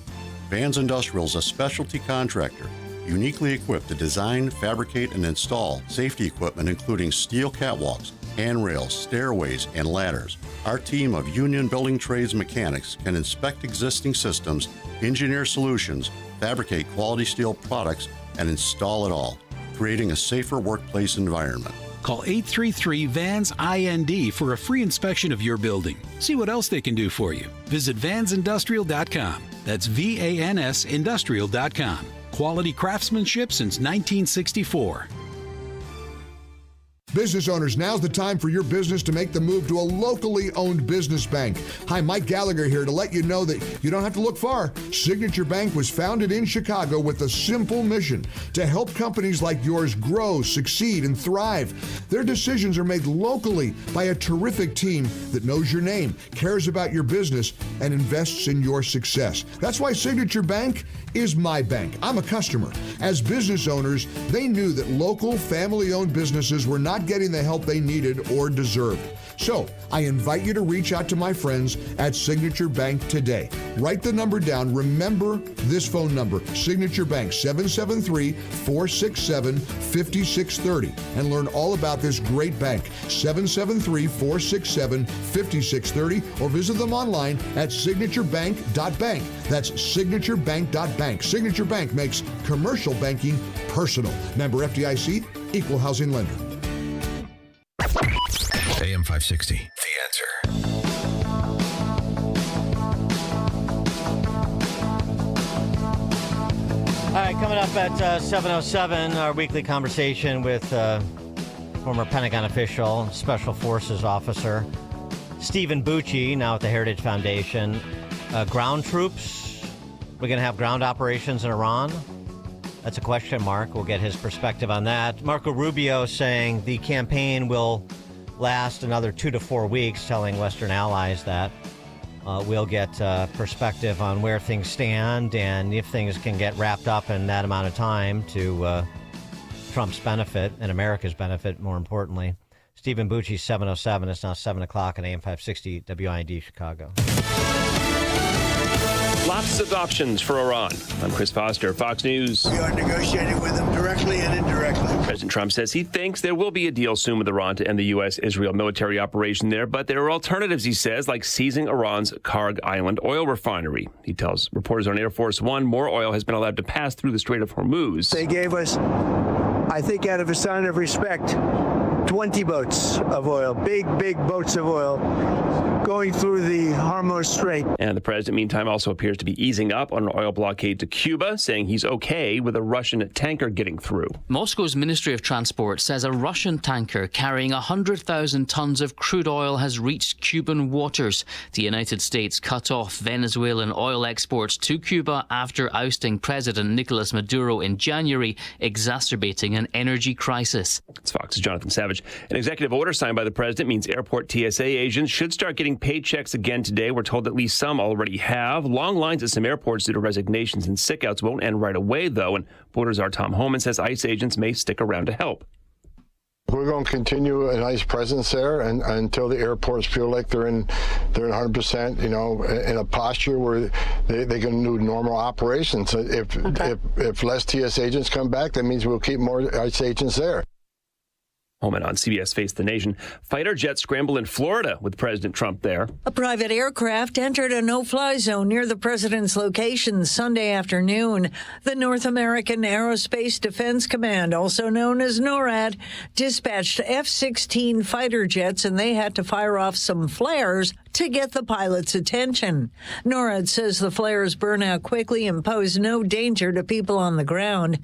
Vans Industrial is a specialty contractor uniquely equipped to design, fabricate, and install safety equipment including steel catwalks, handrails, stairways, and ladders. Our team of union building trades mechanics can inspect existing systems, engineer solutions, fabricate quality steel products, and install it all, creating a safer workplace environment. Call 833-VANS-IND for a free inspection of your building. See what else they can do for you. Visit vansindustrial.com. That's VANS industrial.com. Quality craftsmanship since 1964. Business owners, now's the time for your business to make the move to a locally owned business bank. Hi, Mike Gallagher here to let you know that you don't have to look far. Signature Bank was founded in Chicago with a simple mission to help companies like yours grow, succeed, and thrive. Their decisions are made locally by a terrific team that knows your name, cares about your business, and invests in your success. That's why Signature Bank is my bank. I'm a customer. As business owners, they knew that local family-owned businesses were not getting the help they needed or deserved. So I invite you to reach out to my friends at Signature Bank today. Write the number down. Remember this phone number, Signature Bank, 773-467-5630, and learn all about this great bank, 773-467-5630, or visit them online at signaturebank.bank. That's signaturebank.bank. Signature Bank makes commercial banking personal. Member FDIC, equal housing lender. AM 560, The Answer. All right, coming up at 7:07, our weekly conversation with former Pentagon official, Special Forces officer, Stephen Bucci, now at the Heritage Foundation. Ground troops, we're going to have ground operations in Iran? That's a question mark. We'll get his perspective on that. Marco Rubio saying the campaign will last another 2 to 4 weeks, telling Western allies that. We'll get perspective on where things stand and if things can get wrapped up in that amount of time to Trump's benefit and America's benefit, more importantly. Stephen Bucci, 7:07. It's now 7 o'clock on AM 560 WIND Chicago. Lots of options for Iran. I'm Chris Foster, Fox News. We are negotiating with them directly and indirectly. President Trump says he thinks there will be a deal soon with Iran to end the U.S.-Israel military operation there, but there are alternatives, he says, like seizing Iran's Karg Island oil refinery. He tells reporters on Air Force One more oil has been allowed to pass through the Strait of Hormuz. They gave us, I think out of a sign of respect, 20 boats of oil, big boats of oil, going through the Hormuz Strait. And the president, meantime, also appears to be easing up on an oil blockade to Cuba, saying he's okay with a Russian tanker getting through. Moscow's Ministry of Transport says a Russian tanker carrying 100,000 tons of crude oil has reached Cuban waters. The United States cut off Venezuelan oil exports to Cuba after ousting President Nicolas Maduro in January, exacerbating an energy crisis. It's Fox's Jonathan Savage. An executive order signed by the president means airport TSA agents should start getting paychecks again today. We're told at least some already have. Long lines at some airports due to resignations and sickouts won't end right away, though. And Borders Czar Tom Homan says ICE agents may stick around to help. We're going to continue an ICE presence there and until the airports feel like they're in 100%, in a posture where they can do normal operations. If less TS agents come back, that means we'll keep more ICE agents there. Homan on CBS Face the Nation. Fighter jets scramble in Florida with President Trump there. A private aircraft entered a no-fly zone near the president's location Sunday afternoon. The North American Aerospace Defense Command, also known as NORAD, dispatched F-16 fighter jets, and they had to fire off some flares to get the pilot's attention. NORAD says the flares burn out quickly and pose no danger to people on the ground.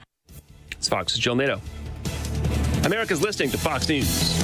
It's Fox's Jill Nato. America's listening to Fox News.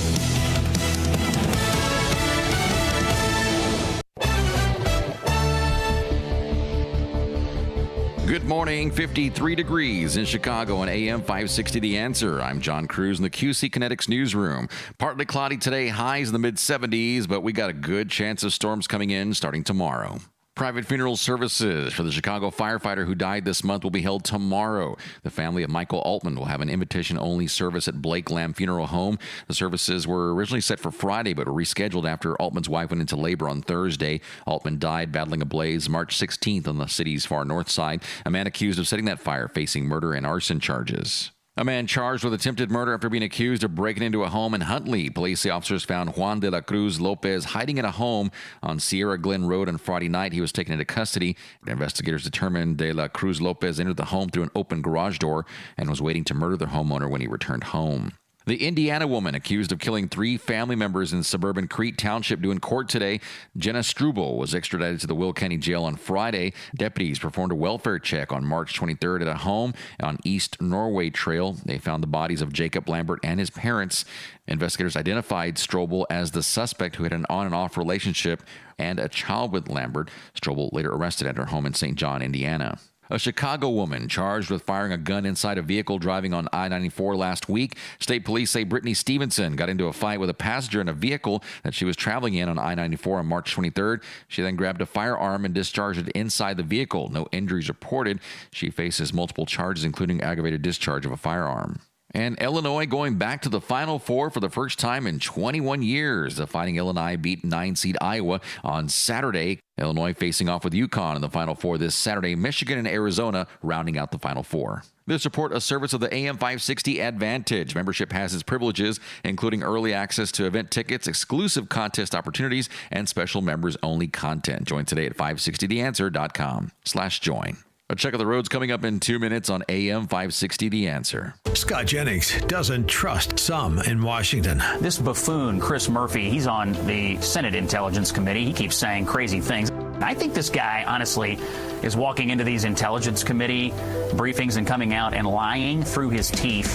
Good morning, 53 degrees in Chicago on AM 560 The Answer. I'm John Cruz in the QC Kinetics newsroom. Partly cloudy today, highs in the mid-70s, but we got a good chance of storms coming in starting tomorrow. Private funeral services for the Chicago firefighter who died this month will be held tomorrow. The family of Michael Altman will have an invitation-only service at Blake Lamb Funeral Home. The services were originally set for Friday, but were rescheduled after Altman's wife went into labor on Thursday. Altman died battling a blaze March 16th on the city's far north side. A man accused of setting that fire facing murder and arson charges. A man charged with attempted murder after being accused of breaking into a home in Huntley. Police officers found Juan de la Cruz Lopez hiding in a home on Sierra Glen Road on Friday night. He was taken into custody. Investigators determined de la Cruz Lopez entered the home through an open garage door and was waiting to murder the homeowner when he returned home. The Indiana woman accused of killing 3 family members in suburban Crete Township due in court today. Jenna Struble was extradited to the Will County Jail on Friday. Deputies performed a welfare check on March 23rd at a home on East Norway Trail. They found the bodies of Jacob Lambert and his parents. Investigators identified Strobel as the suspect who had an on and off relationship and a child with Lambert. Strobel later arrested at her home in St. John, Indiana. A Chicago woman charged with firing a gun inside a vehicle driving on I-94 last week. State police say Brittany Stevenson got into a fight with a passenger in a vehicle that she was traveling in on I-94 on March 23rd. She then grabbed a firearm and discharged it inside the vehicle. No injuries reported. She faces multiple charges, including aggravated discharge of a firearm. And Illinois going back to the Final Four for the first time in 21 years. The Fighting Illini beat 9-seed Iowa on Saturday. Illinois facing off with UConn in the Final Four this Saturday. Michigan and Arizona rounding out the Final Four. This report, a service of the AM 560 Advantage. Membership has its privileges, including early access to event tickets, exclusive contest opportunities, and special members-only content. Join today at 560theanswer.com/join. A check of the roads coming up in 2 minutes on AM 560 The Answer. Scott Jennings doesn't trust some in Washington. This buffoon, Chris Murphy, he's on the Senate Intelligence Committee. He keeps saying crazy things. I think this guy, honestly, is walking into these Intelligence Committee briefings and coming out and lying through his teeth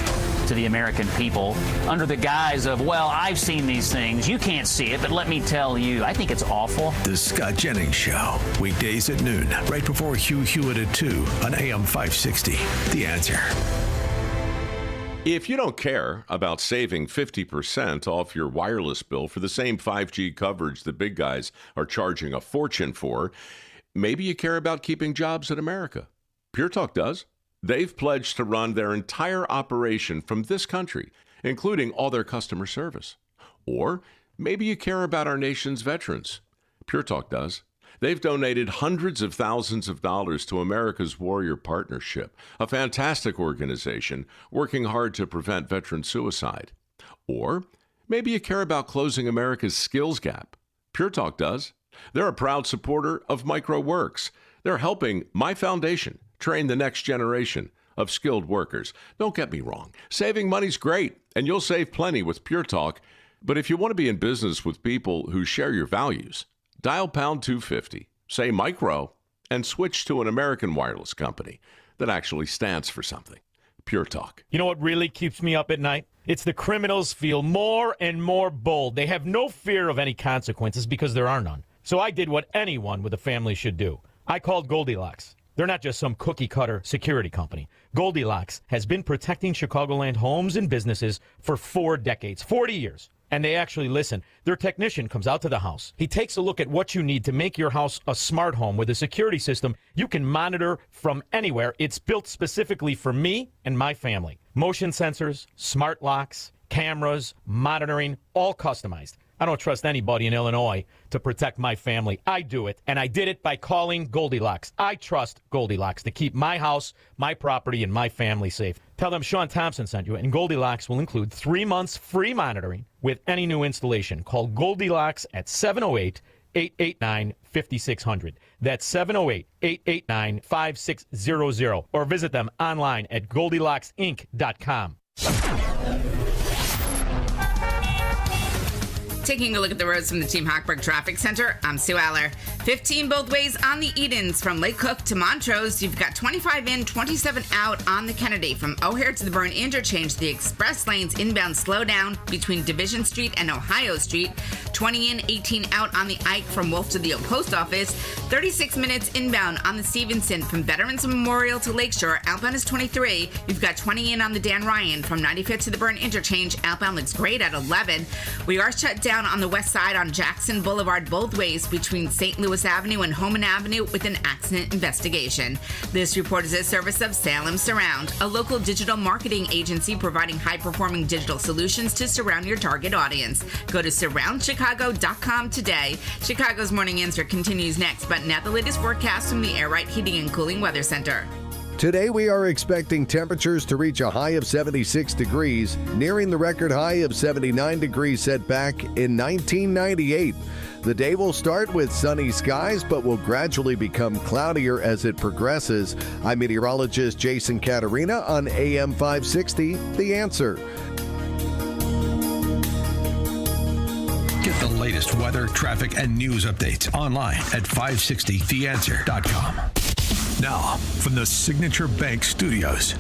to the American people under the guise of, well, I've seen these things. You can't see it, but let me tell you. I think it's awful. The Scott Jennings Show, weekdays at noon, right before Hugh Hewitt at 2 on AM 560. The Answer. If you don't care about saving 50% off your wireless bill for the same 5G coverage the big guys are charging a fortune for, maybe you care about keeping jobs in America. Pure Talk does. They've pledged to run their entire operation from this country, including all their customer service. Or maybe you care about our nation's veterans. Pure Talk does. They've donated hundreds of thousands of dollars to America's Warrior Partnership, a fantastic organization working hard to prevent veteran suicide. Or maybe you care about closing America's skills gap. Pure Talk does. They're a proud supporter of MicroWorks. They're helping my foundation train the next generation of skilled workers. Don't get me wrong. Saving money's great, and you'll save plenty with Pure Talk. But if you want to be in business with people who share your values, Dial pound 250, say micro, and switch to an American wireless company that actually stands for something. Pure Talk. You know what really keeps me up at night? It's the criminals feel more and more bold. They have no fear of any consequences because there are none. So I did what anyone with a family should do. I called Goldilocks. They're not just some cookie-cutter security company. Goldilocks has been protecting Chicagoland homes and businesses for 4 decades, 40 years. And they actually listen. Their technician comes out to the house. He takes a look at what you need to make your house a smart home with a security system you can monitor from anywhere. It's built specifically for me and my family. Motion sensors, smart locks, cameras, monitoring, all customized. I don't trust anybody in Illinois to protect my family. I do it, and I did it by calling Goldilocks. I trust Goldilocks to keep my house, my property, and my family safe. Tell them Sean Thompson sent you, and Goldilocks will include 3 months free monitoring with any new installation. Call Goldilocks at 708-889-5600. That's 708-889-5600. Or visit them online at GoldilocksInc.com. Taking a look at the roads from the Team Hochberg Traffic Center, I'm Sue Aller. 15 both ways on the Edens from Lake Cook to Montrose. You've got 25 in, 27 out on the Kennedy. From O'Hare to the Byrne Interchange, the express lanes inbound slow down between Division Street and Ohio Street. 20 in, 18 out on the Ike from Wolf to the Oak Post Office. 36 minutes inbound on the Stevenson from Veterans Memorial to Lakeshore. Outbound is 23. You've got 20 in on the Dan Ryan from 95th to the Byrne Interchange. Outbound looks great at 11. We are shut down on the west side on Jackson Boulevard both ways between St. Louis Avenue and Homan Avenue with an accident investigation. This report is a service of Salem Surround, a local digital marketing agency providing high-performing digital solutions to surround your target audience. Go to surroundchicago.com today. Chicago's Morning Answer continues next, but now the latest forecast from the Air Right Heating and Cooling Weather Center. Today, we are expecting temperatures to reach a high of 76 degrees, nearing the record high of 79 degrees set back in 1998. The day will start with sunny skies, but will gradually become cloudier as it progresses. I'm meteorologist Jason Caterina on AM 560, The Answer. Get the latest weather, traffic, and news updates online at 560theanswer.com. Now, from the Signature Bank Studios.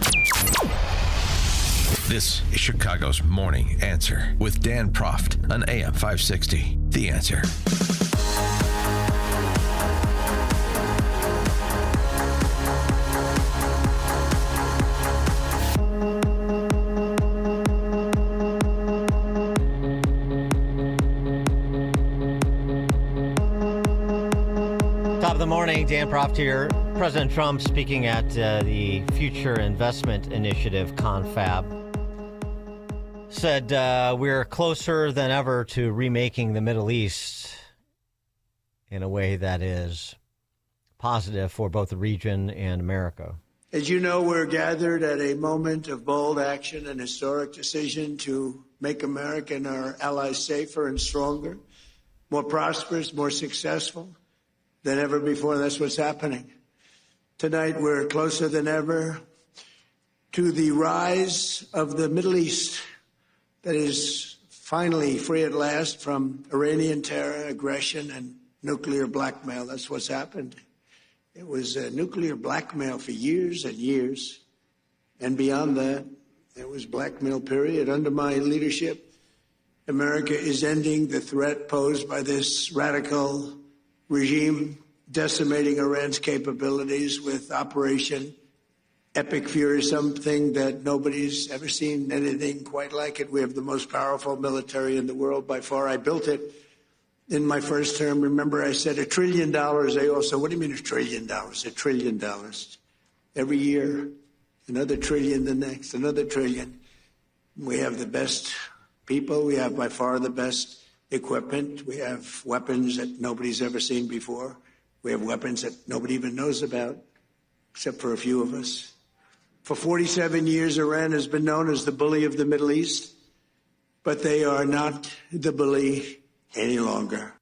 This is Chicago's Morning Answer with Dan Proft on AM 560. The Answer. Top of the morning, Dan Proft here. President Trump speaking at the Future Investment Initiative confab said we're closer than ever to remaking the Middle East in a way that is positive for both the region and America. As you know, we're gathered at a moment of bold action and historic decision to make America and our allies safer and stronger, more prosperous, more successful than ever before. That's what's happening. Tonight, we're closer than ever to the rise of the Middle East that is finally free at last from Iranian terror, aggression, and nuclear blackmail. That's what's happened. It was nuclear blackmail for years and years. And beyond that, it was blackmail, period. Under my leadership, America is ending the threat posed by this radical regime, decimating Iran's capabilities with Operation Epic Fury, something that nobody's ever seen anything quite like it. We have the most powerful military in the world by far. I built it in my first term. Remember, I said $1 trillion. They all said, what do you mean $1 trillion? $1 trillion. Every year, another trillion, the next, another trillion. We have the best people. We have by far the best equipment. We have weapons that nobody's ever seen before. We have weapons that nobody even knows about, except for a few of us. For 47 years, Iran has been known as the bully of the Middle East, but they are not the bully any longer.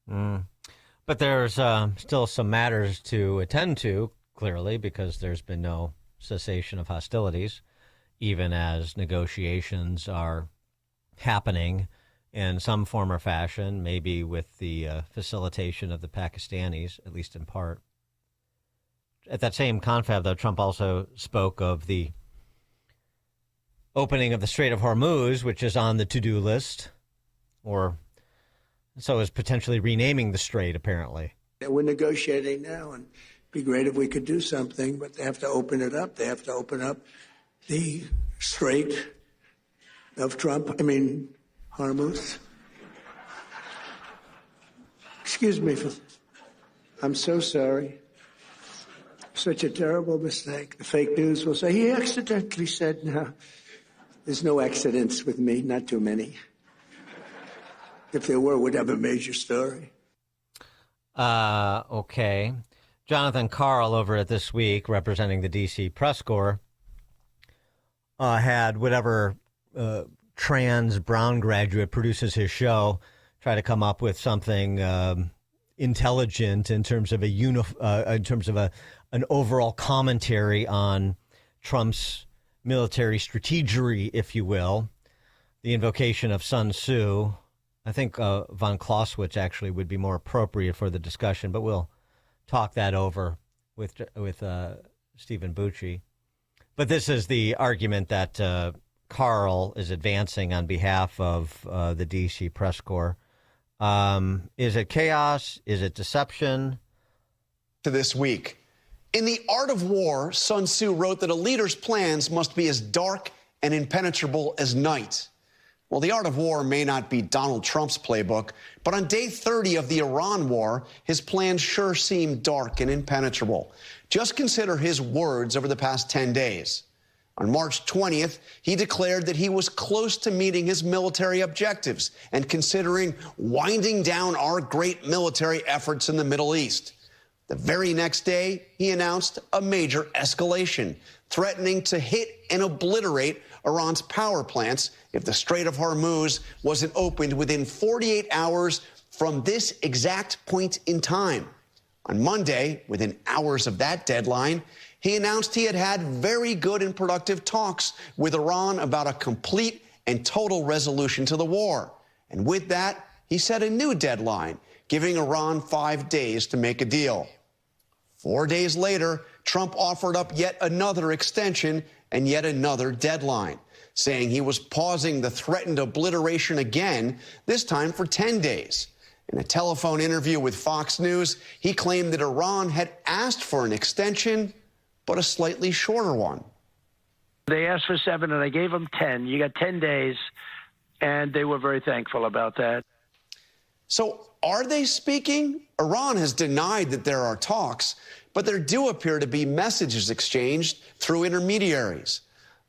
But there's still some matters to attend to, clearly, because there's been no cessation of hostilities, even as negotiations are happening in some form or fashion, maybe with the facilitation of the Pakistanis, at least in part. At that same confab, though, Trump also spoke of the opening of the Strait of Hormuz, which is on the to-do list, or so is potentially renaming the strait, apparently. We're negotiating now, and it'd be great if we could do something, but they have to open it up. They have to open up the Strait of Hormuz. Excuse me. I'm so sorry. Such a terrible mistake. The fake news will say, he accidentally said, no. There's no accidents with me, not too many. If there were, we'd have a major story. Okay. Jonathan Karl over at This Week, representing the D.C. press corps, had whatever trans brown graduate produces his show try to come up with something intelligent in terms of an overall commentary on Trump's military strategery, if you will, the invocation of Sun Tzu. I think von Clausewitz actually would be more appropriate for the discussion, but we'll talk that over with Stephen Bucci. But this is the argument that Karl is advancing on behalf of the D.C. press corps. Is it chaos? Is it deception? To This Week. In The Art of War, Sun Tzu wrote that a leader's plans must be as dark and impenetrable as night. Well, The Art of War may not be Donald Trump's playbook, but on day 30 of the Iran war, his plans sure seem dark and impenetrable. Just consider his words over the past 10 days. On March 20th, he declared that he was close to meeting his military objectives and considering winding down our great military efforts in the Middle East. The very next day, he announced a major escalation, threatening to hit and obliterate Iran's power plants if the Strait of Hormuz wasn't opened within 48 hours from this exact point in time. On Monday, within hours of that deadline, he announced he had had very good and productive talks with Iran about a complete and total resolution to the war. And with that, he set a new deadline, giving Iran 5 days to make a deal. 4 days later, Trump offered up yet another extension and yet another deadline, saying he was pausing the threatened obliteration again, this time for 10 days. In a telephone interview with Fox News, he claimed that Iran had asked for an extension, but a slightly shorter one. They asked for 7, and I gave them 10. You got 10 days, and they were very thankful about that. So are they speaking? Iran has denied that there are talks, but there do appear to be messages exchanged through intermediaries.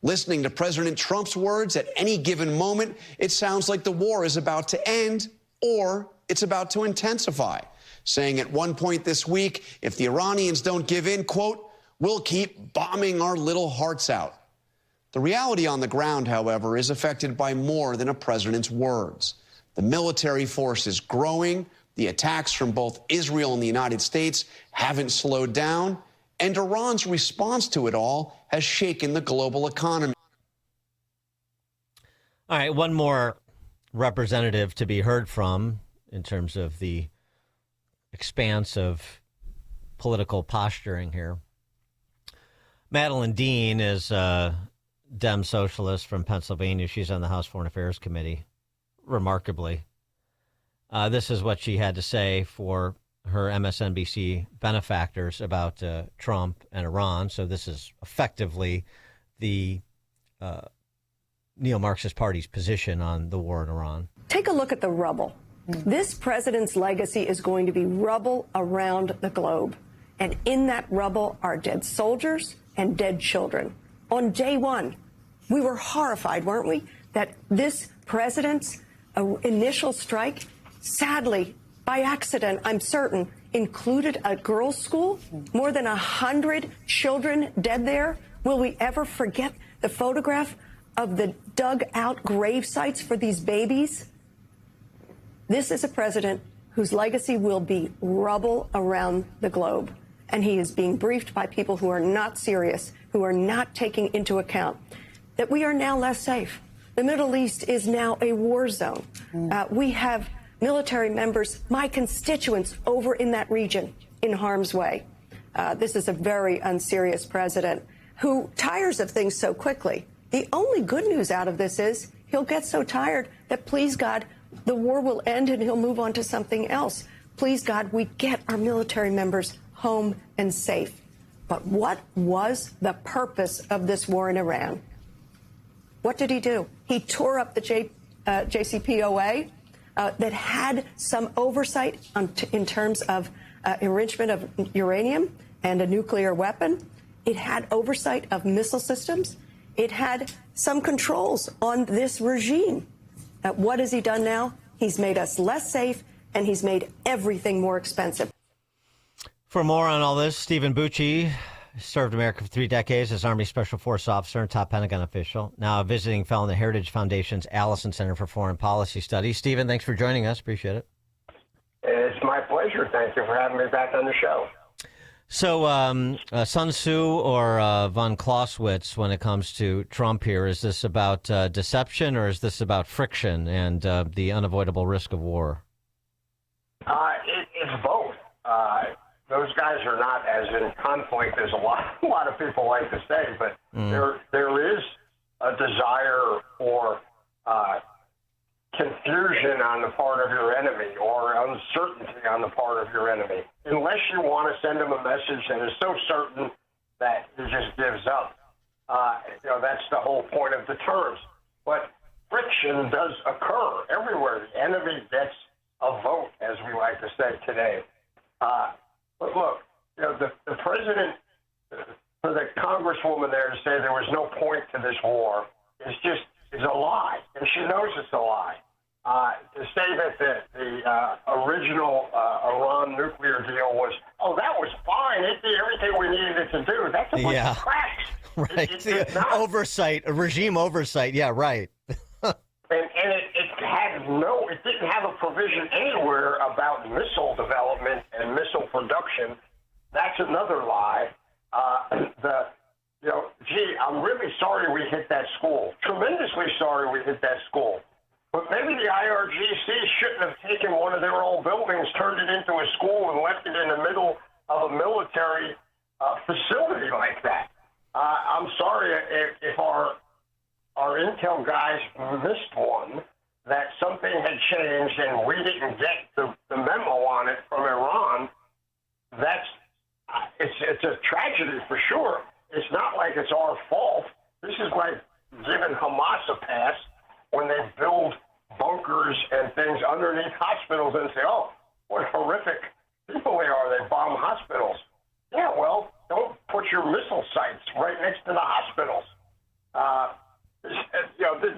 Listening to President Trump's words at any given moment, it sounds like the war is about to end or it's about to intensify, saying at one point this week, if the Iranians don't give in, quote, we'll keep bombing our little hearts out. The reality on the ground, however, is affected by more than a president's words. The military force is growing. The attacks from both Israel and the United States haven't slowed down. And Iran's response to it all has shaken the global economy. All right, one more representative to be heard from in terms of the expanse of political posturing here. Madeline Dean is a Dem socialist from Pennsylvania. She's on the House Foreign Affairs Committee, remarkably. This is what she had to say for her MSNBC benefactors about Trump and Iran. So this is effectively the neo-Marxist Party's position on the war in Iran. Take a look at the rubble. This president's legacy is going to be rubble around the globe. And in that rubble are dead soldiers and dead children. On day one, we were horrified, weren't we, that this president's initial strike, sadly, by accident, I'm certain, included a girls' school? More than 100 children dead there? Will we ever forget the photograph of the dug-out grave sites for these babies? This is a president whose legacy will be rubble around the globe. And he is being briefed by people who are not serious, who are not taking into account that we are now less safe, The Middle East is now a war zone. We have military members, my constituents, over in that region in harm's way. This is a very unserious president who tires of things so quickly. The only good news out of this is he'll get so tired that, please God, the war will end and he'll move on to something else. Please God, we get our military members home and safe. But what was the purpose of this war in Iran? What did he do? He tore up the JCPOA that had some oversight in terms of enrichment of uranium and a nuclear weapon. It had oversight of missile systems. It had some controls on this regime. What has he done now? He's made us less safe, and he's made everything more expensive. For more on all this, Stephen Bucci served America for 3 decades as Army Special Force officer and top Pentagon official. Now a visiting fellow in the Heritage Foundation's Allison Center for Foreign Policy Studies. Stephen, thanks for joining us. Appreciate it. It's my pleasure. Thank you for having me back on the show. So Sun Tzu or von Clausewitz, when it comes to Trump here, is this about deception or is this about friction and the unavoidable risk of war? It's both. Those guys are not as in conflict as a lot of people like to say, but there is a desire for confusion on the part of your enemy or uncertainty on the part of your enemy. Unless you want to send them a message that is so certain that he just gives up. That's the whole point of the terms. But friction does occur everywhere. The enemy gets a vote, as we like to say today. But look, the president, for the congresswoman there to say there was no point to this war is a lie, and she knows it's a lie. To say that the original Iran nuclear deal was, that was fine, it did everything we needed it to do, that's a bunch of cracks. Right. Oversight, regime oversight. Yeah, right. And it didn't have a provision anywhere about missile development and missile production. That's another lie. I'm really sorry we hit that school. Tremendously sorry we hit that school. But maybe the IRGC shouldn't have taken one of their old buildings, turned it into a school, and left it in the middle of a military facility like that. I'm sorry if our intel guys missed one, that something had changed and we didn't get the memo on it from Iran. It's a tragedy for sure. It's not like it's our fault. This is like giving Hamas a pass when they build bunkers and things underneath hospitals and say, what horrific people they are. They bomb hospitals. Yeah, well, don't put your missile sites right next to the hospitals.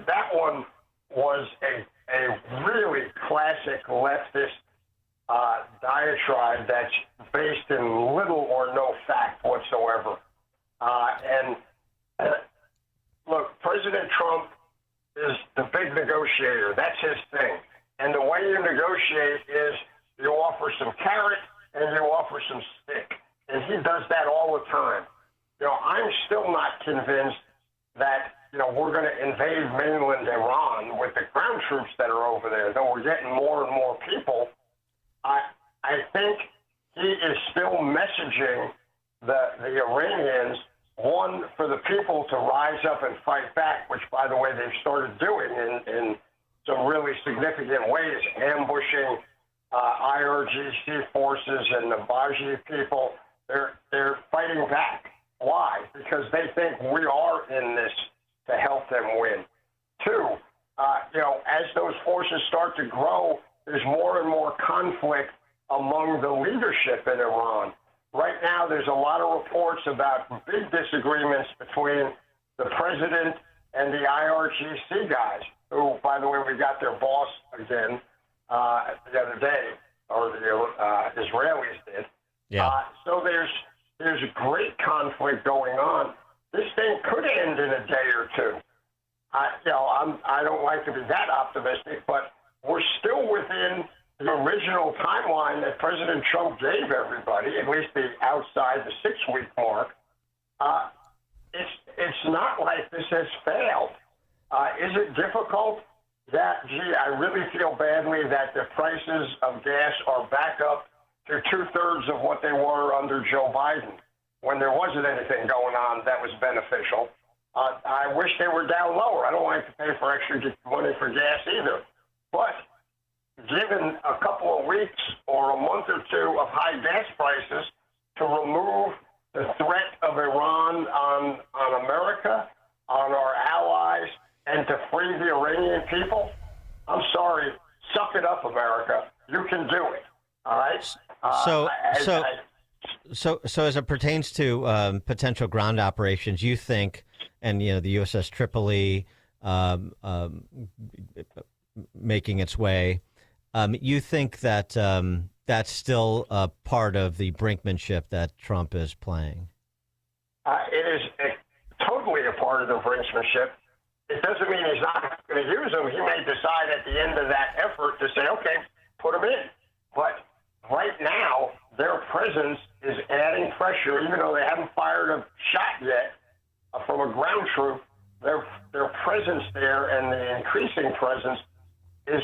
That one was a really classic leftist diatribe that's based in little or no fact whatsoever. Look, President Trump is the big negotiator. That's his thing. And the way you negotiate is you offer some carrot and you offer some stick. And he does that all the time. I'm still not convinced that, we're going to invade mainland Iran with the ground troops that are over there, though we're getting more and more people. I think he is still messaging the Iranians, one, for the people to rise up and fight back, which, by the way, they've started doing in some really significant ways, ambushing IRGC forces and the Bucci people. They're fighting back. Why? Because they think we are in this to help them win. Two, as those forces start to grow, there's more and more conflict among the leadership in Iran. Right now, there's a lot of reports about big disagreements between the president and the IRGC guys, who, by the way, we got their boss again the other day, or the Israelis did. Yeah. So there's a great conflict going on. This thing could end in a day or two. I don't like to be that optimistic, but we're still within the original timeline that President Trump gave everybody, at least the outside the 6-week mark. It's not like this has failed. Is it difficult? That, I really feel badly that the prices of gas are back up to 2/3 of what they were under Joe Biden, when there wasn't anything going on that was beneficial. I wish they were down lower. I don't like to pay for extra money for gas either. But given a couple of weeks or a month or two of high gas prices to remove the threat of Iran on America, on our allies, and to free the Iranian people, I'm sorry, suck it up, America. You can do it. All right? So as it pertains to potential ground operations, you think, and the USS Tripoli making its way, you think that that's still a part of the brinkmanship that Trump is playing? It is totally a part of the brinkmanship. It doesn't mean he's not going to use them. He may decide at the end of that effort to say, okay, put them in. But right now, their presence is adding pressure, even though they haven't fired a shot yet from a ground troop. Their presence there and the increasing presence is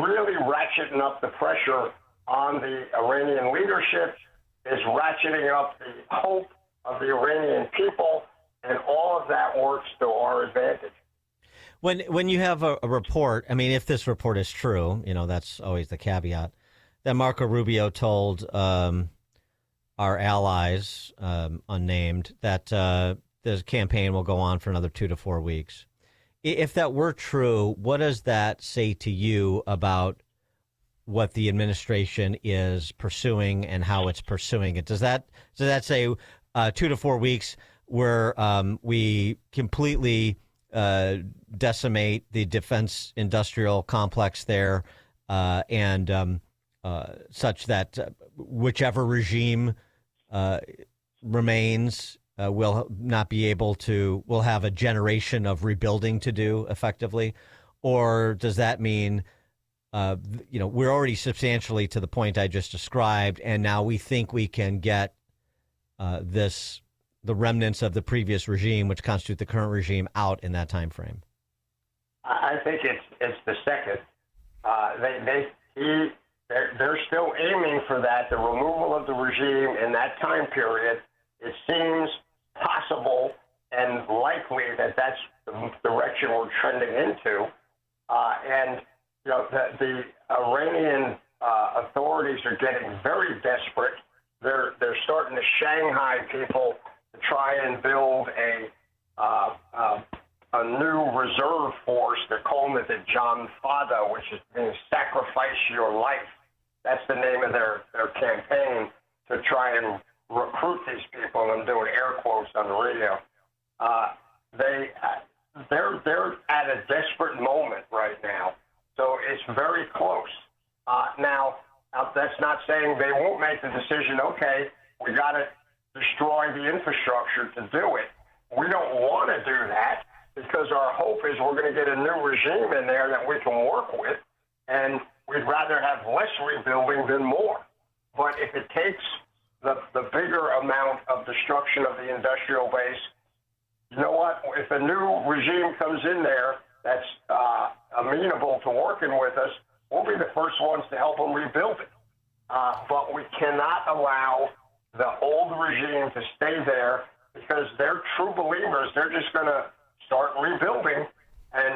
really ratcheting up the pressure on the Iranian leadership, is ratcheting up the hope of the Iranian people, and all of that works to our advantage. When you have a report, I mean, if this report is true, that's always the caveat, that Marco Rubio told our allies, unnamed, that the campaign will go on for another 2 to 4 weeks. If that were true, what does that say to you about what the administration is pursuing and how it's pursuing it? Does that say 2 to 4 weeks where we completely decimate the defense industrial complex there, and such that whichever regime remains will not be able to, will have a generation of rebuilding to do effectively? Or does that mean, we're already substantially to the point I just described, and now we think we can get the remnants of the previous regime, which constitute the current regime, out in that time frame? I think it's the second. They're still aiming for that, the removal of the regime in that time period. It seems possible and likely that that's the direction we're trending into. And the Iranian authorities are getting very desperate. They're starting to Shanghai people to try and build a new reserve force. They're calling it the John Fada, which means sacrifice your life. That's the name of their campaign, to try and recruit these people. I'm doing air quotes on the radio. They're at a desperate moment right now, so it's very close. Now, that's not saying they won't make the decision, okay, we got to destroy the infrastructure to do it. We don't want to do that, because our hope is we're going to get a new regime in there that we can work with, and we'd rather have less rebuilding than more. But if it takes the bigger amount of destruction of the industrial base, you know what? If a new regime comes in there that's amenable to working with us, we'll be the first ones to help them rebuild it. But we cannot allow the old regime to stay there, because they're true believers. They're just going to start rebuilding, and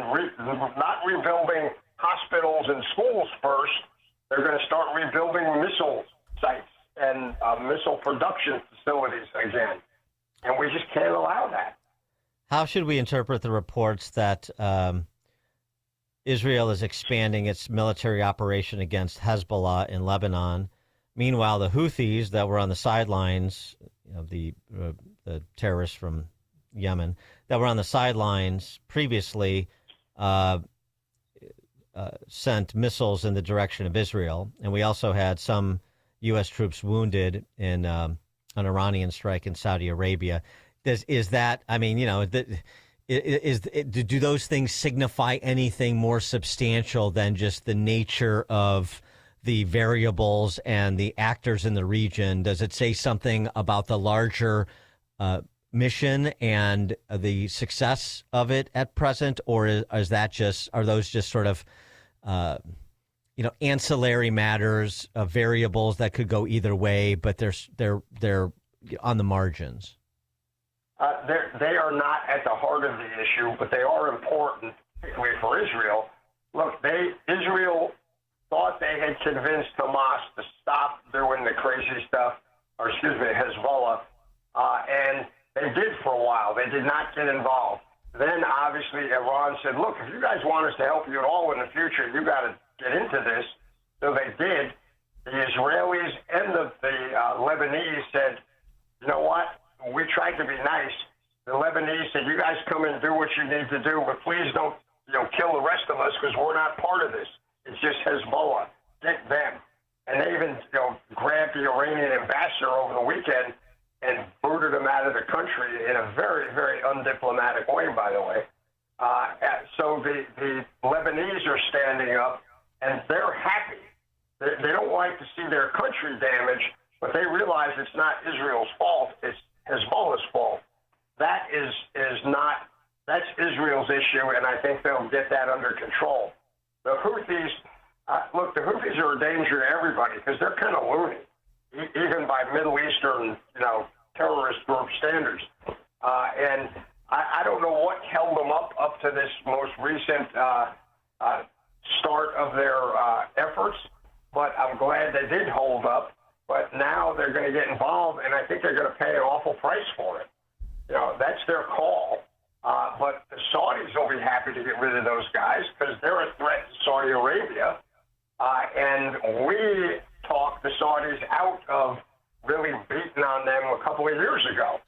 not rebuilding hospitals and schools first. They're going to start rebuilding missile sites and missile production facilities again. And we just can't allow that. How should we interpret the reports that Israel is expanding its military operation against Hezbollah in Lebanon? Meanwhile, the Houthis that were on the sidelines, the terrorists from Yemen that were on the sidelines previously, sent missiles in the direction of Israel. And we also had some U.S. troops wounded in an Iranian strike in Saudi Arabia. Is that, I mean, do those things signify anything more substantial than just the nature of the variables and the actors in the region? Does it say something about the larger mission and the success of it at present, or are those just sort of ancillary matters, variables that could go either way, but they're on the margins? They are not at the heart of the issue, but they are important, particularly for Israel. Look, Israel thought they had convinced Hamas to stop doing the crazy stuff, Hezbollah, and they did for a while. They did not get involved. Then, obviously, Iran said, look, if you guys want us to help you at all in the future, you got to get into this. So they did. The Israelis and the Lebanese said, you know what? We tried to be nice. The Lebanese said, you guys come and do what you need to do, but please don't kill the rest of us because we're not part of this. It's just Hezbollah. Get them. And they even grabbed the Iranian ambassador over the weekend and booted him out of the country in a very, very undiplomatic way, by the way. So the Lebanese are standing up, and they're happy. They don't like to see their country damaged, but they realize it's not Israel's fault. It's Hezbollah's fault. That's Israel's issue, and I think they'll get that under control. The Houthis, the Houthis are a danger to everybody because they're kind of loony, even by Middle Eastern, terrorist group standards. And I don't know what held them up to this most recent start of their efforts, but I'm glad they did hold up. But now they're going to get involved, and I think they're going to pay an awful price for it. That's their call. But the Saudis will be happy to get rid of those guys because they're a threat to Saudi Arabia. And we talked the Saudis out of really beating on them a couple of years ago.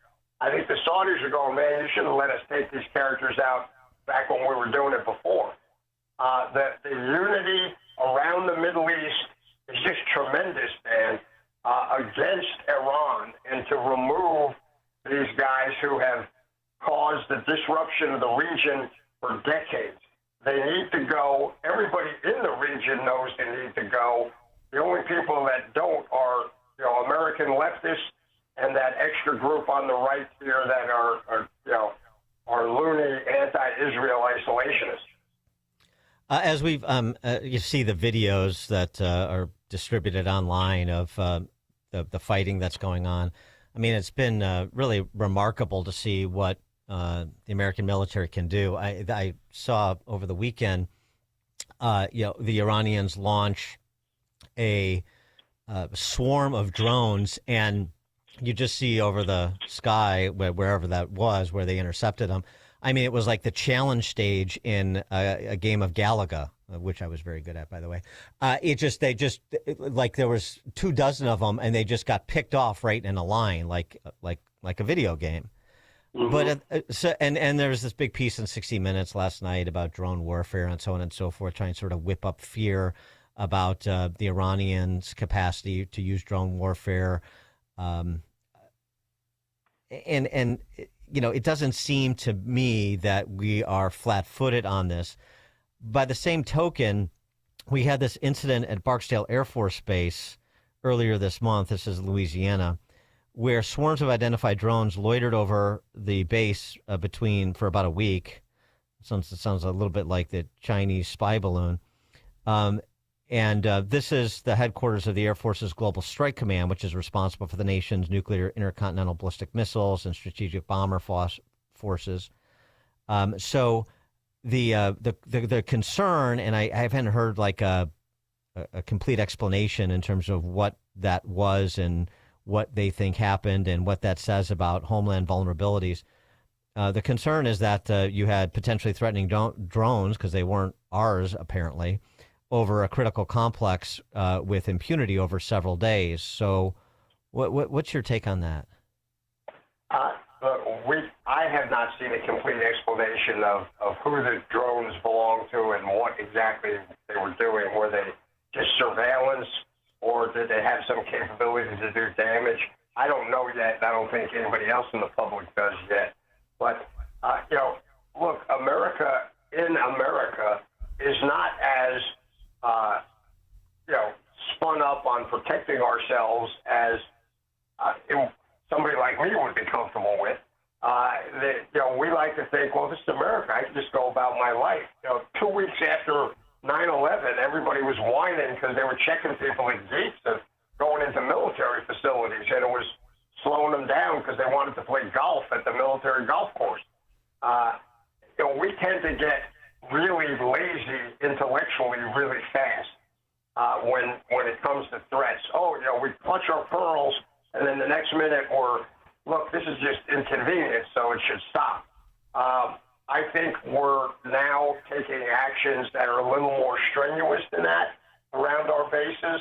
I think the Saudis are going, man, you should have let us take these characters out back when we were doing it before. The unity around the Middle East is just tremendous, man, against Iran, and to remove these guys who have caused the disruption of the region for decades. They need to go. Everybody in the region knows they need to go. The only people that don't are, American leftists and that extra group on the right here that are loony anti-Israel isolationists. As we've, you see the videos that are distributed online of the fighting that's going on. I mean, it's been really remarkable to see what the American military can do. I saw over the weekend, the Iranians launch a swarm of drones, and you just see over the sky, wherever that was, where they intercepted them. I mean, it was like the challenge stage in a game of Galaga, which I was very good at, by the way. Like there was 24 of them, and they just got picked off right in a line, like a video game. Mm-hmm. But and there was this big piece in 60 Minutes last night about drone warfare and so on and so forth, trying to sort of whip up fear about the Iranians' capacity to use drone warfare. It doesn't seem to me that we are flat-footed on this. By the same token, we had this incident at Barksdale Air Force Base earlier this month. This is Louisiana, where swarms of identified drones loitered over the base for about a week. It sounds a little bit like the Chinese spy balloon. This is the headquarters of the Air Force's Global Strike Command, which is responsible for the nation's nuclear intercontinental ballistic missiles and strategic bomber forces. So the concern, and I haven't heard like a complete explanation in terms of what that was and what they think happened and what that says about homeland vulnerabilities. The concern is that you had potentially threatening drones, because they weren't ours apparently, over a critical complex with impunity over several days. So what's your take on that? I have not seen a complete explanation of who the drones belong to and what exactly they were doing. Were they just surveillance, or did they have some capability to do damage? I don't know yet. I don't think anybody else in the public does yet. But, look, America is not as spun up on protecting ourselves as somebody like me would be comfortable with. like to think, well, this is America. I can just go about my life. 2 weeks after 9/11, everybody was whining because they were checking people at gates of going into military facilities, and it was slowing them down because they wanted to play golf at the military golf course. We tend to get really lazy intellectually really fast when it comes to threats. We clutch our pearls, and then the next minute look, this is just inconvenient, so it should stop. I think we're now taking actions that are a little more strenuous than that around our bases.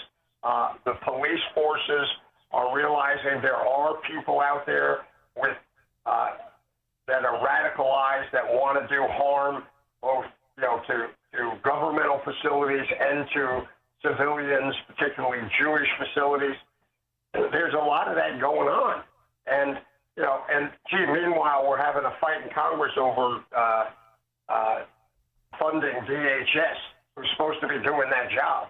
The police forces are realizing there are people out there with that are radicalized, that want to do harm, both to governmental facilities and to civilians, particularly Jewish facilities. There's a lot of that going on, and meanwhile we're having a fight in Congress over funding DHS, who's supposed to be doing that job.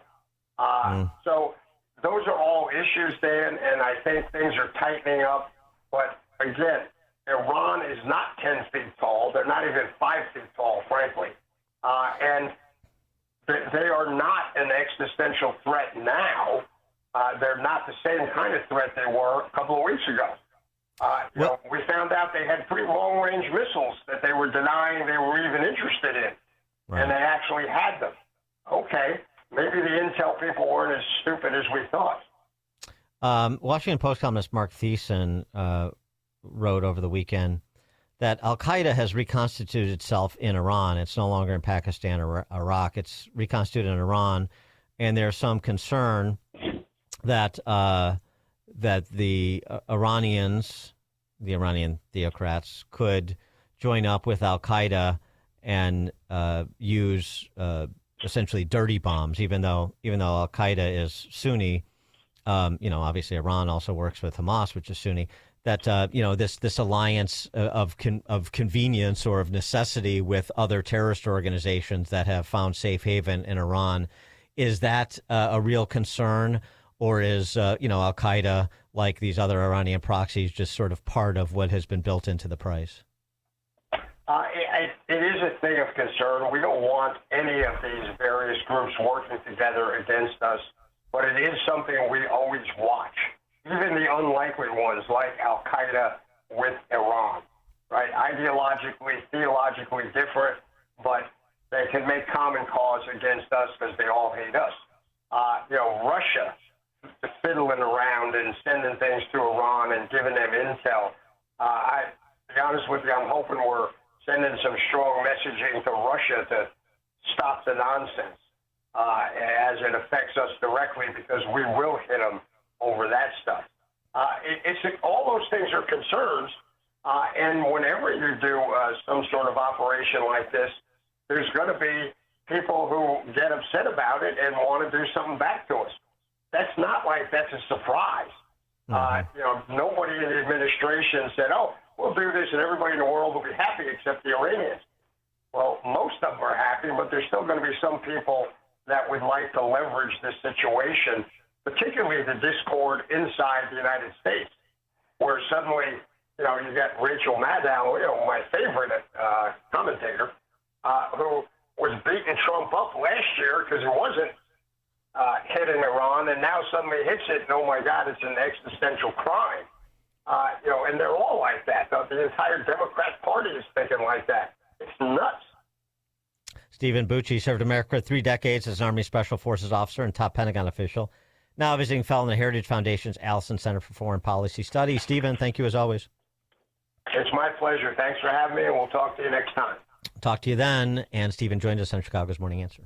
So those are all issues, Dan, and I think things are tightening up. But again, Iran is not 10 feet tall. They're not even 5 feet tall, frankly. And they are not an existential threat now. They're not the same kind of threat they were a couple of weeks ago. We found out they had pretty long-range missiles that they were denying they were even interested in, and they actually had them. Okay, maybe the intel people weren't as stupid as we thought. Washington Post columnist Mark Thiessen wrote over the weekend that Al-Qaeda has reconstituted itself in Iran. It's no longer in Pakistan or Iraq. It's reconstituted in Iran, and there's some concern that the Iranians, the Iranian theocrats, could join up with Al-Qaeda and use essentially dirty bombs, even though Al-Qaeda is Sunni. Obviously Iran also works with Hamas, which is Sunni. That this alliance of convenience or of necessity with other terrorist organizations that have found safe haven in Iran, is that a real concern? Or is, Al-Qaeda, like these other Iranian proxies, just sort of part of what has been built into the price? It is a thing of concern. We don't want any of these various groups working together against us, but it is something we always watch. Even the unlikely ones like Al-Qaeda with Iran, right? Ideologically, theologically different, but they can make common cause against us because they all hate us. Russia fiddling around and sending things to Iran and giving them intel. To be honest with you, I'm hoping we're sending some strong messaging to Russia to stop the nonsense as it affects us directly, because we will hit them over that stuff. All those things are concerns, and whenever you do some sort of operation like this, there's going to be people who get upset about it and want to do something back to us. That's not like that's a surprise. Nobody in the administration said, we'll do this and everybody in the world will be happy except the Iranians. Well, most of them are happy, but there's still going to be some people that would like to leverage this situation, particularly the discord inside the United States, where suddenly, you got Rachel Maddow, my favorite commentator, who was beating Trump up last year because it wasn't hitting Iran, and now suddenly hits it, and oh my God, it's an existential crime. And they're all like that. The entire Democrat Party is thinking like that. It's nuts. Stephen Bucci served America for 3 decades as an Army Special Forces officer and top Pentagon official. Now visiting fellow in the Heritage Foundation's Allison Center for Foreign Policy Studies. Stephen, thank you as always. It's my pleasure. Thanks for having me, and we'll talk to you next time. Talk to you then. And Stephen joins us on Chicago's Morning Answer.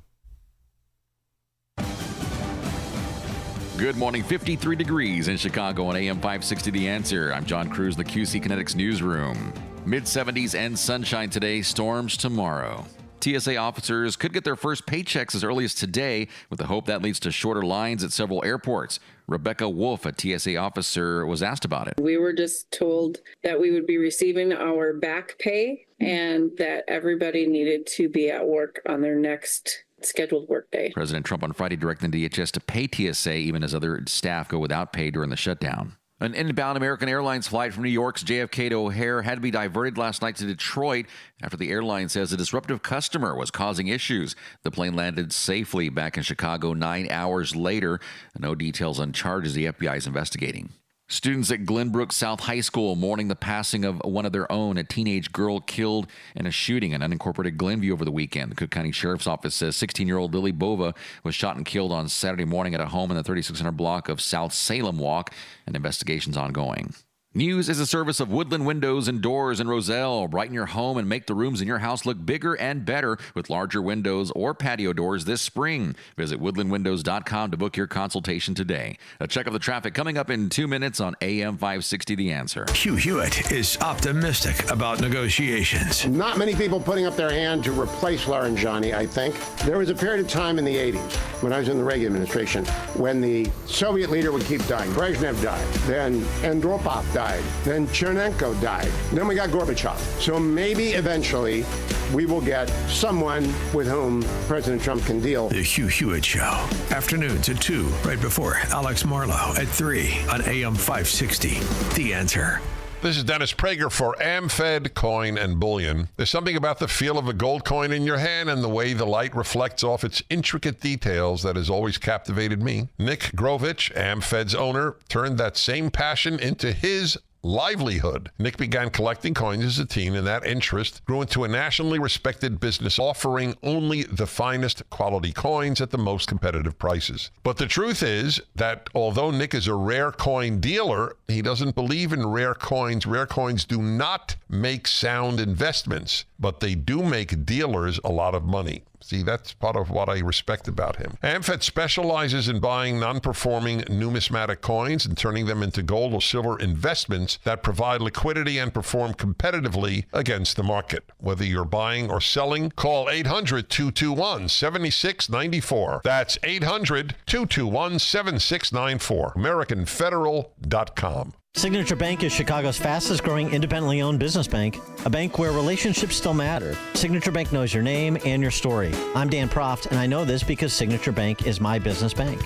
Good morning. 53 degrees in Chicago on AM 560 The Answer. I'm John Cruz, the QC Kinetics newsroom. Mid-70s and sunshine today, storms tomorrow. TSA officers could get their first paychecks as early as today, with the hope that leads to shorter lines at several airports. Rebecca Wolf, a TSA officer, was asked about it. We were just told that we would be receiving our back pay and that everybody needed to be at work on their next scheduled workday. President Trump on Friday directed the DHS to pay TSA even as other staff go without pay during the shutdown. An inbound American Airlines flight from New York's JFK to O'Hare had to be diverted last night to Detroit after the airline says a disruptive customer was causing issues. The plane landed safely back in Chicago 9 hours later. No details on charges the FBI is investigating. Students at Glenbrook South High School mourning the passing of one of their own, a teenage girl killed in a shooting in unincorporated Glenview over the weekend. The Cook County Sheriff's Office says 16-year-old Lily Bova was shot and killed on Saturday morning at a home in the 3600 block of South Salem Walk, and investigation's ongoing. News is a service of Woodland Windows and Doors in Roselle. Brighten your home and make the rooms in your house look bigger and better with larger windows or patio doors this spring. Visit woodlandwindows.com to book your consultation today. A check of the traffic coming up in 2 minutes on AM 560 The Answer. Hugh Hewitt is optimistic about negotiations. Not many people putting up their hand to replace Laranjani, I think. There was a period of time in the 80s when I was in the Reagan administration when the Soviet leader would keep dying. Brezhnev died. Then Andropov died. Then Chernenko died. Then we got Gorbachev. So maybe eventually we will get someone with whom President Trump can deal. The Hugh Hewitt Show. Afternoons at 2, right before Alex Marlowe at 3 on AM 560. The Answer. This is Dennis Prager for AmFed Coin and Bullion. There's something about the feel of a gold coin in your hand and the way the light reflects off its intricate details that has always captivated me. Nick Grovich, AmFed's owner, turned that same passion into his livelihood. Nick began collecting coins as a teen, and that interest grew into a nationally respected business offering only the finest quality coins at the most competitive prices. But the truth is that although Nick is a rare coin dealer, he doesn't believe in rare coins. Rare coins do not make sound investments, but they do make dealers a lot of money. See, that's part of what I respect about him. AmFed specializes in buying non-performing numismatic coins and turning them into gold or silver investments that provide liquidity and perform competitively against the market. Whether you're buying or selling, call 800-221-7694. That's 800-221-7694. AmericanFederal.com. Signature Bank is Chicago's fastest growing independently owned business bank, a bank where relationships still matter. Signature Bank knows your name and your story. I'm Dan Proft, and I know this because Signature Bank is my business bank.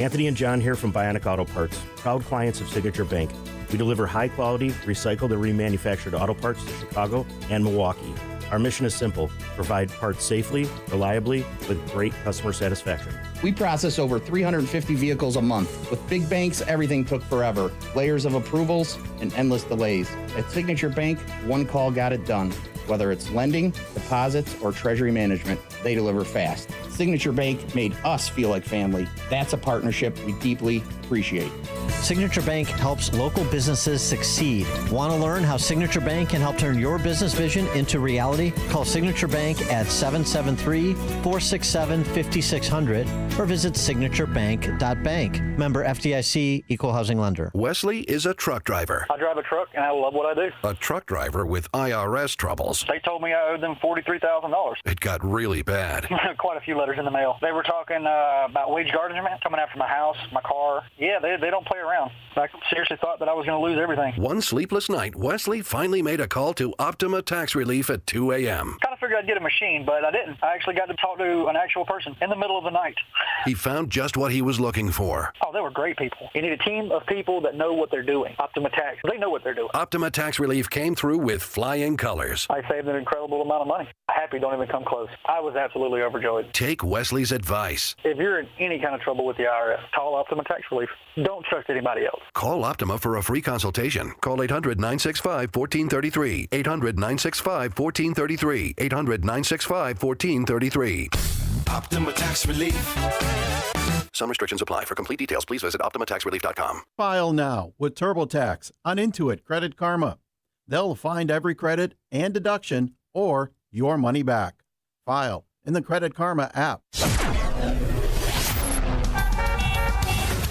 Anthony and John here from Bionic Auto Parts, proud clients of Signature Bank. We deliver high-quality, recycled and remanufactured auto parts to Chicago and Milwaukee. Our mission is simple: provide parts safely, reliably, with great customer satisfaction. We process over 350 vehicles a month. With big banks, everything took forever. Layers of approvals and endless delays. At Signature Bank, one call got it done. Whether it's lending, deposits, or treasury management, they deliver fast. Signature Bank made us feel like family. That's a partnership we deeply appreciate. Signature Bank helps local businesses succeed. Want to learn how Signature Bank can help turn your business vision into reality? Call Signature Bank at 773-467-5600 or visit signaturebank.bank. Member FDIC, Equal Housing Lender. Wesley is a truck driver. I drive a truck and I love what I do. A truck driver with IRS troubles. They told me I owed them $43,000. It got really bad. Quite a few letters in the mail. They were talking about wage garnishment, coming after my house, my car. Yeah, they don't play around. I seriously thought that I was going to lose everything. One sleepless night, Wesley finally made a call to Optima Tax Relief at 2 a.m. Kind of figured I'd get a machine, but I didn't. I actually got to talk to an actual person in the middle of the night. He found just what he was looking for. Oh, they were great people. You need a team of people that know what they're doing. Optima Tax, they know what they're doing. Optima Tax Relief came through with flying colors. I saved an incredible amount of money. Happy don't even come close. I was absolutely overjoyed. Take Wesley's advice. If you're in any kind of trouble with the IRS, call Optima Tax Relief. Don't trust anybody else. Call Optima for a free consultation. Call 800-965-1433. 800-965-1433. 800-965-1433. Optima Tax Relief. Some restrictions apply. For complete details, please visit OptimaTaxRelief.com. File now with TurboTax on Intuit Credit Karma. They'll find every credit and deduction or your money back. File in the Credit Karma app.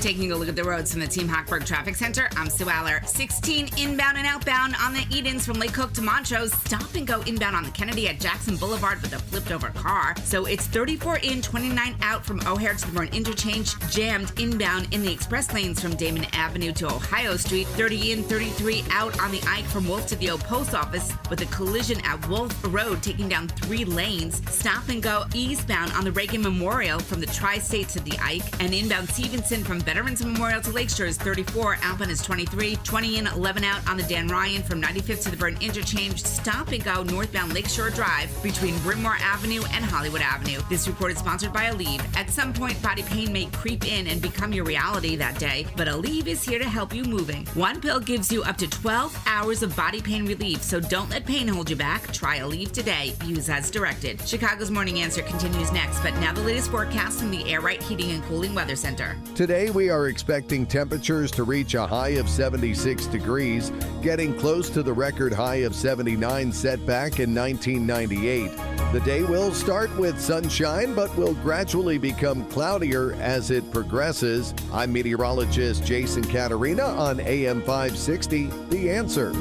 Taking a look at the roads from the Team Hochberg Traffic Center, I'm Sue Aller. 16 inbound and outbound on the Edens from Lake Cook to Montrose. Stop and go inbound on the Kennedy at Jackson Boulevard with a flipped over car. So it's 34 in, 29 out from O'Hare to the Bourne Interchange. Jammed inbound in the express lanes from Damon Avenue to Ohio Street. 30 in, 33 out on the Ike from Wolf to the old post office with a collision at Wolf Road taking down 3 lanes. Stop and go eastbound on the Reagan Memorial from the Tri-State to the Ike. And inbound Stevenson from Veterans Memorial to Lakeshore is 34. Alpine is 23. 20 in, 11 out on the Dan Ryan from 95th to the Burn Interchange. Stop and go northbound Lakeshore Drive between Bryn Mawr Avenue and Hollywood Avenue. This report is sponsored by Aleve. At some point, body pain may creep in and become your reality that day, but Aleve is here to help you moving. One pill gives you up to 12 hours of body pain relief, so don't let pain hold you back. Try Aleve today. Use as directed. Chicago's Morning Answer continues next, but now the latest forecast from the Air Right Heating and Cooling Weather Center. Today, we are expecting temperatures to reach a high of 76 degrees, getting close to the record high of 79 set back in 1998. The day will start with sunshine, but will gradually become cloudier as it progresses. I'm meteorologist Jason Caterina on AM 560, The Answer.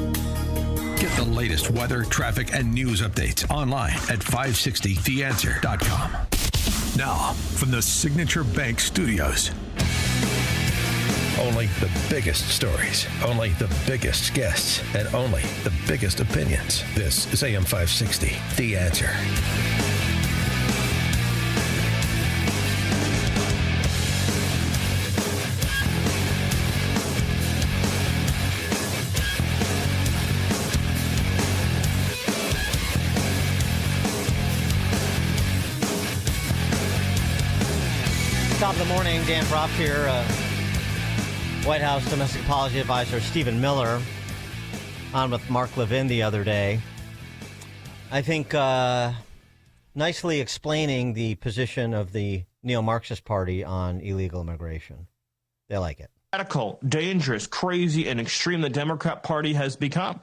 Get the latest weather, traffic, and news updates online at 560theanswer.com. Now, from the Signature Bank Studios. Only the biggest stories, only the biggest guests, and only the biggest opinions. This is AM 560, The Answer. Top of the morning, Dan Proft here. White House Domestic Policy Advisor Stephen Miller on with Mark Levin the other day. I think nicely explaining the position of the neo-Marxist Party on illegal immigration. They like it. Radical, dangerous, crazy, and extreme the Democrat Party has become.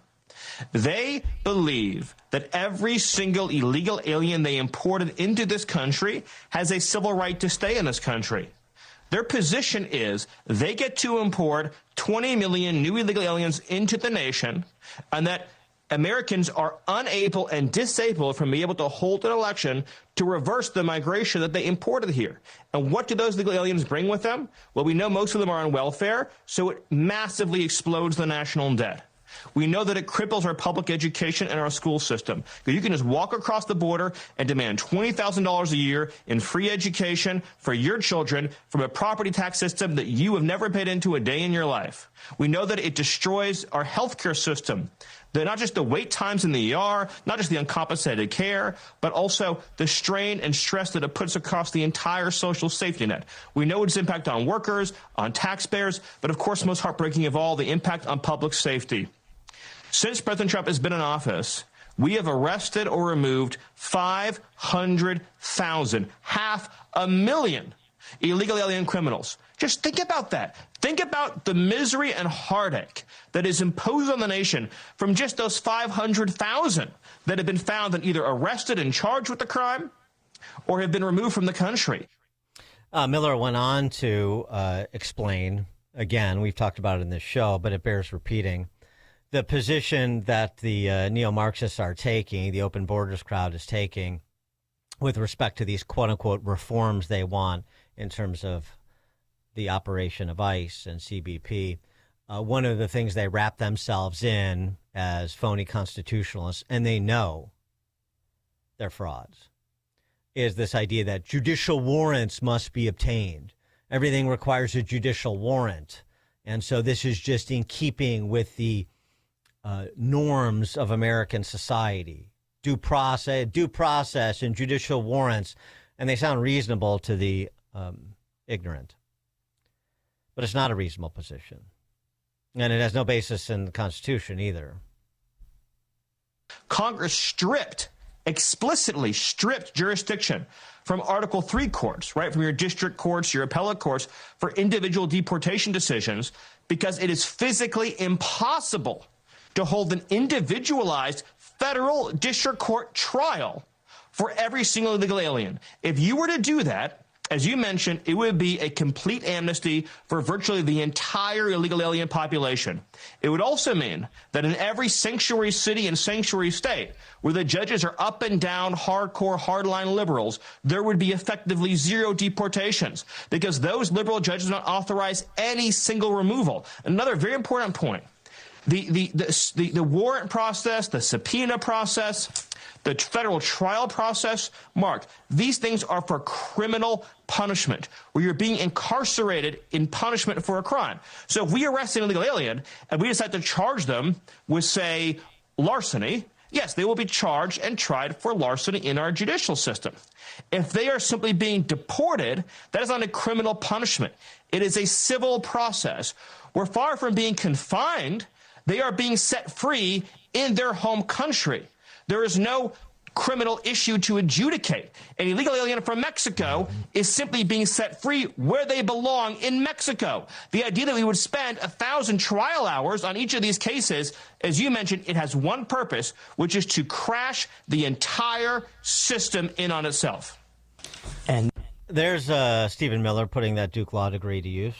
They believe that every single illegal alien they imported into this country has a civil right to stay in this country. Their position is they get to import 20 million new illegal aliens into the nation, and that Americans are unable and disabled from being able to hold an election to reverse the migration that they imported here. And what do those illegal aliens bring with them? Well, we know most of them are on welfare, so it massively explodes the national debt. We know that it cripples our public education and our school system. You can just walk across the border and demand $20,000 a year in free education for your children from a property tax system that you have never paid into a day in your life. We know that it destroys our healthcare system. Not just the wait times in the ER, not just the uncompensated care, but also the strain and stress that it puts across the entire social safety net. We know its impact on workers, on taxpayers, but of course, most heartbreaking of all, the impact on public safety. Since President Trump has been in office, we have arrested or removed 500,000, 500,000 illegal alien criminals. Just think about that. Think about the misery and heartache that is imposed on the nation from just those 500,000 that have been found and either arrested and charged with the crime or have been removed from the country. Miller went on to explain, again, we've talked about it in this show, but it bears repeating, the position that the neo-Marxists are taking, the open borders crowd is taking, with respect to these quote-unquote reforms they want in terms of the operation of ICE and CBP. One of the things they wrap themselves in as phony constitutionalists, and they know they're frauds, is this idea that judicial warrants must be obtained. Everything requires a judicial warrant. And so this is just in keeping with the norms of American society, due process and judicial warrants, and they sound reasonable to the ignorant. But it's not a reasonable position, and it has no basis in the Constitution either. Congress explicitly stripped jurisdiction from Article 3 courts, right, from your district courts, your appellate courts, for individual deportation decisions, because it is physically impossible to hold an individualized federal district court trial for every single illegal alien. If you were to do that, as you mentioned, it would be a complete amnesty for virtually the entire illegal alien population. It would also mean that in every sanctuary city and sanctuary state where the judges are up and down hardcore, hardline liberals, there would be effectively zero deportations because those liberal judges do not authorize any single removal. Another very important point. The warrant process, the subpoena process, the federal trial process, Mark, these things are for criminal punishment, where you're being incarcerated in punishment for a crime. So if we arrest an illegal alien and we decide to charge them with, say, larceny, yes, they will be charged and tried for larceny in our judicial system. If they are simply being deported, that is not a criminal punishment. It is a civil process. We're far from being confined. They are being set free in their home country. There is no criminal issue to adjudicate. An illegal alien from Mexico is simply being set free where they belong in Mexico. The idea that we would spend 1,000 trial hours on each of these cases, as you mentioned, it has one purpose, which is to crash the entire system in on itself. And there's Stephen Miller putting that Duke Law degree to use.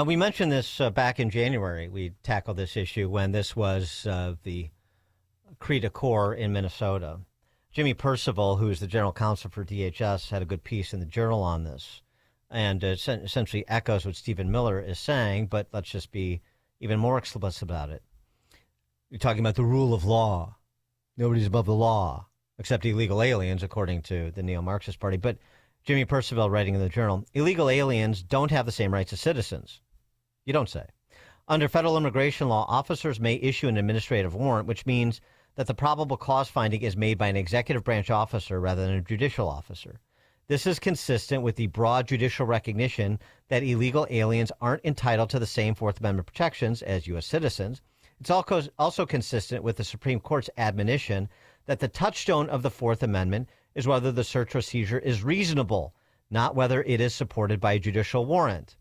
We mentioned this back in January. We tackled this issue when this was the cri de coeur in Minnesota. Jimmy Percival, who is the general counsel for DHS, had a good piece in the Journal on this, and essentially echoes what Stephen Miller is saying, but let's just be even more explicit about it. You're talking about the rule of law. Nobody's above the law, except illegal aliens, according to the neo-Marxist party. But Jimmy Percival, writing in the Journal, illegal aliens don't have the same rights as citizens. You don't say. Under federal immigration law, officers may issue an administrative warrant, which means that the probable cause finding is made by an executive branch officer rather than a judicial officer. This is consistent with the broad judicial recognition that illegal aliens aren't entitled to the same Fourth Amendment protections as U.S. citizens. It's also consistent with the Supreme Court's admonition that the touchstone of the Fourth Amendment is whether the search or seizure is reasonable, not whether it is supported by a judicial warrant.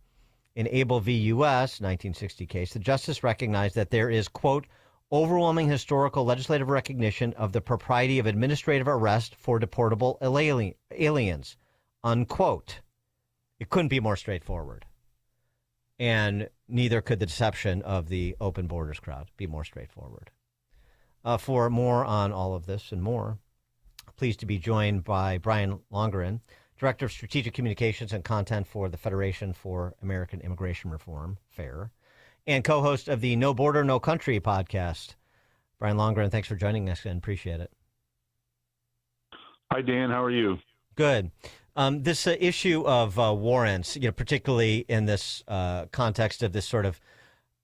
In Abel v. U.S., 1960 case, the justice recognized that there is, quote, overwhelming historical legislative recognition of the propriety of administrative arrest for deportable aliens, unquote. It couldn't be more straightforward. And neither could the deception of the open borders crowd be more straightforward. For more on all of this and more, pleased to be joined by Brian Longren, Director of Strategic Communications and Content for the Federation for American Immigration Reform, FAIR, and co-host of the No Border, No Country podcast. Brian Longren, thanks for joining us and appreciate it. Hi, Dan. How are you? Good. This issue of warrants, particularly in this context of this sort of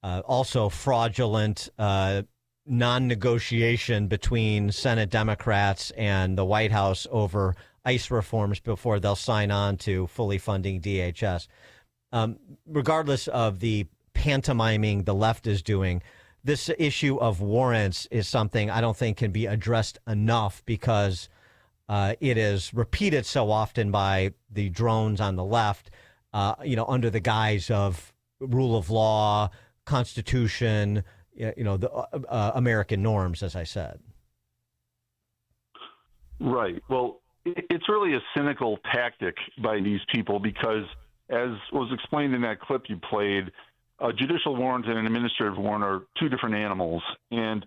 also fraudulent non-negotiation between Senate Democrats and the White House over ICE reforms before they'll sign on to fully funding DHS. Regardless of the pantomiming the left is doing, this issue of warrants is something I don't think can be addressed enough because it is repeated so often by the drones on the left, under the guise of rule of law, Constitution, the American norms, as I said. Right. Well, it's really a cynical tactic by these people because, as was explained in that clip you played, a judicial warrant and an administrative warrant are two different animals. And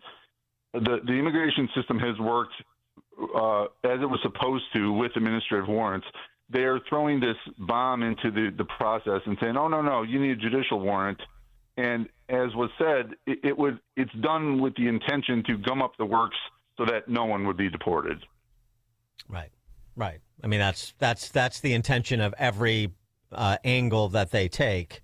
the immigration system has worked as it was supposed to with administrative warrants. They are throwing this bomb into the process and saying, oh, no, you need a judicial warrant. And as was said, it's done with the intention to gum up the works so that no one would be deported. Right. I mean, that's the intention of every angle that they take.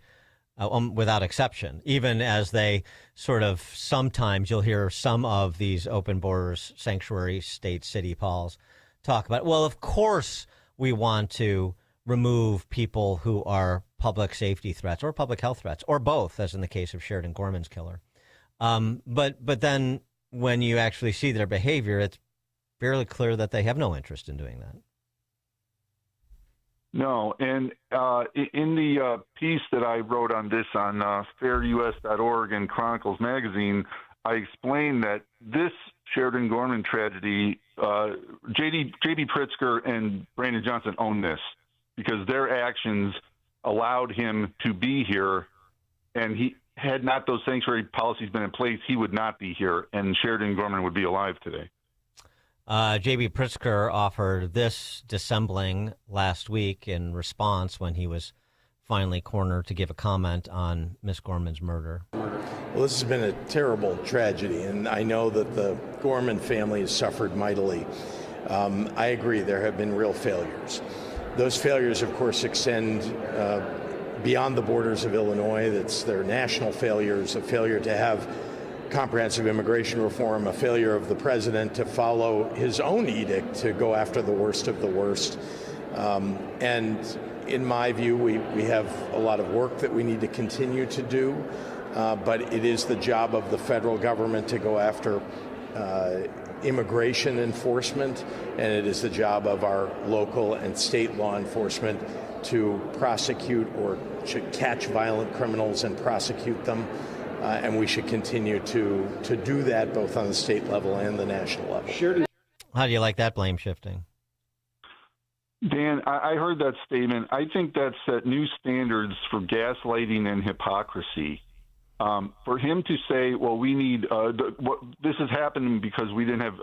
Without exception, even as they sort of sometimes you'll hear some of these open borders sanctuary state city Pauls talk about, well, of course we want to remove people who are public safety threats or public health threats or both, as in the case of Sheridan Gorman's killer. But then when you actually see their behavior, it's fairly clear that they have no interest in doing that. No, and in the piece that I wrote on this on fairus.org and Chronicles Magazine, I explained that this Sheridan Gorman tragedy, J.D. Pritzker and Brandon Johnson own this because their actions allowed him to be here, and he had not those sanctuary policies been in place, he would not be here, and Sheridan Gorman would be alive today. J.B. Pritzker offered this dissembling last week in response when he was finally cornered to give a comment on Miss Gorman's murder. Well, this has been a terrible tragedy, and I know that the Gorman family has suffered mightily. I agree, there have been real failures. Those failures, of course, extend beyond the borders of Illinois. They're national failures, a failure to have comprehensive immigration reform, a failure of the president to follow his own edict to go after the worst of the worst. And in my view, we have a lot of work that we need to continue to do, but it is the job of the federal government to go after immigration enforcement, and it is the job of our local and state law enforcement to prosecute or to catch violent criminals and prosecute them. And we should continue to do that both on the state level and the national level. How do you like that blame shifting? Dan, I heard that statement. I think that set new standards for gaslighting and hypocrisy. For him to say, well, we need this is happening because we didn't have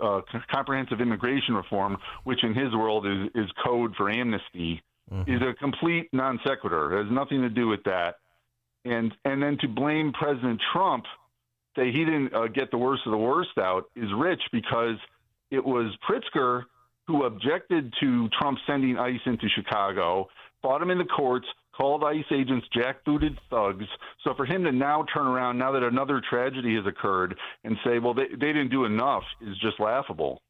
comprehensive immigration reform, which in his world is code for amnesty, is a complete non sequitur. It has nothing to do with that. And then to blame President Trump, say he didn't get the worst of the worst out, is rich, because it was Pritzker who objected to Trump sending ICE into Chicago, fought him in the courts, called ICE agents jackbooted thugs. So for him to now turn around, now that another tragedy has occurred, and say, well, they didn't do enough, is just laughable.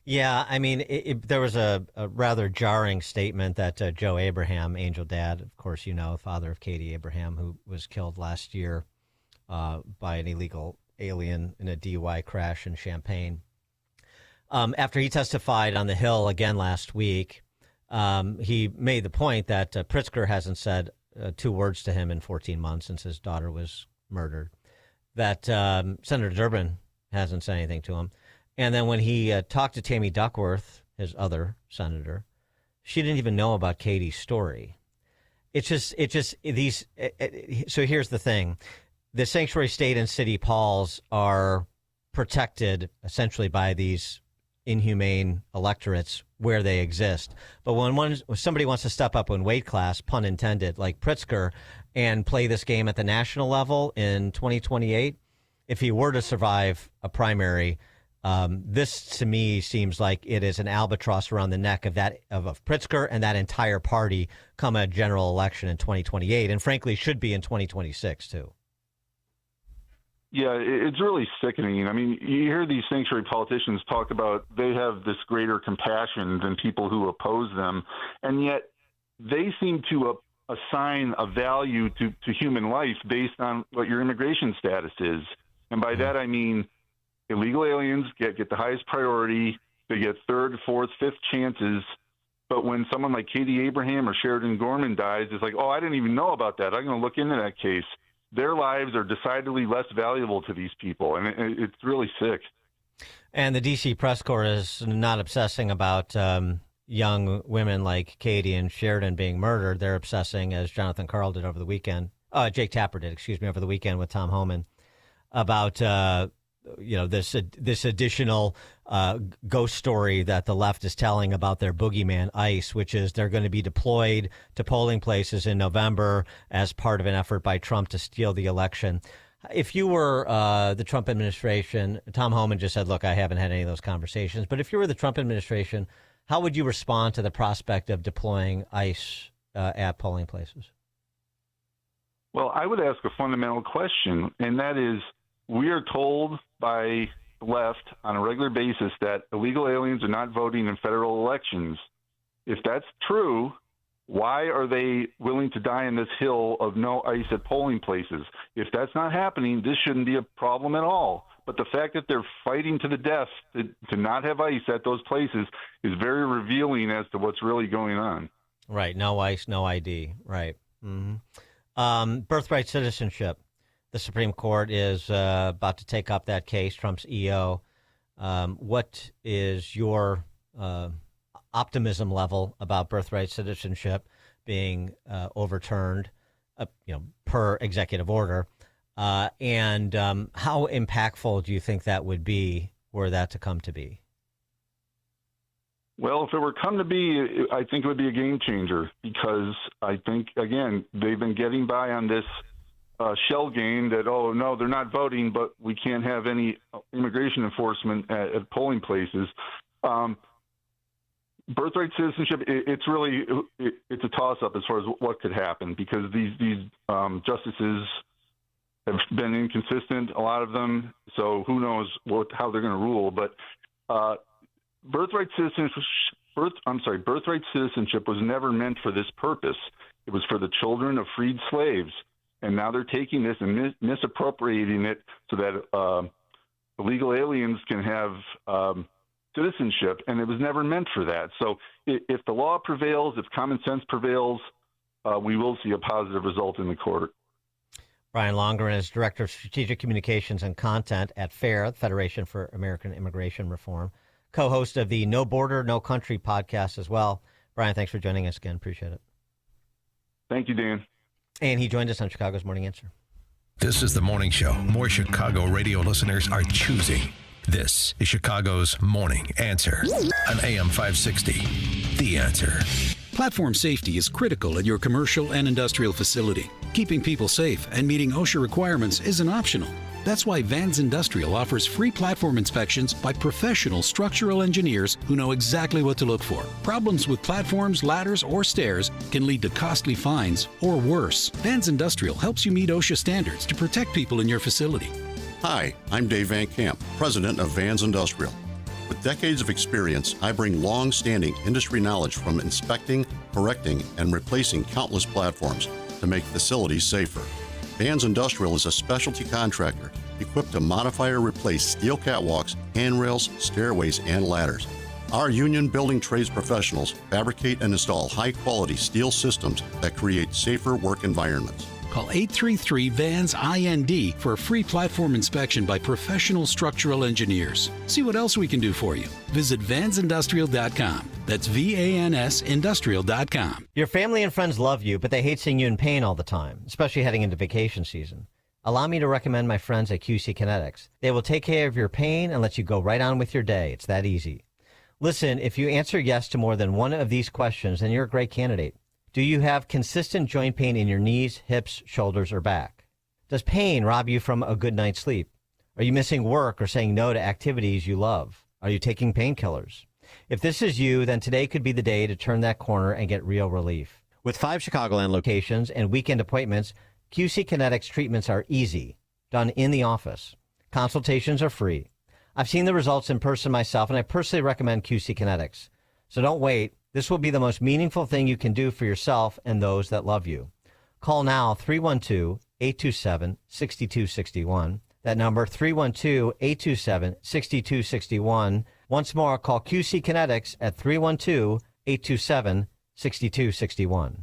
Yeah, I mean, there was a rather jarring statement that Joe Abraham, Angel Dad, of course, you know, father of Katie Abraham, who was killed last year by an illegal alien in a DUI crash in Champaign. After he testified on the Hill again last week, he made the point that Pritzker hasn't said 2 words to him in 14 months since his daughter was murdered, that Senator Durbin hasn't said anything to him. And then when he talked to Tammy Duckworth, his other senator, she didn't even know about Katie's story. So here's the thing. The sanctuary state and city halls are protected essentially by these inhumane electorates where they exist. But when somebody wants to step up in weight class, pun intended, like Pritzker, and play this game at the national level in 2028, if he were to survive a primary, this to me seems like it is an albatross around the neck of Pritzker and that entire party come a general election in 2028, and frankly should be in 2026 too. Yeah, it's really sickening. I mean, you hear these sanctuary politicians talk about they have this greater compassion than people who oppose them, and yet they seem to assign a value to human life based on what your immigration status is. And by that I mean illegal aliens get the highest priority. They get 3rd, 4th, 5th chances. But when someone like Katie Abraham or Sheridan Gorman dies, it's like, oh, I didn't even know about that. I'm going to look into that case. Their lives are decidedly less valuable to these people, and it's really sick. And the D.C. press corps is not obsessing about young women like Katie and Sheridan being murdered. They're obsessing, as Jonathan Karl did over the weekend, Jake Tapper did, over the weekend with Tom Homan, about this additional ghost story that the left is telling about their boogeyman, ICE, which is they're going to be deployed to polling places in November as part of an effort by Trump to steal the election. If you were the Trump administration, Tom Homan just said, look, I haven't had any of those conversations, but if you were the Trump administration, how would you respond to the prospect of deploying ICE at polling places? Well, I would ask a fundamental question, and that is, we are told by the left on a regular basis that illegal aliens are not voting in federal elections. If that's true, why are they willing to die on this hill of no ICE at polling places? If that's not happening, this shouldn't be a problem at all. But the fact that they're fighting to the death to not have ICE at those places is very revealing as to what's really going on. Right. No ICE, no ID. Right. Mm-hmm. Birthright citizenship. The Supreme Court is about to take up that case, Trump's EO. What is your optimism level about birthright citizenship being overturned, per executive order? And how impactful do you think that would be were that to come to be? Well, if it were come to be, I think it would be a game changer, because I think, again, they've been getting by on this shell game that, oh, no, they're not voting, but we can't have any immigration enforcement at polling places. birthright citizenship, it's really it's a toss-up as far as what could happen, because these justices have been inconsistent, a lot of them. So who knows how they're going to rule? But birthright citizenship was never meant for this purpose. It was for the children of freed slaves, and now they're taking this and misappropriating it so that illegal aliens can have citizenship, and it was never meant for that. So if the law prevails, if common sense prevails, we will see a positive result in the court. Brian Longren is Director of Strategic Communications and Content at FAIR, Federation for American Immigration Reform, co-host of the No Border, No Country podcast as well. Brian, thanks for joining us again. Appreciate it. Thank you, Dan. And he joined us on Chicago's Morning Answer. This is the morning show more Chicago radio listeners are choosing. This is Chicago's Morning Answer on AM 560. The Answer. Platform safety is critical at your commercial and industrial facility. Keeping people safe and meeting OSHA requirements isn't optional. That's why Vans Industrial offers free platform inspections by professional structural engineers who know exactly what to look for. Problems with platforms, ladders, or stairs can lead to costly fines or worse. Vans Industrial helps you meet OSHA standards to protect people in your facility. Hi, I'm Dave Van Camp, president of Vans Industrial. With decades of experience, I bring long-standing industry knowledge from inspecting, correcting, and replacing countless platforms to make facilities safer. Vans Industrial is a specialty contractor equipped to modify or replace steel catwalks, handrails, stairways, and ladders. Our union building trades professionals fabricate and install high-quality steel systems that create safer work environments. Call 833-VANS-IND for a free platform inspection by professional structural engineers. See what else we can do for you. Visit vansindustrial.com. That's VANSindustrial.com. Your family and friends love you, but they hate seeing you in pain all the time, especially heading into vacation season. Allow me to recommend my friends at Cuccinelli. They will take care of your pain and let you go right on with your day. It's that easy. Listen, if you answer yes to more than one of these questions, then you're a great candidate. Do you have consistent joint pain in your knees, hips, shoulders, or back? Does pain rob you from a good night's sleep? Are you missing work or saying no to activities you love? Are you taking painkillers? If this is you, then today could be the day to turn that corner and get real relief. With 5 Chicagoland locations and weekend appointments, Cuccinelli treatments are easy, done in the office. Consultations are free. I've seen the results in person myself, and I personally recommend Cuccinelli. So don't wait. This will be the most meaningful thing you can do for yourself and those that love you. Call now 312-827-6261. That number, 312-827-6261. Once more, call QC Kinetics at 312-827-6261.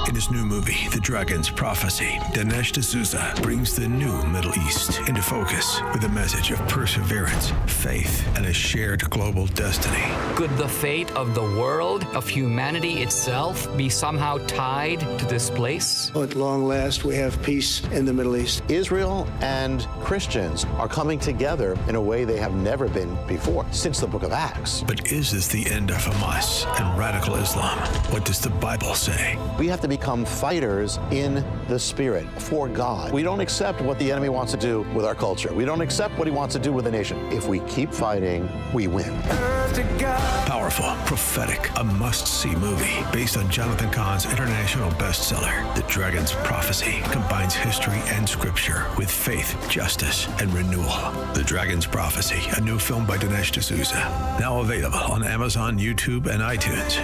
In his new movie, The Dragon's Prophecy, Dinesh D'Souza brings the new Middle East into focus with a message of perseverance, faith, and a shared global destiny. Could the fate of the world, of humanity itself, be somehow tied to this place? At long last, we have peace in the Middle East. Israel and Christians are coming together in a way they have never been before, since the book of Acts. But is this the end of Hamas and radical Islam? What does the Bible say? We have to become fighters in the spirit for God. We don't accept what the enemy wants to do with our culture. We don't accept what he wants to do with the nation. If we keep fighting, we win. Powerful, prophetic, a must-see movie based on Jonathan Cahn's international bestseller, The Dragon's Prophecy, combines history and scripture with faith, justice, and renewal. The Dragon's Prophecy, a new film by Dinesh D'Souza, now available on Amazon, YouTube, and iTunes.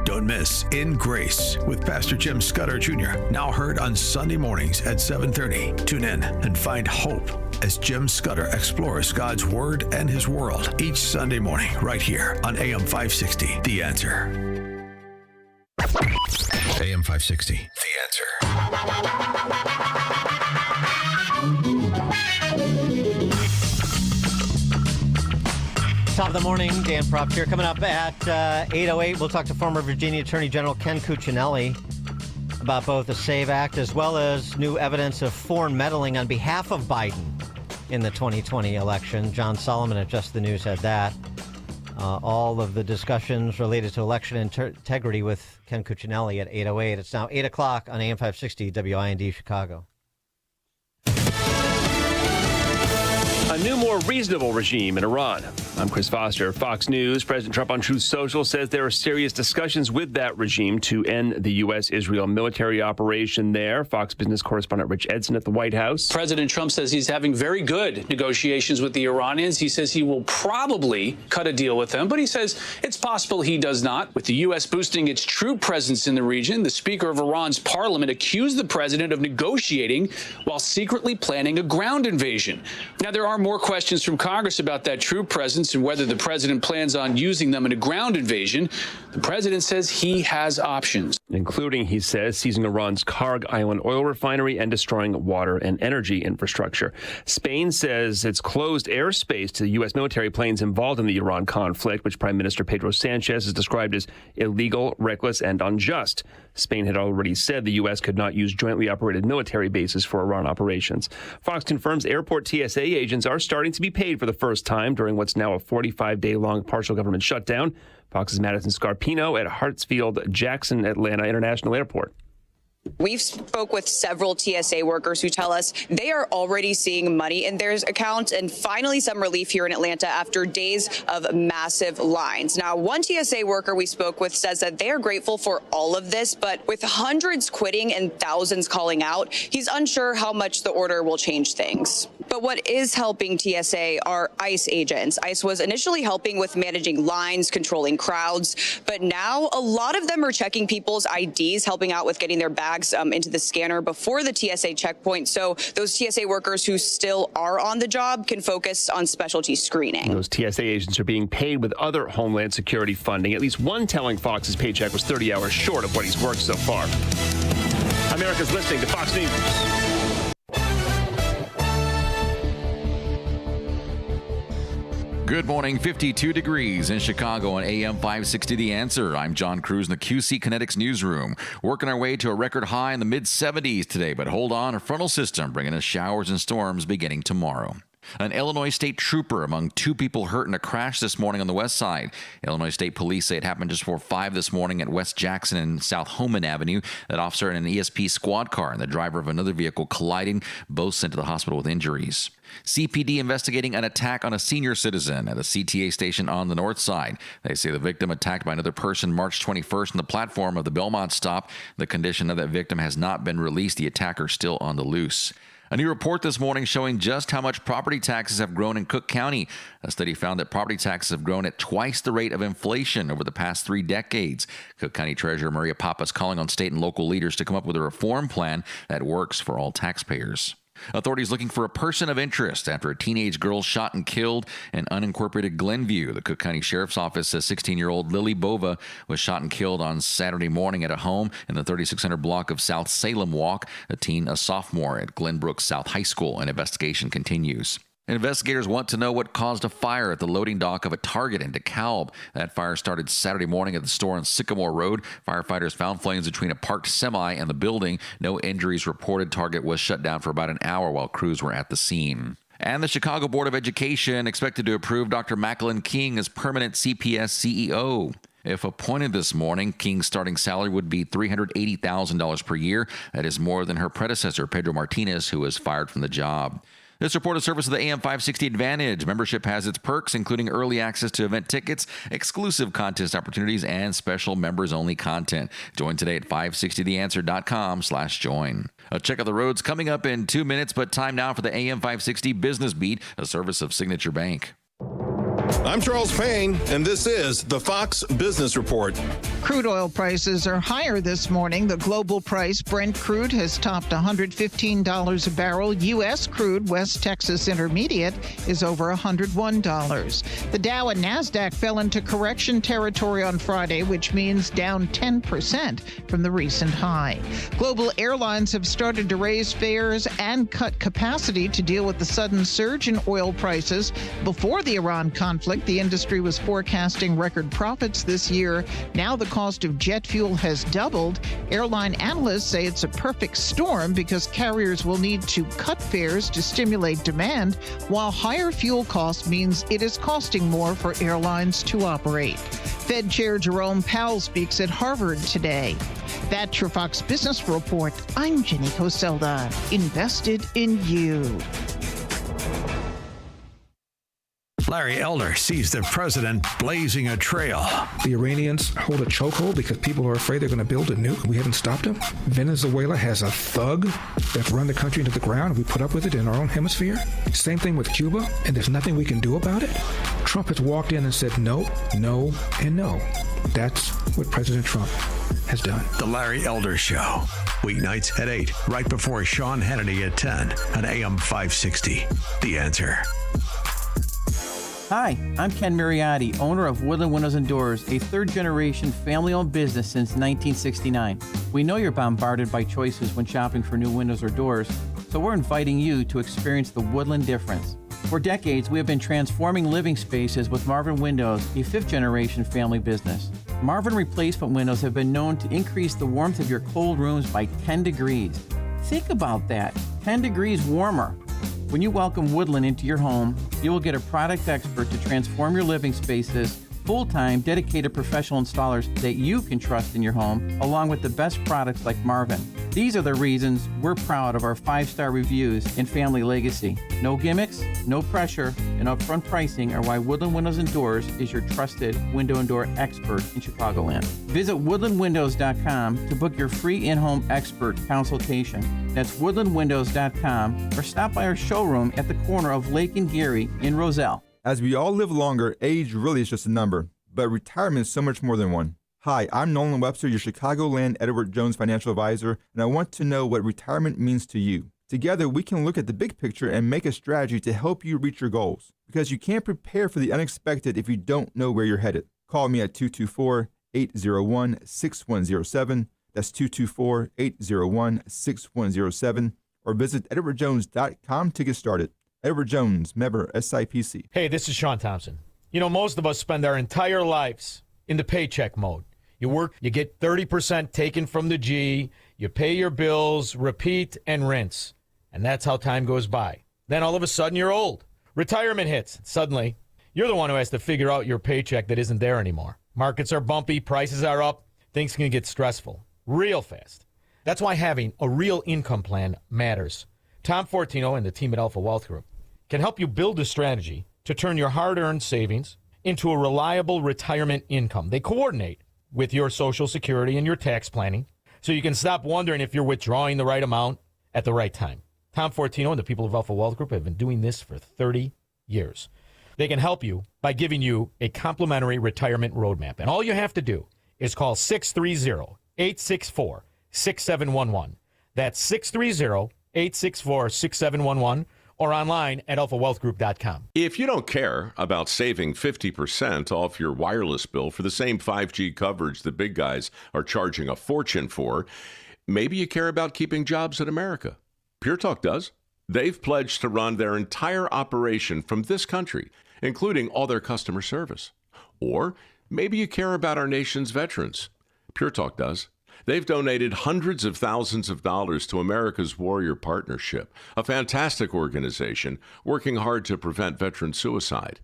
Don't miss In Grace with Pastor Jim Scudder Jr., now heard on Sunday mornings at 7:30. Tune in and find hope as Jim Scudder explores God's Word and His world each Sunday morning right here on AM 560, The Answer. AM 560, The Answer. Top of the morning, Dan Propp here. Coming up at 8:08, we'll talk to former Virginia Attorney General Ken Cuccinelli about both the SAVE Act as well as new evidence of foreign meddling on behalf of Biden in the 2020 election. John Solomon at Just the News had that. All of the discussions related to election integrity with Ken Cuccinelli at 8:08. It's now 8 o'clock on AM 560 WIND Chicago. A new, more reasonable regime in Iran. I'm Chris Foster, Fox News. President Trump on Truth Social says there are serious discussions with that regime to end the U.S.-Israel military operation there. Fox Business correspondent Rich Edson at the White House. President Trump says he's having very good negotiations with the Iranians. He says he will probably cut a deal with them, but he says it's possible he does not. With the U.S. boosting its troop presence in the region, the Speaker of Iran's parliament accused the president of negotiating while secretly planning a ground invasion. Now, there are more questions from Congress about that troop presence and whether the president plans on using them in a ground invasion. The president says he has options, including, he says, seizing Iran's Karg Island oil refinery and destroying water and energy infrastructure. Spain says it's closed airspace to the U.S. military planes involved in the Iran conflict, which Prime Minister Pedro Sanchez has described as illegal, reckless, and unjust. Spain had already said the U.S. could not use jointly operated military bases for Iran operations. Fox confirms airport TSA agents are starting to be paid for the first time during what's now a 45-day-long partial government shutdown. Fox's Madison Scarpino at Hartsfield-Jackson Atlanta International Airport. We've spoke with several TSA workers who tell us they are already seeing money in their accounts and finally some relief here in Atlanta after days of massive lines. Now, one TSA worker we spoke with says that they are grateful for all of this, but with hundreds quitting and thousands calling out, he's unsure how much the order will change things. But what is helping TSA are ICE agents. ICE was initially helping with managing lines, controlling crowds, but now a lot of them are checking people's IDs, helping out with getting their bags into the scanner before the TSA checkpoint. So those TSA workers who still are on the job can focus on specialty screening. Those TSA agents are being paid with other Homeland Security funding. At least one telling Fox his paycheck was 30 hours short of what he's worked so far. America's listening to Fox News. Good morning, 52 degrees in Chicago on AM 560 The Answer. I'm John Cruz in the QC Kinetics newsroom. Working our way to a record high in the mid-70s today, but hold on, a frontal system bringing us showers and storms beginning tomorrow. An Illinois state trooper among two people hurt in a crash this morning on the west side. Illinois State Police say it happened just before 5 this morning at West Jackson and South Homan Avenue. That officer in an ESP squad car and the driver of another vehicle colliding, both sent to the hospital with injuries. CPD investigating an attack on a senior citizen at a CTA station on the north side. They say the victim attacked by another person March 21st on the platform of the Belmont stop. The condition of that victim has not been released. The attacker still on the loose. A new report this morning showing just how much property taxes have grown in Cook County. A study found that property taxes have grown at twice the rate of inflation over the past 3 decades. Cook County Treasurer Maria Papa is calling on state and local leaders to come up with a reform plan that works for all taxpayers. Authorities looking for a person of interest after a teenage girl shot and killed in unincorporated Glenview. The Cook County Sheriff's Office says 16-year-old Lily Bova was shot and killed on Saturday morning at a home in the 3600 block of South Salem Walk. The teen, a sophomore at Glenbrook South High School. An investigation continues. Investigators want to know what caused a fire at the loading dock of a Target in DeKalb. That fire started Saturday morning at the store on Sycamore Road. Firefighters found flames between a parked semi and the building. No injuries reported. Target was shut down for about an hour while crews were at the scene. And the Chicago Board of Education expected to approve Dr. Macklin King as permanent CPS CEO. If appointed this morning, King's starting salary would be $380,000 per year. That is more than her predecessor, Pedro Martinez, who was fired from the job. This report is service of the AM 560 Advantage. Membership has its perks, including early access to event tickets, exclusive contest opportunities, and special members-only content. Join today at 560theanswer.com/join. A check of the roads coming up in 2 minutes, but time now for the AM 560 Business Beat, a service of Signature Bank. I'm Charles Payne, and this is the Fox Business Report. Crude oil prices are higher this morning. The global price, Brent crude, has topped $115 a barrel. U.S. crude, West Texas Intermediate, is over $101. The Dow and NASDAQ fell into correction territory on Friday, which means down 10% from the recent high. Global airlines have started to raise fares and cut capacity to deal with the sudden surge in oil prices. Before the Iran conflict, the industry was forecasting record profits this year. Now the cost of jet fuel has doubled. Airline analysts say it's a perfect storm because carriers will need to cut fares to stimulate demand, while higher fuel costs means it is costing more for airlines to operate. Fed Chair Jerome Powell speaks at Harvard today. That's your Fox Business Report. I'm Jenny Coselda. Invested in you. Larry Elder sees the president blazing a trail. The Iranians hold a chokehold because people are afraid they're going to build a nuke. We haven't stopped them. Venezuela has a thug that's run the country into the ground. We put up with it in our own hemisphere. Same thing with Cuba, and there's nothing we can do about it. Trump has walked in and said no, no, and no. That's what President Trump has done. The Larry Elder Show. Weeknights at 8, right before Sean Hannity at 10 on AM 560. The Answer. Hi, I'm Ken Mariotti, owner of Woodland Windows and Doors, a third-generation family-owned business since 1969. We know you're bombarded by choices when shopping for new windows or doors, so we're inviting you to experience the Woodland difference. For decades, we have been transforming living spaces with Marvin Windows, a fifth-generation family business. Marvin replacement windows have been known to increase the warmth of your cold rooms by 10 degrees. Think about that, 10 degrees warmer. When you welcome Woodland into your home, you will get a product expert to transform your living spaces, full-time, dedicated professional installers that you can trust in your home, along with the best products like Marvin. These are the reasons we're proud of our 5-star reviews and family legacy. No gimmicks, no pressure, and upfront pricing are why Woodland Windows and Doors is your trusted window and door expert in Chicagoland. Visit woodlandwindows.com to book your free in-home expert consultation. That's woodlandwindows.com, or stop by our showroom at the corner of Lake and Geary in Roselle. As we all live longer, age really is just a number, but retirement is so much more than one. Hi, I'm Nolan Webster, your Chicagoland Edward Jones financial advisor, and I want to know what retirement means to you. Together, we can look at the big picture and make a strategy to help you reach your goals, because you can't prepare for the unexpected if you don't know where you're headed. Call me at 224-801-6107. That's 224-801-6107, or visit edwardjones.com to get started. Edward Jones, member SIPC. Hey, this is Sean Thompson. You know, most of us spend our entire lives in the paycheck mode. You work, you get 30% taken from the G, you pay your bills, repeat, and rinse. And that's how time goes by. Then all of a sudden you're old. Retirement hits. Suddenly, you're the one who has to figure out your paycheck that isn't there anymore. Markets are bumpy, prices are up, things can get stressful real fast. That's why having a real income plan matters. Tom Fortino and the team at Alpha Wealth Group can help you build a strategy to turn your hard-earned savings into a reliable retirement income. They coordinate with your Social Security and your tax planning so you can stop wondering if you're withdrawing the right amount at the right time. Tom Fortino and the people of Alpha Wealth Group have been doing this for 30 years. They can help you by giving you a complimentary retirement roadmap. And all you have to do is call 630-864-6711. That's 630-864-6711, or online at alphawealthgroup.com. If you don't care about saving 50% off your wireless bill for the same 5G coverage the big guys are charging a fortune for, maybe you care about keeping jobs in America. Pure Talk does. They've pledged to run their entire operation from this country, including all their customer service. Or maybe you care about our nation's veterans. Pure Talk does. They've donated hundreds of thousands of dollars to America's Warrior Partnership, a fantastic organization working hard to prevent veteran suicide.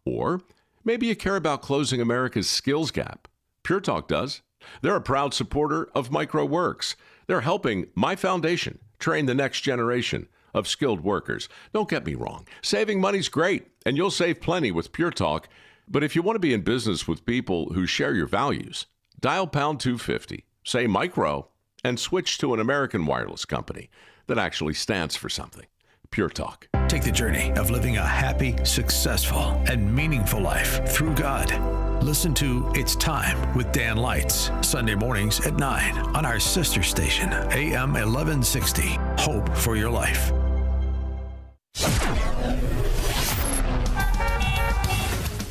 Or maybe you care about closing America's skills gap. Pure Talk does. They're a proud supporter of MicroWorks. They're helping my foundation train the next generation of skilled workers. Don't get me wrong. Saving money's great, and you'll save plenty with Pure Talk. But if you want to be in business with people who share your values, dial pound 250. Say micro, and switch to an American wireless company that actually stands for something. Pure Talk. Take the journey of living a happy, successful, and meaningful life through God. Listen to It's Time with Dan Lights, Sunday mornings at 9 on our sister station, AM 1160. Hope for your life.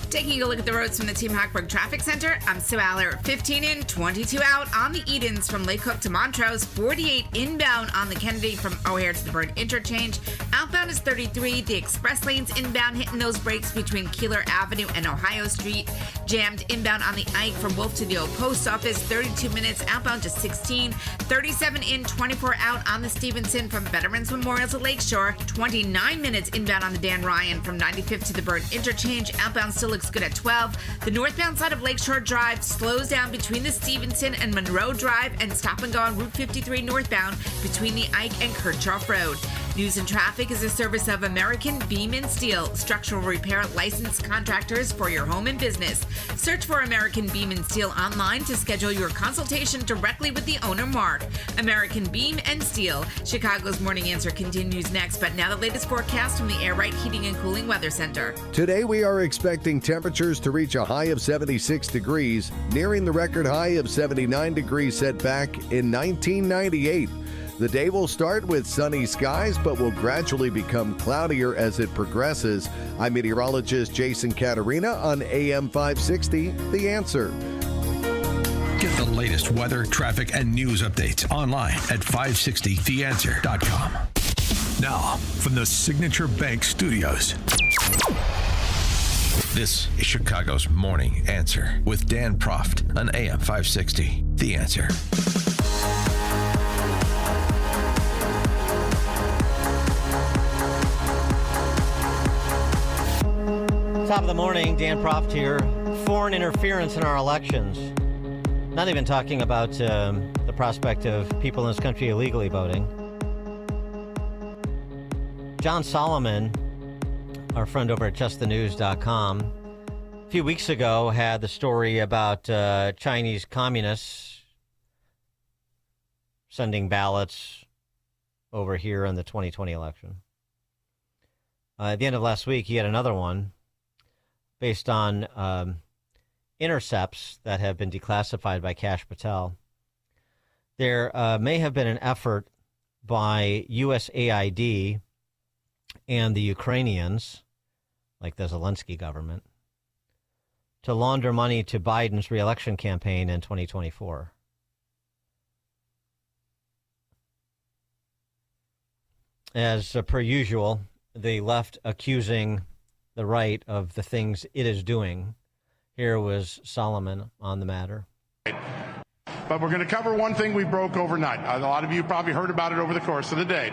Taking a look at the roads from the Team Hackberg Traffic Center, I'm Sue Aller. 15 in, 22 out on the Edens from Lake Hook to Montrose. 48 inbound on the Kennedy from O'Hare to the Bird Interchange. Outbound is 33. The express lanes inbound hitting those brakes between Keeler Avenue and Ohio Street. Jammed inbound on the Ike from Wolf to the Old Post Office. 32 minutes outbound to 16. 37 in, 24 out on the Stevenson from Veterans Memorial to Lakeshore. 29 minutes inbound on the Dan Ryan from 95th to the Bird Interchange. Outbound still looks good at 12. The northbound side of Lakeshore Drive slows down between the Stevenson and Monroe Drive, and stop and go on Route 53 northbound between the Ike and Kirchhoff Road. News and Traffic is a service of American Beam and Steel, structural repair licensed contractors for your home and business. Search for American Beam and Steel online to schedule your consultation directly with the owner, Mark. American Beam and Steel. Chicago's Morning Answer continues next, but now the latest forecast from the Air Right Heating and Cooling Weather Center. Today we are expecting temperatures to reach a high of 76 degrees, nearing the record high of 79 degrees set back in 1998. The day will start with sunny skies, but will gradually become cloudier as it progresses. I'm meteorologist Jason Caterina on AM 560, The Answer. Get the latest weather, traffic, and news updates online at 560theanswer.com. Now, from the Signature Bank Studios, this is Chicago's Morning Answer with Dan Proft on AM 560, The Answer. Top of the morning, Dan Proft here. Foreign interference in our elections. Not even talking about the prospect of people in this country illegally voting. John Solomon, our friend over at justthenews.com, a few weeks ago had the story about Chinese communists sending ballots over here in the 2020 election. At the end of last week, he had another one based on intercepts that have been declassified by Kash Patel. There may have been an effort by USAID and the Ukrainians, like the Zelensky government, to launder money to Biden's re-election campaign in 2024. As per usual, the left accusing the right of the things it is doing. Here was Solomon on the matter. But we're going to cover one thing we broke overnight. A lot of you probably heard about it over the course of the day.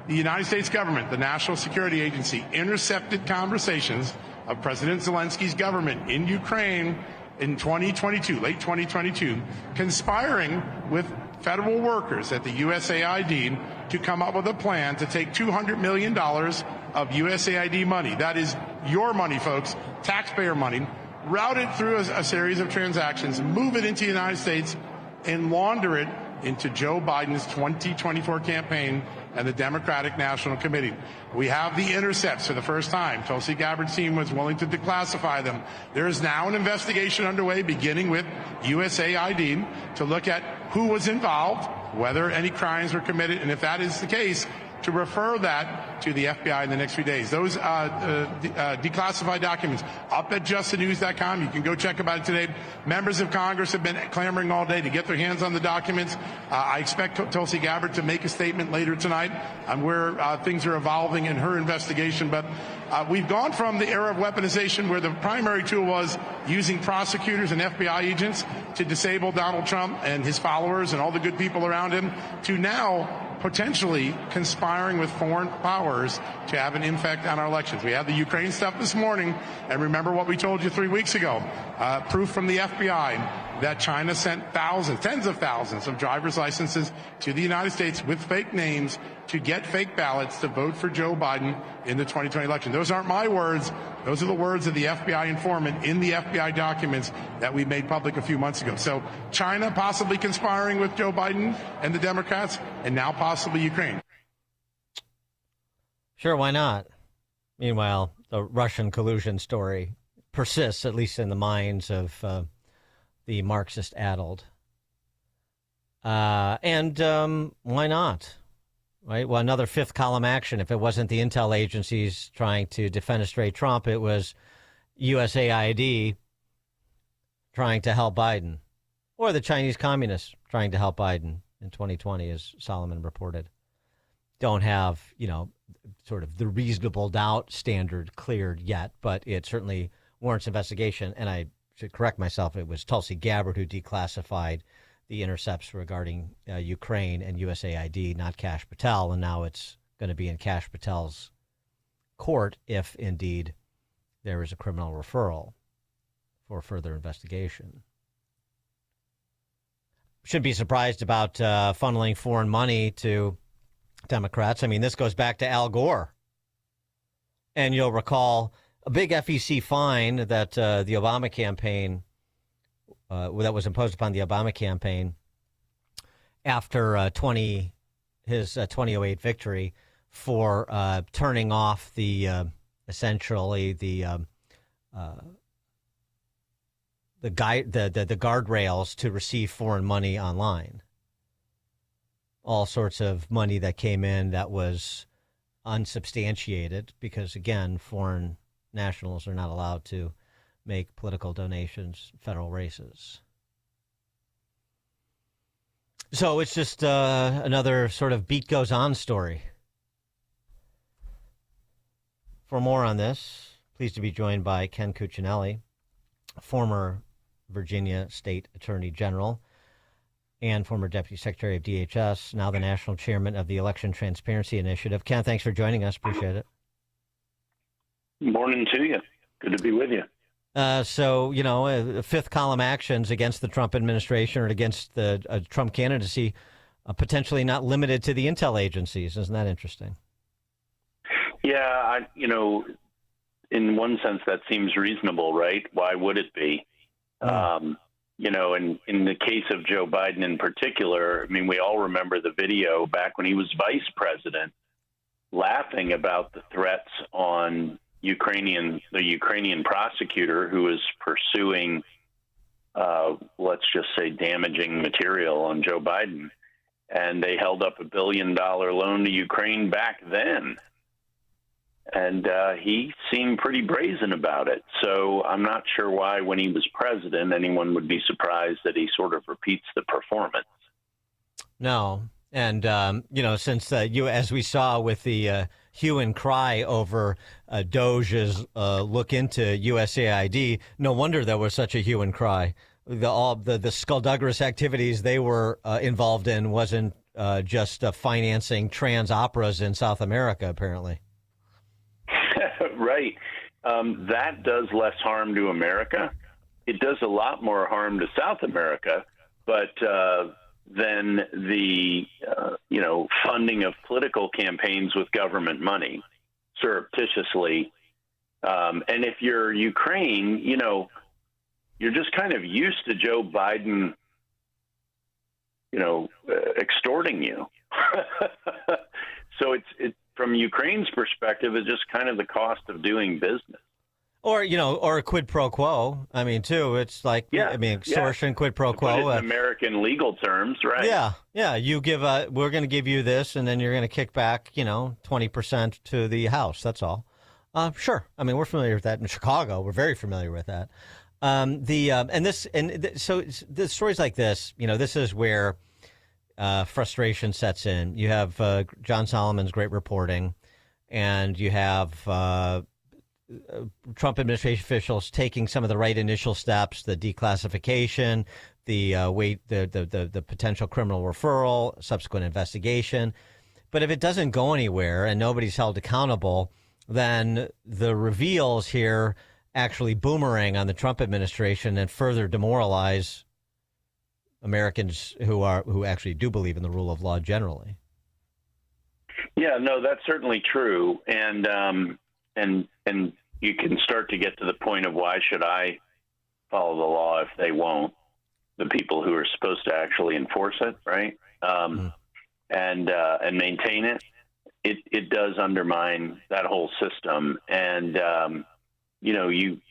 The United States government, the National Security Agency, intercepted conversations of President Zelensky's government in Ukraine in 2022, late 2022, conspiring with federal workers at the USAID to come up with a plan to take $200 million of USAID money. That is your money, folks, taxpayer money, route it through a series of transactions, move it into the United States, and launder it into Joe Biden's 2024 campaign and the Democratic National Committee. We have the intercepts for the first time. Tulsi Gabbard's team was willing to declassify them. There is now an investigation underway, beginning with USAID, to look at who was involved, whether any crimes were committed, and if that is the case, to refer that to the FBI in the next few days. Those declassified documents up at justthenews.com. You can go check about it today. Members of Congress have been clamoring all day to get their hands on the documents. I expect Tulsi Gabbard to make a statement later tonight on where things are evolving in her investigation. But we've gone from the era of weaponization, where the primary tool was using prosecutors and FBI agents to disable Donald Trump and his followers and all the good people around him, to now potentially conspiring with foreign powers to have an impact on our elections. We had the Ukraine stuff this morning, and remember what we told you 3 weeks ago. Proof from the FBI that China sent tens of thousands of driver's licenses to the United States with fake names to get fake ballots to vote for Joe Biden in the 2020 election. Those aren't my words. Those are the words of the FBI informant in the FBI documents that we made public a few months ago. So China possibly conspiring with Joe Biden and the Democrats, and now possibly Ukraine. Sure, why not? Meanwhile, the Russian collusion story persists, at least in the minds of the Marxist-addled. And why not? Right? Well, another fifth column action. If it wasn't the intel agencies trying to defenestrate Trump, it was USAID trying to help Biden, or the Chinese communists trying to help Biden in 2020, as Solomon reported. Don't have, sort of the reasonable doubt standard cleared yet, but it certainly warrants investigation. And I should correct myself. It was Tulsi Gabbard who declassified the intercepts regarding Ukraine and USAID, not Kash Patel. And now it's going to be in Kash Patel's court if indeed there is a criminal referral for further investigation. Shouldn't be surprised about funneling foreign money to Democrats. I mean, this goes back to Al Gore. And you'll recall a big FEC fine that the Obama campaign, that was imposed upon the Obama campaign after his 2008 victory for turning off the essentially the guardrails to receive foreign money online. All sorts of money that came in that was unsubstantiated because, again, foreign nationals are not allowed to make political donations in federal races. So it's just another sort of beat goes on story. For more on this, pleased to be joined by Ken Cuccinelli, former Virginia State Attorney General and former Deputy Secretary of DHS, now the National Chairman of the Election Transparency Initiative. Ken, thanks for joining us. Appreciate it. Morning to you. Good to be with you. So, fifth column actions against the Trump administration or against the Trump candidacy, potentially not limited to the intel agencies. Isn't that interesting? Yeah, in one sense, that seems reasonable, right? Why would it be? And in the case of Joe Biden in particular, I mean, we all remember the video back when he was vice president, laughing about the threats on the Ukrainian prosecutor who was pursuing, let's just say, damaging material on Joe Biden. And they held up $1 billion loan to Ukraine back then. And he seemed pretty brazen about it. So I'm not sure why, when he was president, anyone would be surprised that he sort of repeats the performance. No. And, since as we saw with the hue and cry over Doge's look into USAID, no wonder there was such a hue and cry. The skullduggerous activities they were involved in wasn't just financing trans operas in South America, apparently. Right. That does less harm to America. It does a lot more harm to South America, but then the, funding of political campaigns with government money surreptitiously. And if you're Ukraine, you're just kind of used to Joe Biden, extorting you. So it's from Ukraine's perspective, it's just kind of the cost of doing business. Or, or a quid pro quo. I mean, too, it's like, extortion, quid pro quo. To put it in American legal terms, right? Yeah. You give, we're going to give you this, and then you're going to kick back, 20% to the House. That's all. Sure. I mean, we're familiar with that in Chicago. We're very familiar with that. So the stories like this, this is where frustration sets in. You have John Solomon's great reporting, and you have Trump administration officials taking some of the right initial steps, the declassification, the potential criminal referral, subsequent investigation. But if it doesn't go anywhere and nobody's held accountable, then the reveals here actually boomerang on the Trump administration and further demoralize Americans who actually do believe in the rule of law generally. Yeah, no, that's certainly true. And you can start to get to the point of, why should I follow the law if they won't? The people who are supposed to actually enforce it, right? And maintain it. It does undermine that whole system. And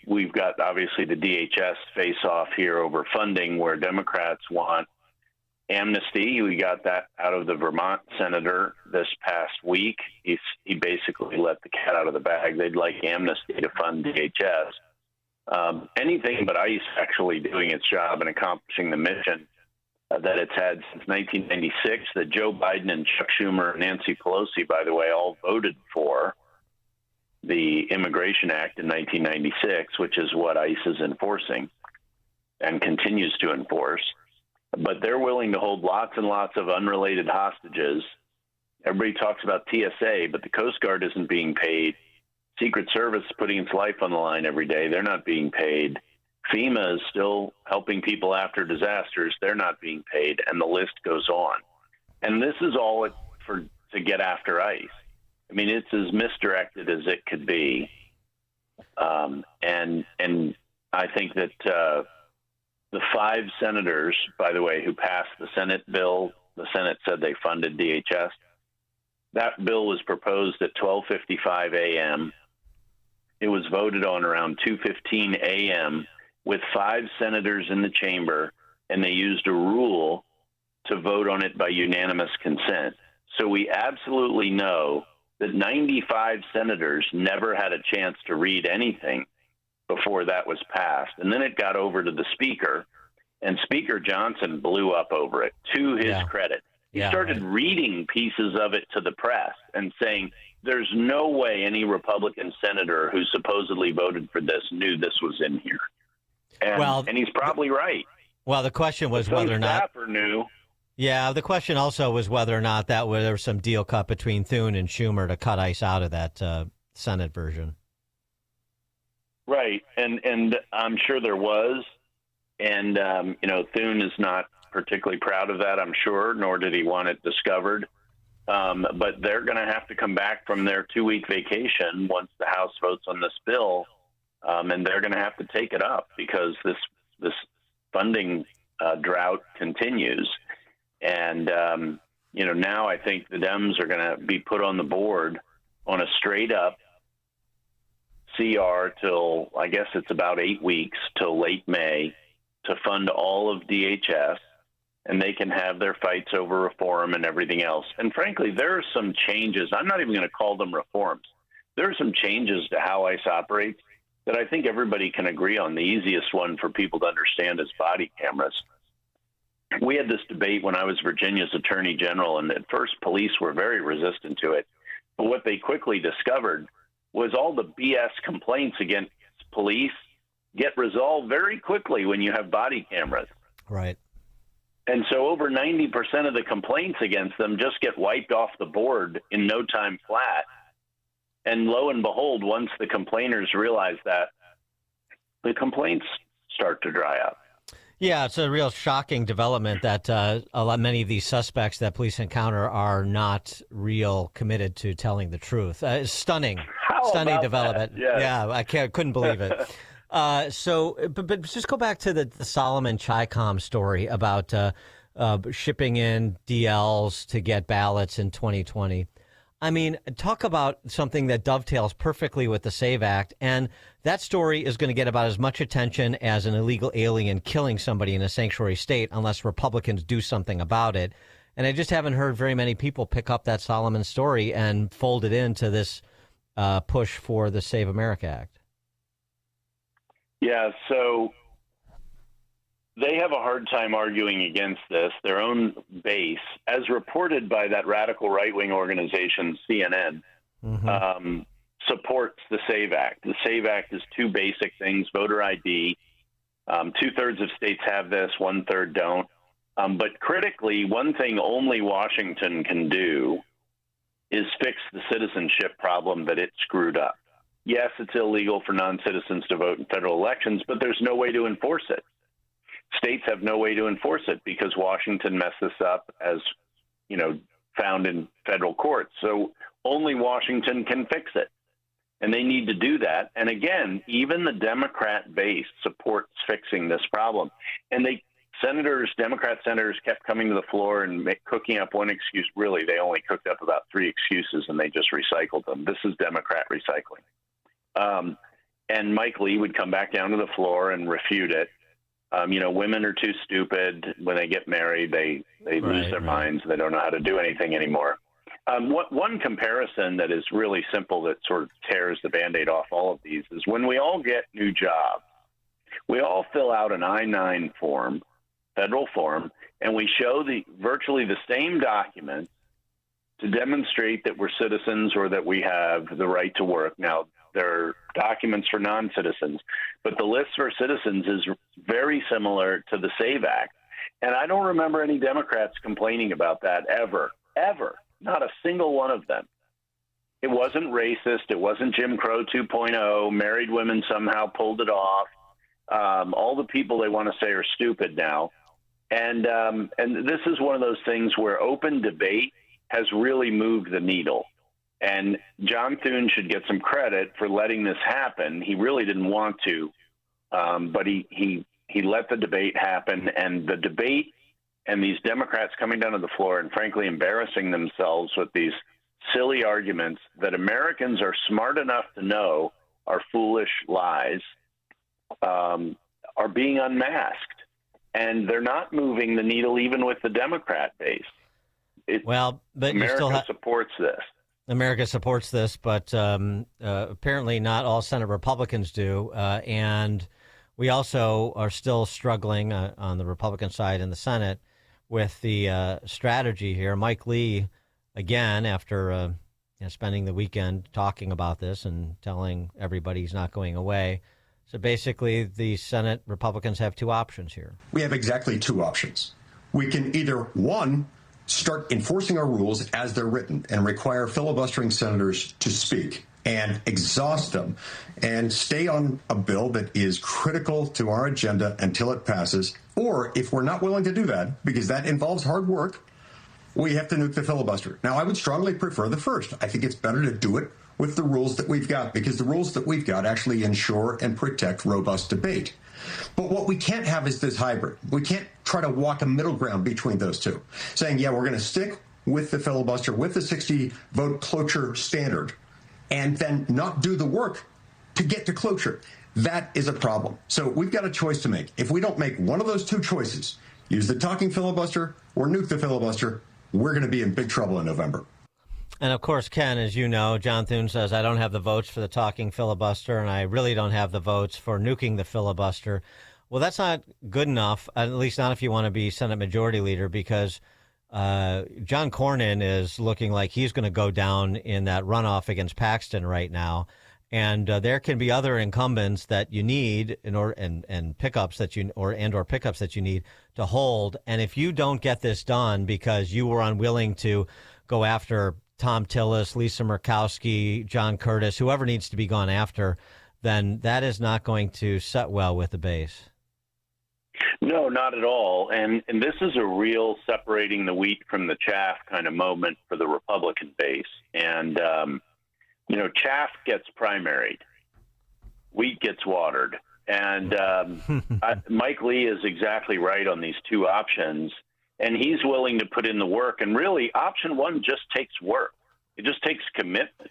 we've got obviously the DHS face off here over funding, where Democrats want amnesty. We got that out of the Vermont senator this past week. He basically let the cat out of the bag. They'd like amnesty to fund DHS. Anything but ICE actually doing its job and accomplishing the mission that it's had since 1996, that Joe Biden and Chuck Schumer and Nancy Pelosi, by the way, all voted for the Immigration Act in 1996, which is what ICE is enforcing and continues to enforce. But they're willing to hold lots and lots of unrelated hostages. Everybody talks about TSA, but the Coast Guard isn't being paid. Secret Service is putting its life on the line every day. They're not being paid. FEMA is still helping people after disasters. They're not being paid, and the list goes on. And this is all for to get after ICE. I mean, it's as misdirected as it could be. And I think that the 5 senators, by the way, who passed the Senate bill, the Senate said they funded DHS. That bill was proposed at 12:55 a.m. It was voted on around 2:15 a.m. with 5 senators in the chamber, and they used a rule to vote on it by unanimous consent. So we absolutely know that 95 senators never had a chance to read anything before that was passed. And then it got over to the Speaker, and Speaker Johnson blew up over it, to his credit. He started reading pieces of it to the press and saying, there's no way any Republican senator who supposedly voted for this knew this was in here. And he's probably right. Well, the question was whether or not staffer knew. Yeah, the question also was whether or not there was some deal cut between Thune and Schumer to cut ICE out of that Senate version. Right, and I'm sure there was. And, Thune is not particularly proud of that, I'm sure, nor did he want it discovered. But they're going to have to come back from their 2-week vacation once the House votes on this bill, and they're going to have to take it up because this funding drought continues. And, now I think the Dems are going to be put on the board on a straight-up CR till, I guess it's about 8 weeks, till late May, to fund all of DHS, and they can have their fights over reform and everything else. And frankly, there are some changes. I'm not even going to call them reforms. There are some changes to how ICE operates that I think everybody can agree on. The easiest one for people to understand is body cameras. We had this debate when I was Virginia's Attorney General, and at first police were very resistant to it. But what they quickly discovered was all the BS complaints against police get resolved very quickly when you have body cameras. Right. And so over 90% of the complaints against them just get wiped off the board in no time flat. And lo and behold, once the complainers realize that, the complaints start to dry up. Yeah, it's a real shocking development that many of these suspects that police encounter are not real committed to telling the truth. Stunning development. Yeah, I couldn't believe it. But just go back to the Solomon Chicom story about shipping in DLs to get ballots in 2020. I mean, talk about something that dovetails perfectly with the SAVE Act. And that story is going to get about as much attention as an illegal alien killing somebody in a sanctuary state unless Republicans do something about it. And I just haven't heard very many people pick up that Solomon story and fold it into this push for the Save America Act. Yeah, so they have a hard time arguing against this. Their own base, as reported by that radical right-wing organization, CNN, supports the SAVE Act. The SAVE Act is 2 basic things: voter ID. 2/3 of states have this, 1/3 don't. But critically, one thing only Washington can do is fix the citizenship problem that it screwed up. Yes, it's illegal for non-citizens to vote in federal elections, but there's no way to enforce it. States have no way to enforce it because Washington messed this up, as found in federal courts. So only Washington can fix it, and they need to do that. And again, even the Democrat base supports fixing this problem. And Democrat senators kept coming to the floor and cooking up one excuse. Really, they only cooked up about 3 excuses, and they just recycled them. This is Democrat recycling. And Mike Lee would come back down to the floor and refute it. Women are too stupid. When they get married, they lose their minds. They don't know how to do anything anymore. One comparison that is really simple that sort of tears the Band-Aid off all of these is when we all get new jobs, we all fill out an I-9 form, federal form, and we show virtually the same documents to demonstrate that we're citizens or that we have the right to work. Now, there are documents for non-citizens, but the list for citizens is very similar to the SAVE Act. And I don't remember any Democrats complaining about that ever, not a single one of them. It wasn't racist. It wasn't Jim Crow 2.0. Married women somehow pulled it off. All the people they want to say are stupid now. And this is one of those things where open debate has really moved the needle. And John Thune should get some credit for letting this happen. He really didn't want to, but he let the debate happen. And the debate and these Democrats coming down to the floor and frankly embarrassing themselves with these silly arguments that Americans are smart enough to know are foolish lies, are being unmasked. And they're not moving the needle even with the Democrat base. But America supports this. America supports this, but apparently not all Senate Republicans do. And we also are still struggling on the Republican side in the Senate with the strategy here. Mike Lee, again, after spending the weekend talking about this and telling everybody he's not going away. So basically, the Senate Republicans have two options here. We have exactly two options. We can either, one, start enforcing our rules as they're written and require filibustering senators to speak and exhaust them and stay on a bill that is critical to our agenda until it passes. Or if we're not willing to do that, because that involves hard work, we have to nuke the filibuster. Now, I would strongly prefer the first. I think it's better to do it with the rules that we've got, because the rules that we've got actually ensure and protect robust debate. But what we can't have is this hybrid. We can't try to walk a middle ground between those two, saying, yeah, we're going to stick with the filibuster, with the 60-vote cloture standard, and then not do the work to get to cloture. That is a problem. So we've got a choice to make. If we don't make one of those two choices, use the talking filibuster or nuke the filibuster, we're going to be in big trouble in November. And of course, Ken, as you know, John Thune says, I don't have the votes for the talking filibuster, and I really don't have the votes for nuking the filibuster. Well, that's not good enough, at least not if you want to be Senate Majority Leader, because John Cornyn is looking like he's going to go down in that runoff against Paxton right now. And there can be other incumbents that you need and pickups that you or pickups that you need to hold. And if you don't get this done because you were unwilling to go after Tom Tillis, Lisa Murkowski, John Curtis, whoever needs to be gone after, then that is not going to set well with the base. No, not at all. And this is a real separating the wheat from the chaff kind of moment for the Republican base. And, chaff gets primaried. Wheat gets watered. And Mike Lee is exactly right on these two options. And he's willing to put in the work. And really, option one just takes work. It just takes commitment.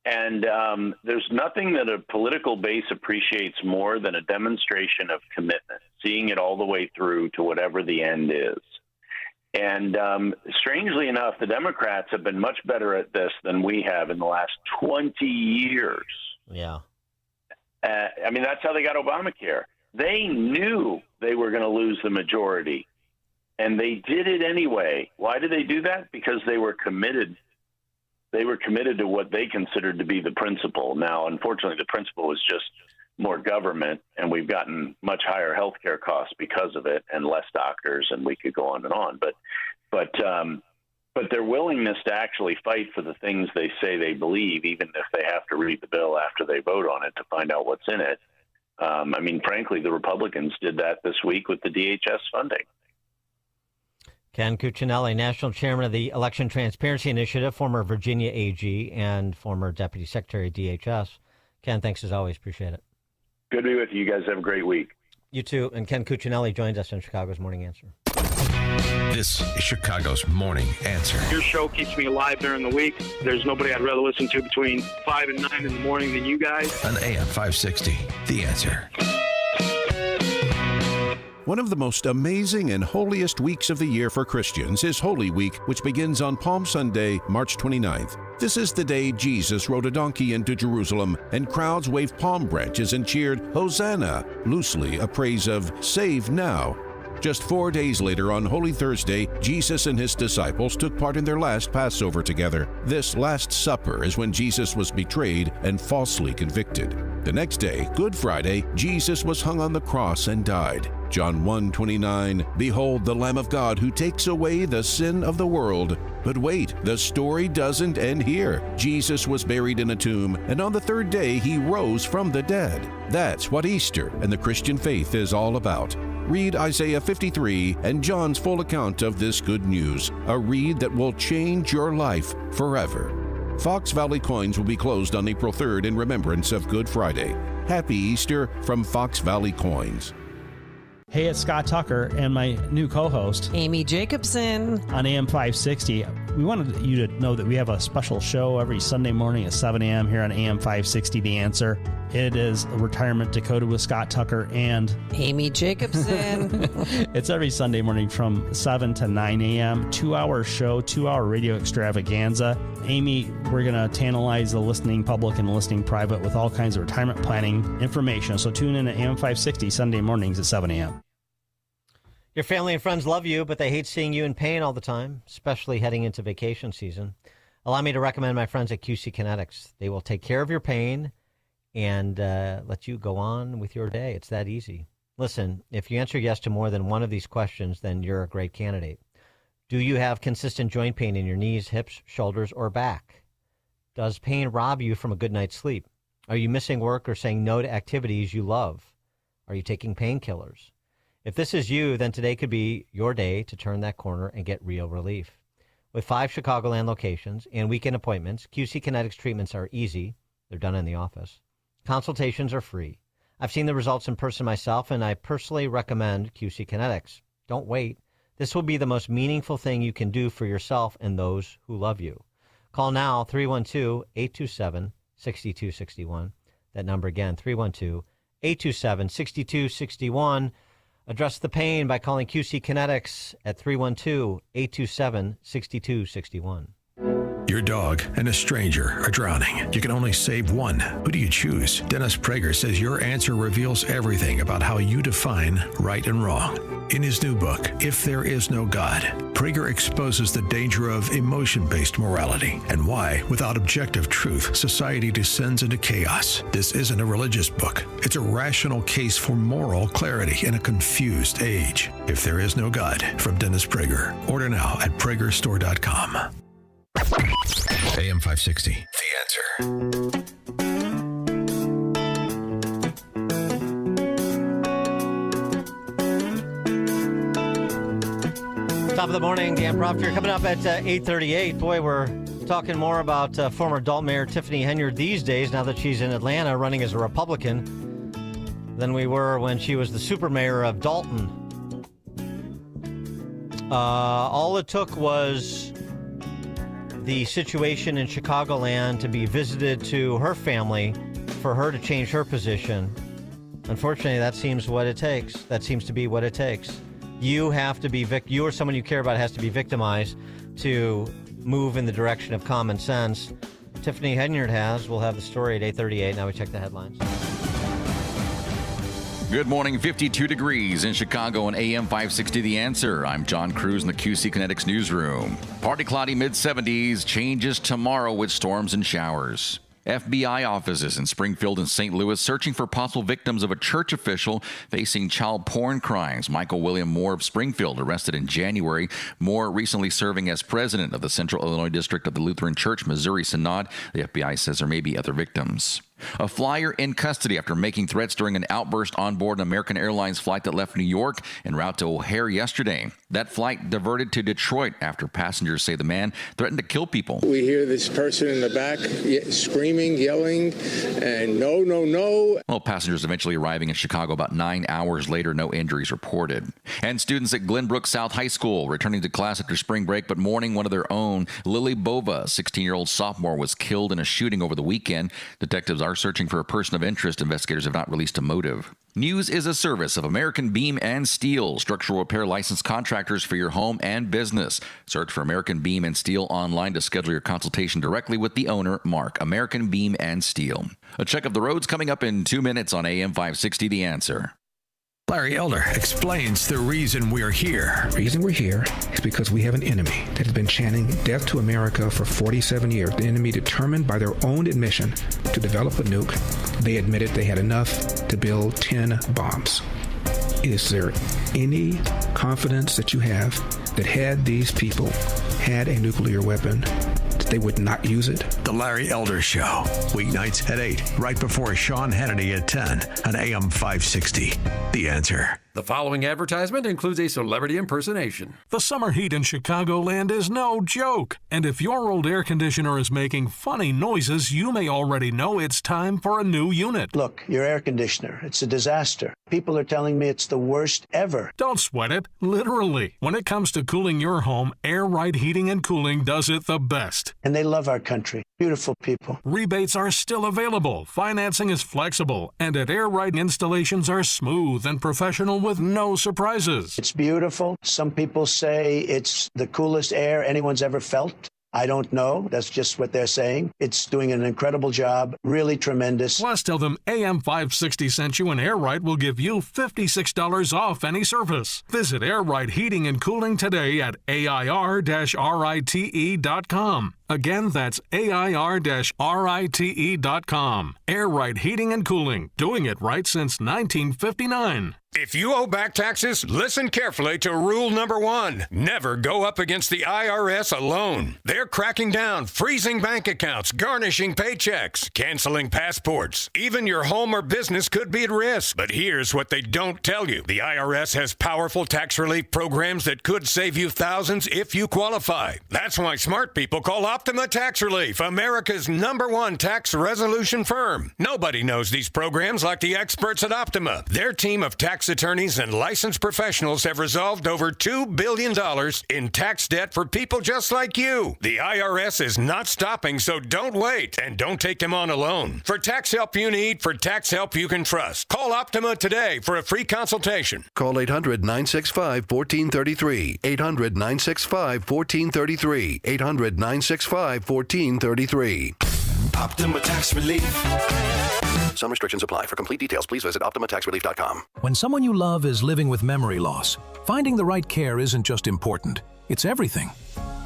And there's nothing that a political base appreciates more than a demonstration of commitment, seeing it all the way through to whatever the end is. And strangely enough, the Democrats have been much better at this than we have in the last 20 years. Yeah. That's how they got Obamacare. They knew they were going to lose the majority. And they did it anyway. Why did they do that? Because they were committed. They were committed to what they considered to be the principle. Now, unfortunately, the principle was just more government, and we've gotten much higher healthcare costs because of it, and less doctors, and we could go on and on. But their willingness to actually fight for the things they say they believe, even if they have to read the bill after they vote on it to find out what's in it. Frankly, the Republicans did that this week with the DHS funding. Ken Cuccinelli, National Chairman of the Election Transparency Initiative, former Virginia AG, and former Deputy Secretary of DHS. Ken, thanks as always. Appreciate it. Good to be with you. You guys have a great week. You too. And Ken Cuccinelli joins us in Chicago's Morning Answer. This is Chicago's Morning Answer. Your show keeps me alive during the week. There's nobody I'd rather listen to between 5 and 9 in the morning than you guys. On AM 560, The Answer. One of the most amazing and holiest weeks of the year for Christians is Holy Week, which begins on Palm Sunday, March 29th. This is the day Jesus rode a donkey into Jerusalem, and crowds waved palm branches and cheered, Hosanna, loosely a praise of save now. Just 4 days later, on Holy Thursday, Jesus and his disciples took part in their last Passover together. This Last Supper is when Jesus was betrayed and falsely convicted. The next day, Good Friday, Jesus was hung on the cross and died. John 1:29, Behold the Lamb of God who takes away the sin of the world. But wait, the story doesn't end here. Jesus was buried in a tomb, and on the third day he rose from the dead. That's what Easter and the Christian faith is all about. Read Isaiah 53 and John's full account of this good news, a read that will change your life forever. Fox Valley Coins will be closed on April 3rd in remembrance of Good Friday. Happy Easter from Fox Valley Coins. Hey, it's Scott Tucker and my new co-host, Amy Jacobson, on AM 560. We wanted you to know that we have a special show every Sunday morning at 7 a.m. here on AM 560, The Answer. It is Retirement Dakota with Scott Tucker and Amy Jacobson. It's every Sunday morning from 7 to 9 a.m. 2-hour show, 2-hour radio extravaganza. Amy, we're going to tantalize the listening public and the listening private with all kinds of retirement planning information. So tune in at AM 560 Sunday mornings at 7 a.m. Your family and friends love you, but they hate seeing you in pain all the time, especially heading into vacation season. Allow me to recommend my friends at Cuccinelli. They will take care of your pain and let you go on with your day. It's that easy. Listen, if you answer yes to more than one of these questions, then you're a great candidate. Do you have consistent joint pain in your knees, hips, shoulders, or back? Does pain rob you from a good night's sleep? Are you missing work or saying no to activities you love? Are you taking painkillers? If this is you, then today could be your day to turn that corner and get real relief. With 5 Chicagoland locations and weekend appointments, Cuccinelli treatments are easy. They're done in the office. Consultations are free. I've seen the results in person myself, and I personally recommend Cuccinelli. Don't wait. This will be the most meaningful thing you can do for yourself and those who love you. Call now, 312-827-6261. That number again, 312-827-6261. Address the pain by calling Cuccinelli at 312-827-6261. Your dog and a stranger are drowning. You can only save one. Who do you choose? Dennis Prager says your answer reveals everything about how you define right and wrong. In his new book, If There Is No God, Prager exposes the danger of emotion-based morality and why, without objective truth, society descends into chaos. This isn't a religious book. It's a rational case for moral clarity in a confused age. If There Is No God, from Dennis Prager. Order now at pragerstore.com. AM 560, The Answer. Top of the morning, Dan Proft here. Coming up at 8:38. Boy, we're talking more about former adult mayor Tiffany Henyard these days, now that she's in Atlanta running as a Republican, than we were when she was the super mayor of Dalton. All it took was the situation in Chicagoland to be visited to her family for her to change her position. Unfortunately, that seems what it takes. That seems to be what it takes. You have to be you or someone you care about has to be victimized to move in the direction of common sense. Tiffany Henyard has. We'll have the story at 8:38. Now we check the headlines. Good morning, 52 degrees in Chicago and AM 560 The Answer. I'm John Cruz in the Cuccinelli newsroom. Partly cloudy mid-70s, changes tomorrow with storms and showers. FBI offices in Springfield and St. Louis searching for possible victims of a church official facing child porn crimes. Michael William Moore of Springfield, arrested in January. Moore recently serving as president of the Central Illinois District of the Lutheran Church Missouri Synod. The FBI says there may be other victims. A flyer in custody after making threats during an outburst on board an American Airlines flight that left New York en route to O'Hare yesterday. That flight diverted to Detroit after passengers say the man threatened to kill people. We hear this person in the back screaming, yelling, and no, no, no. Well, passengers eventually arriving in Chicago about 9 hours later, no injuries reported. And students at Glenbrook South High School returning to class after spring break, but mourning one of their own. Lily Bova, a 16-year-old sophomore, was killed in a shooting over the weekend. Detectives are searching for a person of interest. Investigators have not released a motive. News is a service of American Beam and Steel, structural repair licensed contractors for your home and business. Search for American Beam and Steel online to schedule your consultation directly with the owner, Mark. American Beam and Steel. A check of the roads coming up in 2 minutes on AM 560 The Answer. Larry Elder explains the reason we're here. The reason we're here is because we have an enemy that has been chanting death to America for 47 years. The enemy determined by their own admission to develop a nuke. They admitted they had enough to build 10 bombs. Is there any confidence that you have that had these people had a nuclear weapon, that they would not use it? The Larry Elder Show, weeknights at 8, right before Sean Hannity at 10 on AM 560. The Answer. The following advertisement includes a celebrity impersonation. The summer heat in Chicagoland is no joke. And if your old air conditioner is making funny noises, you may already know it's time for a new unit. Look, your air conditioner, it's a disaster. People are telling me it's the worst ever. Don't sweat it, literally. When it comes to cooling your home, Air Right Heating and Cooling does it the best. And they love our country. Beautiful people. Rebates are still available, financing is flexible, and at Air Right installations are smooth and professional with no surprises. It's beautiful. Some people say it's the coolest air anyone's ever felt. I don't know. That's just what they're saying. It's doing an incredible job. Really tremendous. Plus, tell them AM 560 sent you and Air Right will give you $56 off any service. Visit Air Right Heating and Cooling today at AIR-RITE.com. Again, that's AIR-RITE.com. Air Right Heating and Cooling. Doing it right since 1959. If you owe back taxes, listen carefully to rule number 1. Never go up against the IRS alone. They're cracking down, freezing bank accounts, garnishing paychecks, canceling passports. Even your home or business could be at risk. But here's what they don't tell you. The IRS has powerful tax relief programs that could save you thousands if you qualify. That's why smart people call Optima Tax Relief, America's #1 tax resolution firm. Nobody knows these programs like the experts at Optima. Their team of tax attorneys and licensed professionals have resolved over $2 billion in tax debt for people just like you. The IRS is not stopping, so don't wait. And don't take them on alone. For tax help you need, for tax help you can trust, call Optima today for a free consultation. Call 800-965-1433. 800-965-1433. 800-965-1433. Optima Tax Relief. Some restrictions apply. For complete details, please visit OptimaTaxRelief.com. When someone you love is living with memory loss, finding the right care isn't just important, it's everything.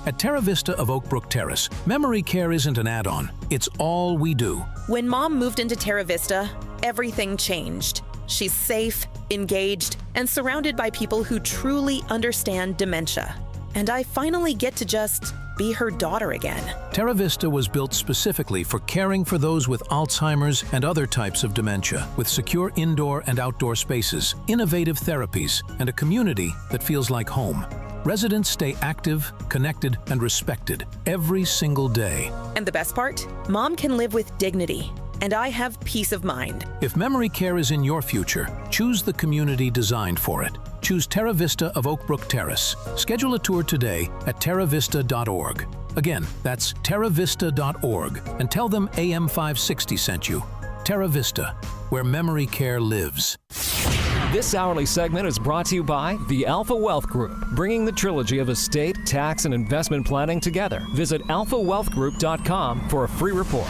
At Terra Vista of Oak Brook Terrace, memory care isn't an add-on, it's all we do. When Mom moved into Terra Vista, everything changed. She's safe, engaged, and surrounded by people who truly understand dementia. And I finally get to just be her daughter again. Terra Vista was built specifically for caring for those with Alzheimer's and other types of dementia, with secure indoor and outdoor spaces, innovative therapies, and a community that feels like home. Residents stay active, connected, and respected every single day. And the best part? Mom can live with dignity, and I have peace of mind. If memory care is in your future, choose the community designed for it. Choose Terra Vista of Oak Brook Terrace. Schedule a tour today at terravista.org. Again, that's terravista.org, and tell them AM 560 sent you. Terra Vista, where memory care lives. This hourly segment is brought to you by the Alpha Wealth Group, bringing the trilogy of estate, tax, and investment planning together. Visit alphawealthgroup.com for a free report.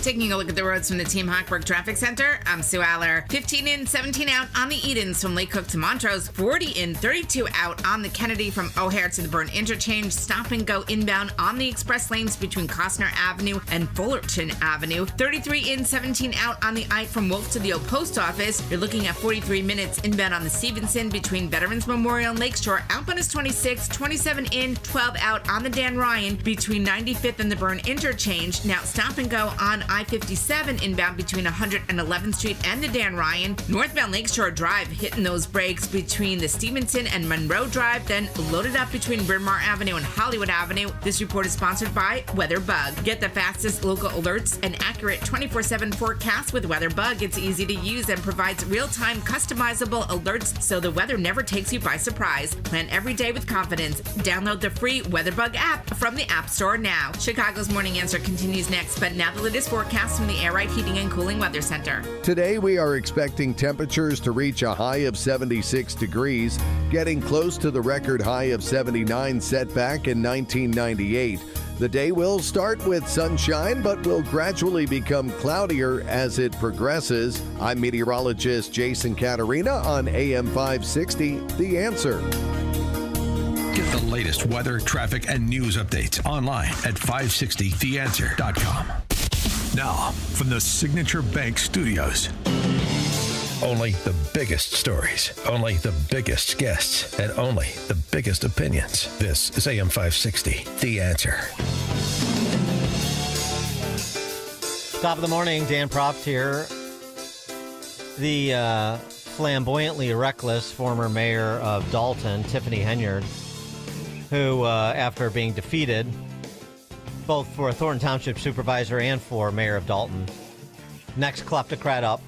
Taking a look at the roads from the Team Hochberg Traffic Center, I'm Sue Aller. 15 in, 17 out on the Edens from Lake Cook to Montrose. 40 in, 32 out on the Kennedy from O'Hare to the Byrne Interchange. Stop and go inbound on the express lanes between Costner Avenue and Fullerton Avenue. 33 in, 17 out on the Ike from Wolf to the Old Post Office. You're looking at 43 minutes inbound on the Stevenson between Veterans Memorial and Lakeshore. Outbound is 26, 27 in, 12 out on the Dan Ryan between 95th and the Byrne Interchange. Now stop and go on I-57 inbound between 111th Street and the Dan Ryan. Northbound Lakeshore Drive hitting those brakes between the Stevenson and Monroe Drive, then loaded up between Bryn Mawr Avenue and Hollywood Avenue. This report is sponsored by WeatherBug. Get the fastest local alerts and accurate 24/7 forecasts with WeatherBug. It's easy to use and provides real-time customizable alerts so the weather never takes you by surprise. Plan every day with confidence. Download the free WeatherBug app from the App Store now. Chicago's Morning Answer continues next, but now the latest forecast from the Air Right Heating and Cooling Weather Center. Today we are expecting temperatures to reach a high of 76 degrees, getting close to the record high of 79 set back in 1998. The day will start with sunshine, but will gradually become cloudier as it progresses. I'm meteorologist Jason Caterina on AM 560, The Answer. Get the latest weather, traffic, and news updates online at 560theanswer.com. Now, from the Signature Bank Studios. Only the biggest stories, only the biggest guests, and only the biggest opinions. This is AM 560, The Answer. Top of the morning, Dan Proft here. The flamboyantly reckless former mayor of Dalton, Tiffany Henyard, who, after being defeated, both for Thornton Township supervisor and for mayor of Dalton, next kleptocrat up,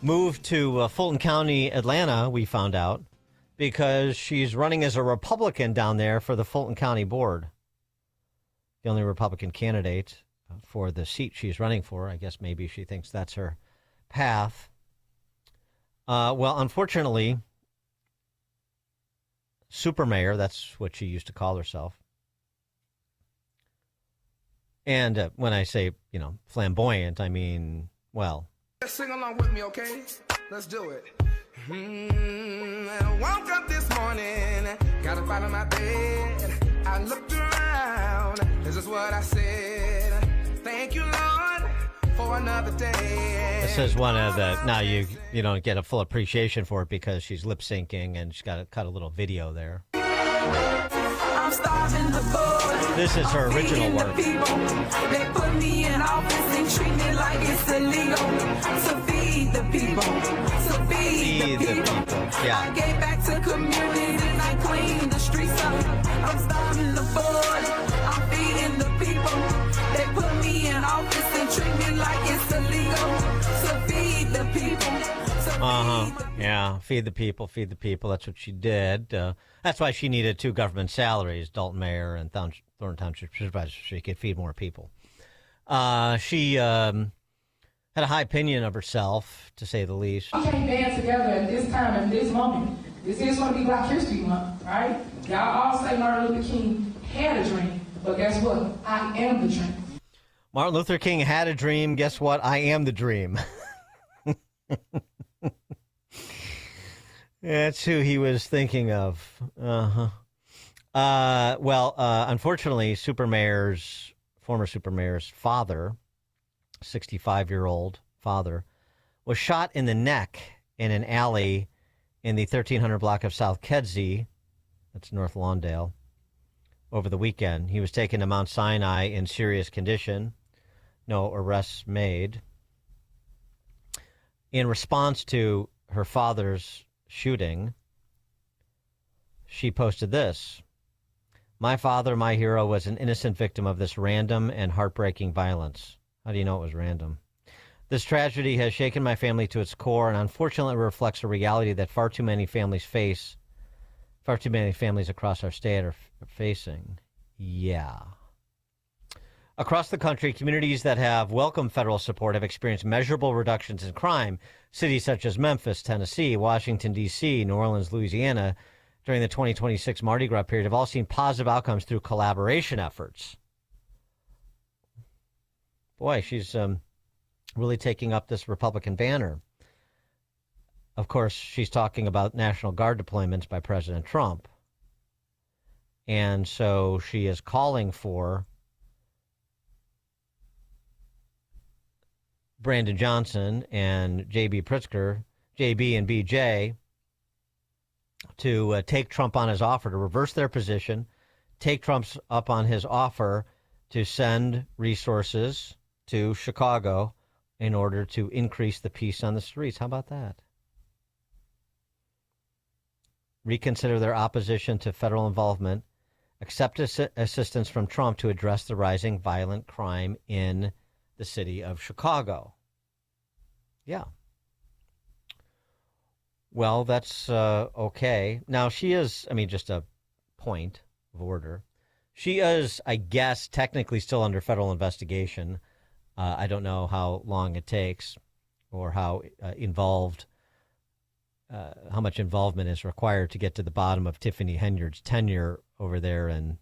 moved to Fulton County, Atlanta, we found out, because she's running as a Republican down there for the Fulton County Board. The only Republican candidate for the seat she's running for. I guess maybe she thinks that's her path. Well, unfortunately, super mayor, that's what she used to call herself. And when I say, flamboyant, I mean, well. Sing along with me, okay? Let's do it. I woke up this morning, got up out of my bed. I looked around, this is what I said. Thank you, Lord, for another day. This is one of the, now you don't get a full appreciation for it because she's lip syncing and she's got to cut a little video there. This is her original work. They put me in office and treat me like it's illegal to feed the people. To feed the people. Yeah. I gave back to communities and I cleaned the streets up. I'm starving the board. I'm feeding the people. They put me in office and treat me like it's illegal to feed the people. Yeah, feed the people, feed the people. That's what she did. That's why she needed 2 government salaries, Dalton Mayor and Thornton Township Supervisor, so she could feed more people. She had a high opinion of herself, to say the least. We can't band together at this time, at this moment. This is going to be Black History Month, right? Y'all all say Martin Luther King had a dream, but guess what? I am the dream. Martin Luther King had a dream. Guess what? I am the dream. That's who he was thinking of. Unfortunately, former super mayor's father, 65-year-old father, was shot in the neck in an alley in the 1300 block of South Kedzie, that's North Lawndale, over the weekend. He was taken to Mount Sinai in serious condition. No arrests made. In response to her father's shooting, she posted this: "My father, my hero, was an innocent victim of this random and heartbreaking violence." How do you know it was random? "This tragedy has shaken my family to its core and unfortunately reflects a reality that far too many families across our state are facing." Yeah. Across the country, communities that have welcomed federal support have experienced measurable reductions in crime. Cities such as Memphis, Tennessee, Washington, D.C., New Orleans, Louisiana, during the 2026 Mardi Gras period have all seen positive outcomes through collaboration efforts. Boy, she's really taking up this Republican banner. Of course, she's talking about National Guard deployments by President Trump. And so she is calling for Brandon Johnson and J.B. Pritzker, J.B. and B.J., to take Trump on his offer, to reverse their position, take Trump up on his offer to send resources to Chicago in order to increase the peace on the streets. How about that? Reconsider their opposition to federal involvement, accept assistance from Trump to address the rising violent crime in the city of Chicago. Yeah. Well, that's okay. Now, she is, just a point of order. She is, I guess, technically still under federal investigation. I don't know how long it takes or how much involvement is required to get to the bottom of Tiffany Henyard's tenure over there in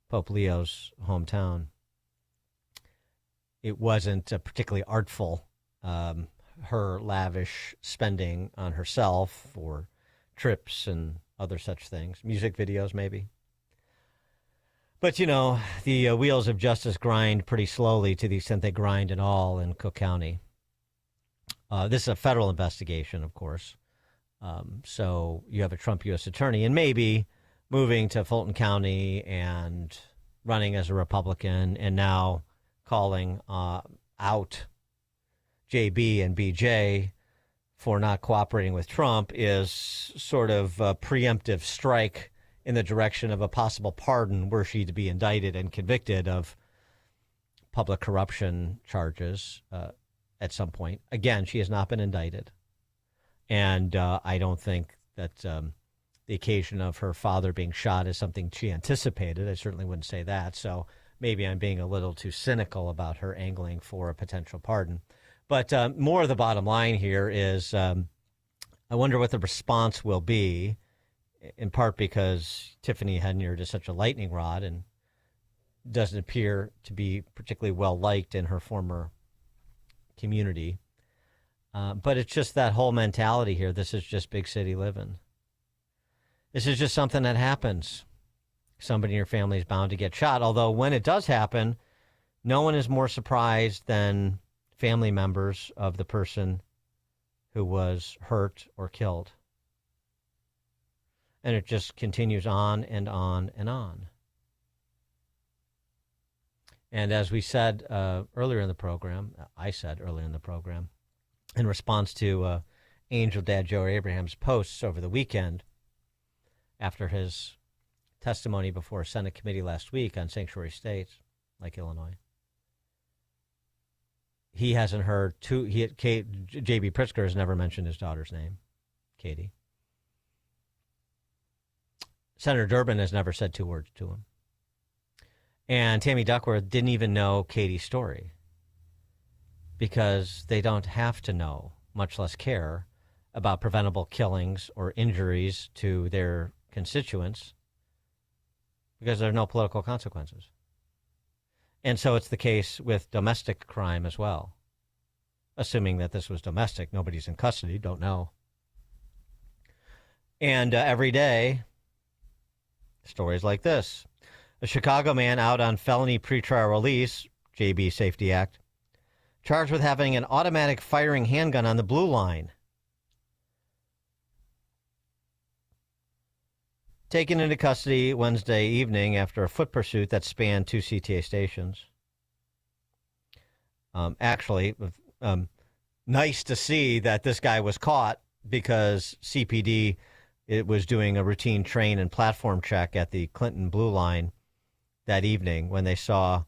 Pope Leo's hometown. It wasn't particularly artful, her lavish spending on herself or trips and other such things, music videos maybe. But, the wheels of justice grind pretty slowly, to the extent they grind at all in Cook County. This is a federal investigation, of course. So you have a Trump U.S. attorney and maybe moving to Fulton County and running as a Republican and now calling out JB and BJ for not cooperating with Trump is sort of a preemptive strike in the direction of a possible pardon were she to be indicted and convicted of public corruption charges at some point. Again, she has not been indicted. And I don't think that the occasion of her father being shot is something she anticipated. I certainly wouldn't say that. So maybe I'm being a little too cynical about her angling for a potential pardon. But more of the bottom line here is I wonder what the response will be, in part because Tiffany Henyard is such a lightning rod and doesn't appear to be particularly well liked in her former community. But it's just that whole mentality here. This is just big city living. This is just something that happens. Somebody in your family is bound to get shot. Although when it does happen, no one is more surprised than family members of the person who was hurt or killed. And it just continues on and on and on. And as we said earlier in the program, I said earlier in the program, in response to Angel Dad Joe Abraham's posts over the weekend after his testimony before a Senate committee last week on sanctuary states like Illinois, he hasn't heard J.B. Pritzker has never mentioned his daughter's name, Katie. Senator Durbin has never said 2 words to him. And Tammy Duckworth didn't even know Katie's story because they don't have to know, much less care, about preventable killings or injuries to their constituents because there are no political consequences. And so it's the case with domestic crime as well. Assuming that this was domestic, nobody's in custody, don't know. And every day, stories like this. A Chicago man out on felony pretrial release, JB Safety Act, charged with having an automatic firing handgun on the blue line. Taken into custody Wednesday evening after a foot pursuit that spanned 2 CTA stations. Nice to see that this guy was caught because CPD was doing a routine train and platform check at the Clinton Blue Line that evening when they saw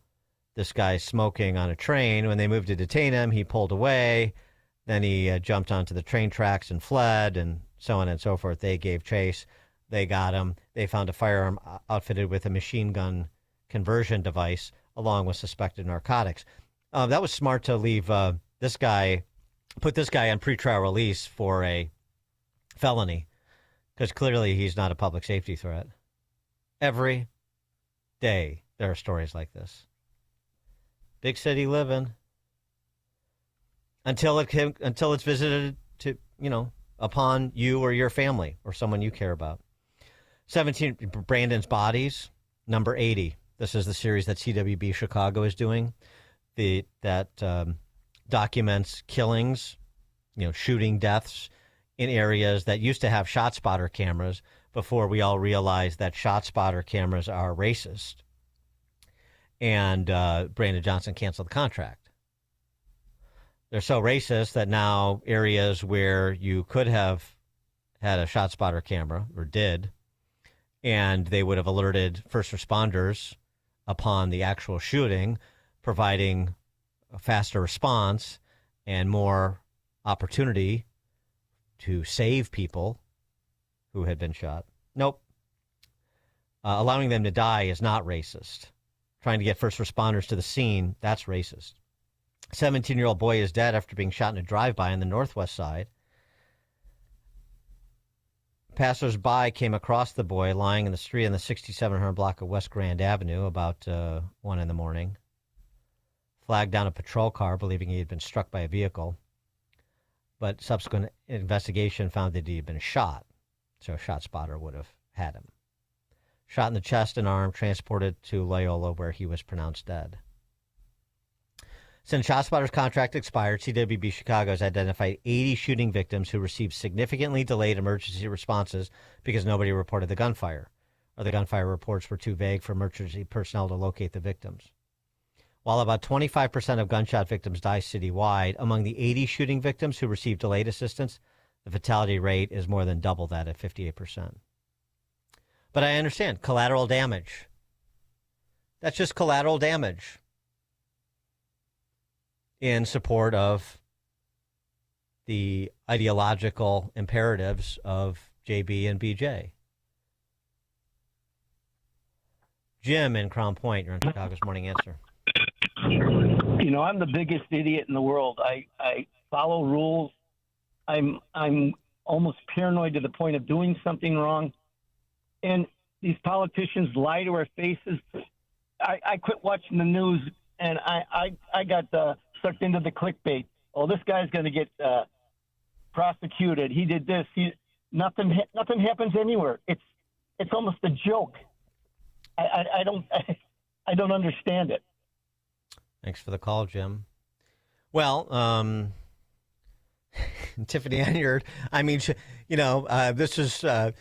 this guy smoking on a train. When they moved to detain him, he pulled away. Then he jumped onto the train tracks and fled, and so on and so forth. They gave chase. They got him. They found a firearm outfitted with a machine gun conversion device along with suspected narcotics. That was smart to leave put this guy on pretrial release for a felony because clearly he's not a public safety threat. Every day there are stories like this. Big city living until it's visited to, upon you or your family or someone you care about. 17 Brandon's Bodies, number 80. This is the series that CWB Chicago is doing. That documents killings, shooting deaths in areas that used to have ShotSpotter cameras before we all realized that ShotSpotter cameras are racist. And Brandon Johnson canceled the contract. They're so racist that now areas where you could have had a ShotSpotter camera, or did, and they would have alerted first responders upon the actual shooting, providing a faster response and more opportunity to save people who had been shot. Nope. Allowing them to die is not racist. Trying to get first responders to the scene, that's racist. 17-year-old boy is dead after being shot in a drive-by on the northwest side. Passers-by came across the boy lying in the street on the 6700 block of West Grand Avenue about 1 in the morning. Flagged down a patrol car, believing he had been struck by a vehicle. But subsequent investigation found that he had been shot. So a ShotSpotter would have had him. Shot in the chest and arm, transported to Loyola, where he was pronounced dead. Since ShotSpotter's contract expired, CWB Chicago has identified 80 shooting victims who received significantly delayed emergency responses because nobody reported the gunfire, or the gunfire reports were too vague for emergency personnel to locate the victims. While about 25% of gunshot victims die citywide, among the 80 shooting victims who received delayed assistance, the fatality rate is more than double that at 58%. But I understand collateral damage. That's just collateral damage in support of the ideological imperatives of JB and BJ. Jim in Crown Point, you're on Chicago's Morning Answer. You know, I'm the biggest idiot in the world. I follow rules. I'm almost paranoid to the point of doing something wrong. And these politicians lie to our faces. I quit watching the news, and I got sucked into the clickbait. Oh, this guy's going to get prosecuted. He did this. Nothing happens anywhere. It's almost a joke. I don't understand it. Thanks for the call, Jim. Well, Tiffany Henyard, I mean, this is a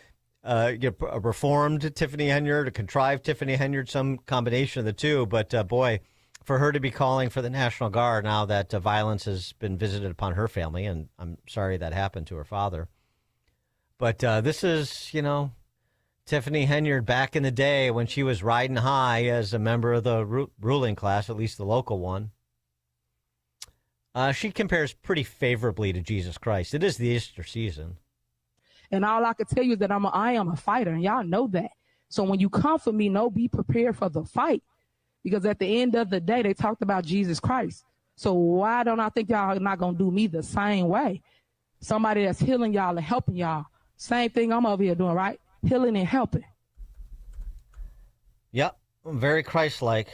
reformed Tiffany Henyard, a contrived Tiffany Henyard, some combination of the two. But, boy, for her to be calling for the National Guard now that violence has been visited upon her family, and I'm sorry that happened to her father. But this is, Tiffany Henyard back in the day when she was riding high as a member of the ruling class, at least the local one. She compares pretty favorably to Jesus Christ. It is the Easter season. And all I can tell you is that I am a fighter, and y'all know that. So when you come for me, be prepared for the fight. Because at the end of the day, they talked about Jesus Christ. So why don't I think y'all are not going to do me the same way? Somebody that's healing y'all and helping y'all. Same thing I'm over here doing, right? Healing and helping. Yep, very Christ-like.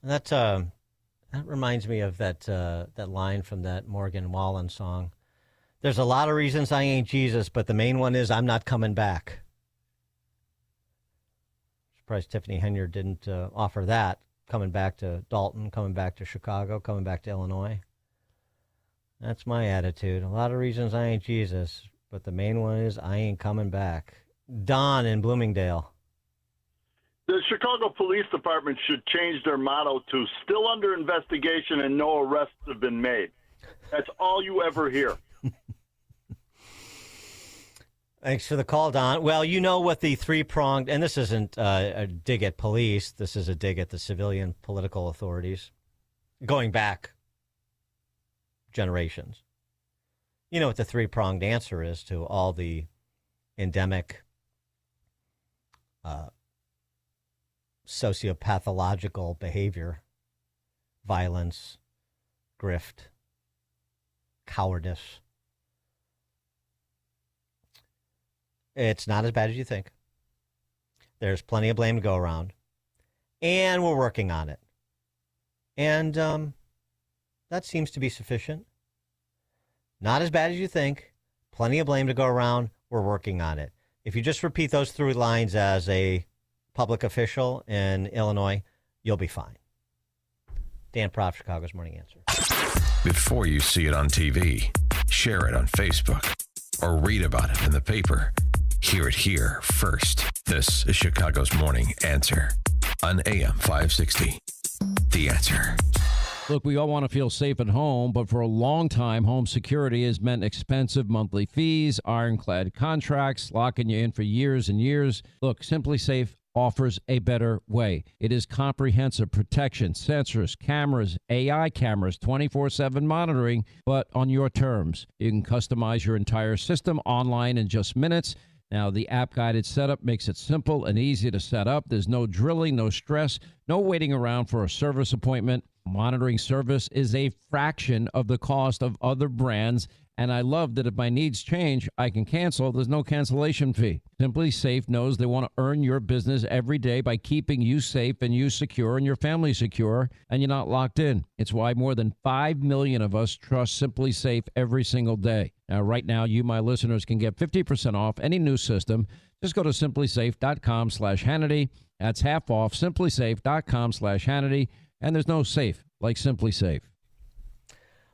That reminds me of that line from that Morgan Wallen song. There's a lot of reasons I ain't Jesus, but the main one is I'm not coming back. Surprised Tiffany Henyard didn't offer that. Coming back to Dalton, coming back to Chicago, coming back to Illinois. That's my attitude. A lot of reasons I ain't Jesus, but the main one is I ain't coming back. Don in Bloomingdale. The Chicago Police Department should change their motto to still under investigation and no arrests have been made. That's all you ever hear. Thanks for the call, Don. Well, you know what the three-pronged, and this isn't a dig at police, this is a dig at the civilian political authorities, going back generations. You know what the three-pronged answer is to all the endemic sociopathological behavior, violence, grift, cowardice. It's not as bad as you think. There's plenty of blame to go around. And we're working on it. And that seems to be sufficient. Not as bad as you think. Plenty of blame to go around. We're working on it. If you just repeat those three lines as a public official in Illinois, you'll be fine. Dan Proft, Chicago's Morning Answer. Before you see it on TV, share it on Facebook, or read about it in the paper. Hear it here first. This is Chicago's Morning Answer on AM 560. The Answer. Look, we all want to feel safe at home, but for a long time, home security has meant expensive monthly fees, ironclad contracts, locking you in for years and years. Look, Simply Safe offers a better way. It is comprehensive protection, sensors, cameras, AI cameras, 24/7 monitoring, but on your terms. You can customize your entire system online in just minutes. Now, the app-guided setup makes it simple and easy to set up. There's no drilling, no stress, no waiting around for a service appointment. Monitoring service is a fraction of the cost of other brands, and I love that if my needs change, I can cancel. There's no cancellation fee. Simply Safe knows they want to earn your business every day by keeping you safe and you secure and your family secure, and you're not locked in. It's why more than 5 million of us trust Simply Safe every single day. Now, right now, you, my listeners, can get 50% off any new system. Just go to simplysafe.com/Hannity. That's half off, simplysafe.com/Hannity. And there's no safe like Simply Safe.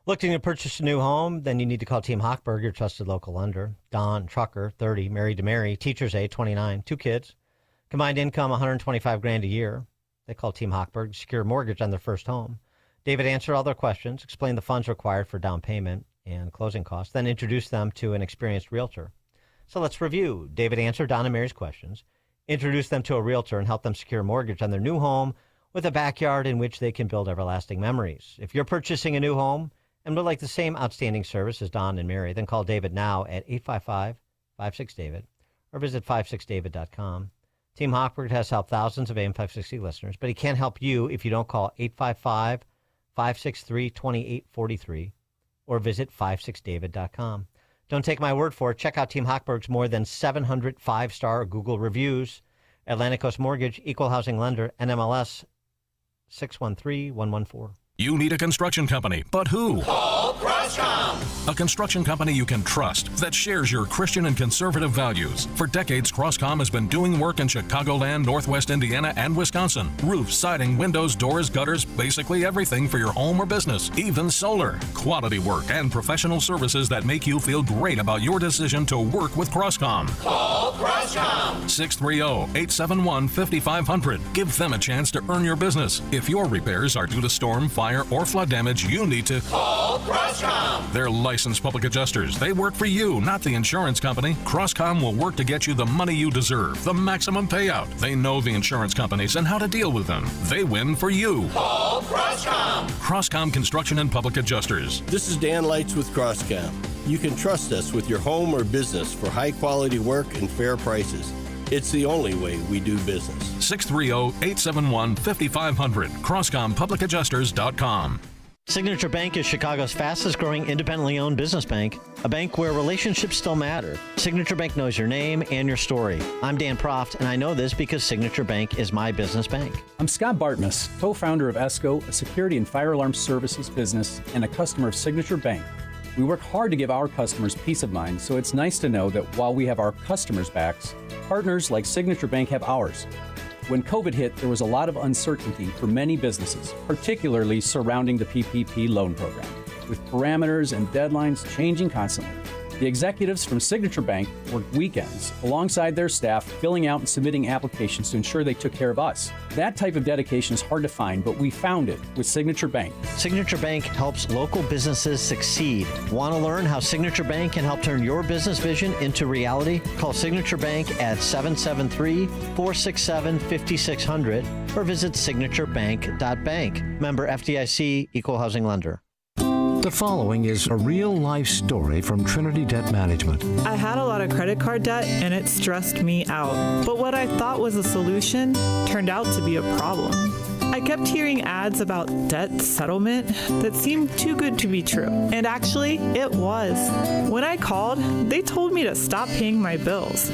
Looking to purchase a new home? Then you need to call Team Hochberg, your trusted local lender. Don, trucker, 30, married to Mary, teacher's aide, 29, 2 kids. Combined income, $125,000 a year. They called Team Hochberg to secure a mortgage on their first home. David answered all their questions, explained the funds required for down payment and closing costs, then introduced them to an experienced realtor. So let's review. David answered Don and Mary's questions, introduced them to a realtor, and helped them secure a mortgage on their new home with a backyard in which they can build everlasting memories. If you're purchasing a new home and would like the same outstanding service as Don and Mary, then call David now at 855-56-DAVID or visit 56david.com. Team Hochberg has helped thousands of AM 560 listeners, but he can't help you if you don't call 855-563-2843 or visit 56david.com. Don't take my word for it. Check out Team Hochberg's more than 700 5-star Google reviews. Atlantic Coast Mortgage, Equal Housing Lender, NMLS 613114. You need a construction company, but who? Call Crosscom. A construction company you can trust that shares your Christian and conservative values. For decades, Crosscom has been doing work in Chicagoland, Northwest Indiana, and Wisconsin. Roofs, siding, windows, doors, gutters, basically everything for your home or business, even solar. Quality work and professional services that make you feel great about your decision to work with Crosscom. Call Crosscom. 630-871-5500. Give them a chance to earn your business. If your repairs are due to storm, fire, or flood damage, you need to call Crosscom. They're licensed public adjusters. They work for you, not the insurance company. Crosscom will work to get you the money you deserve, the maximum payout. They know the insurance companies and how to deal with them. They win for you. Call Crosscom. Crosscom Construction and Public Adjusters. This is Dan Lights with Crosscom. You can trust us with your home or business for high-quality work and fair prices. It's the only way we do business. 630-871-5500. CrosscomPublicAdjusters.com. Signature Bank is Chicago's fastest growing independently owned business bank, a bank where relationships still matter. Signature Bank knows your name and your story. I'm Dan Proft, and I know this because Signature Bank is my business bank. I'm Scott Bartmus, co-founder of ESCO, a security and fire alarm services business and a customer of Signature Bank. We work hard to give our customers peace of mind, so it's nice to know that while we have our customers' backs, partners like Signature Bank have ours. When COVID hit, there was a lot of uncertainty for many businesses, particularly surrounding the PPP loan program, with parameters and deadlines changing constantly. The executives from Signature Bank worked weekends alongside their staff, filling out and submitting applications to ensure they took care of us. That type of dedication is hard to find, but we found it with Signature Bank. Signature Bank helps local businesses succeed. Want to learn how Signature Bank can help turn your business vision into reality? Call Signature Bank at 773-467-5600 or visit signaturebank.bank. Member FDIC, Equal Housing Lender. The following is a real-life story from Trinity Debt Management. I had a lot of credit card debt, and it stressed me out. But what I thought was a solution turned out to be a problem. I kept hearing ads about debt settlement that seemed too good to be true. And actually, it was. When I called, they told me to stop paying my bills.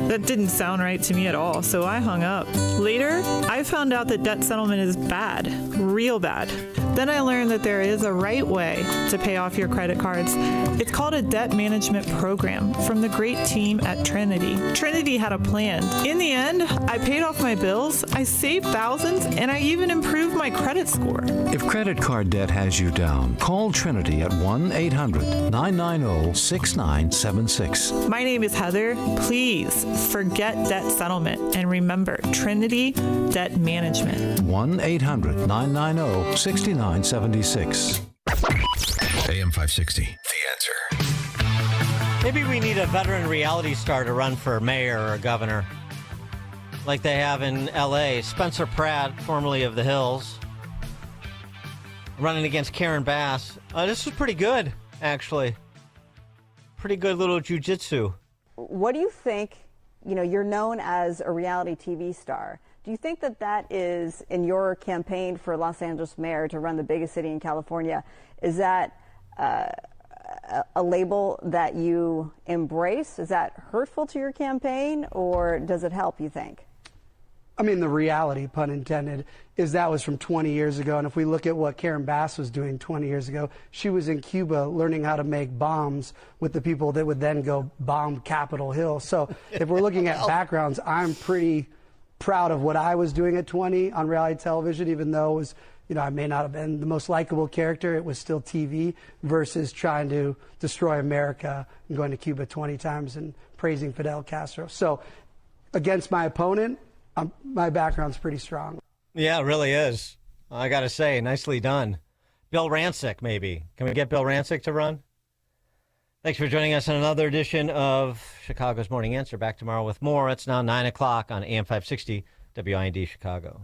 That didn't sound right to me at all, so I hung up. Later, I found out that debt settlement is bad, real bad. Then I learned that there is a right way to pay off your credit cards. It's called a debt management program from the great team at Trinity. Trinity had a plan. In the end, I paid off my bills, I saved thousands, and I even improved my credit score. If credit card debt has you down, call Trinity at 1-800-990-6976. My name is Heather. Please forget debt settlement and remember Trinity Debt Management. 1-800-990-6976. AM 560, The Answer. Maybe we need a veteran reality star to run for mayor or governor, like they have in L.A. Spencer Pratt, formerly of the Hills, running against Karen Bass. This was pretty good, actually. Pretty good little jiu-jitsu. What do you think? You know, you're known as a reality TV star. Do you think that that is, in your campaign for Los Angeles mayor to run the biggest city in California, is that a label that you embrace? Is that hurtful to your campaign, or does it help, you think? I mean, the reality, pun intended, is that was from 20 years ago. And if we look at what Karen Bass was doing 20 years ago, she was in Cuba learning how to make bombs with the people that would then go bomb Capitol Hill. So if we're looking at backgrounds, I'm pretty proud of what I was doing at 20 on reality television, even though it was, you know, I may not have been the most likable character. It was still TV versus trying to destroy America and going to Cuba 20 times and praising Fidel Castro. So against my opponent, my background's pretty strong. Yeah, it really is. I got to say, nicely done. Bill Rancic, maybe. Can we get Bill Rancic to run? Thanks for joining us on another edition of Chicago's Morning Answer. Back tomorrow with more. It's now 9 o'clock on AM 560 WIND Chicago.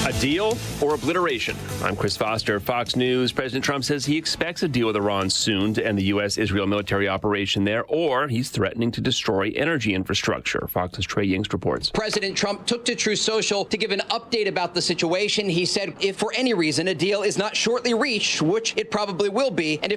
A deal or obliteration? I'm Chris Foster, Fox News. President Trump says he expects a deal with Iran soon to end the U.S.-Israel military operation there, or he's threatening to destroy energy infrastructure. Fox's Trey Yingst reports. President Trump took to Truth Social to give an update about the situation. He said if for any reason a deal is not shortly reached, which it probably will be, and if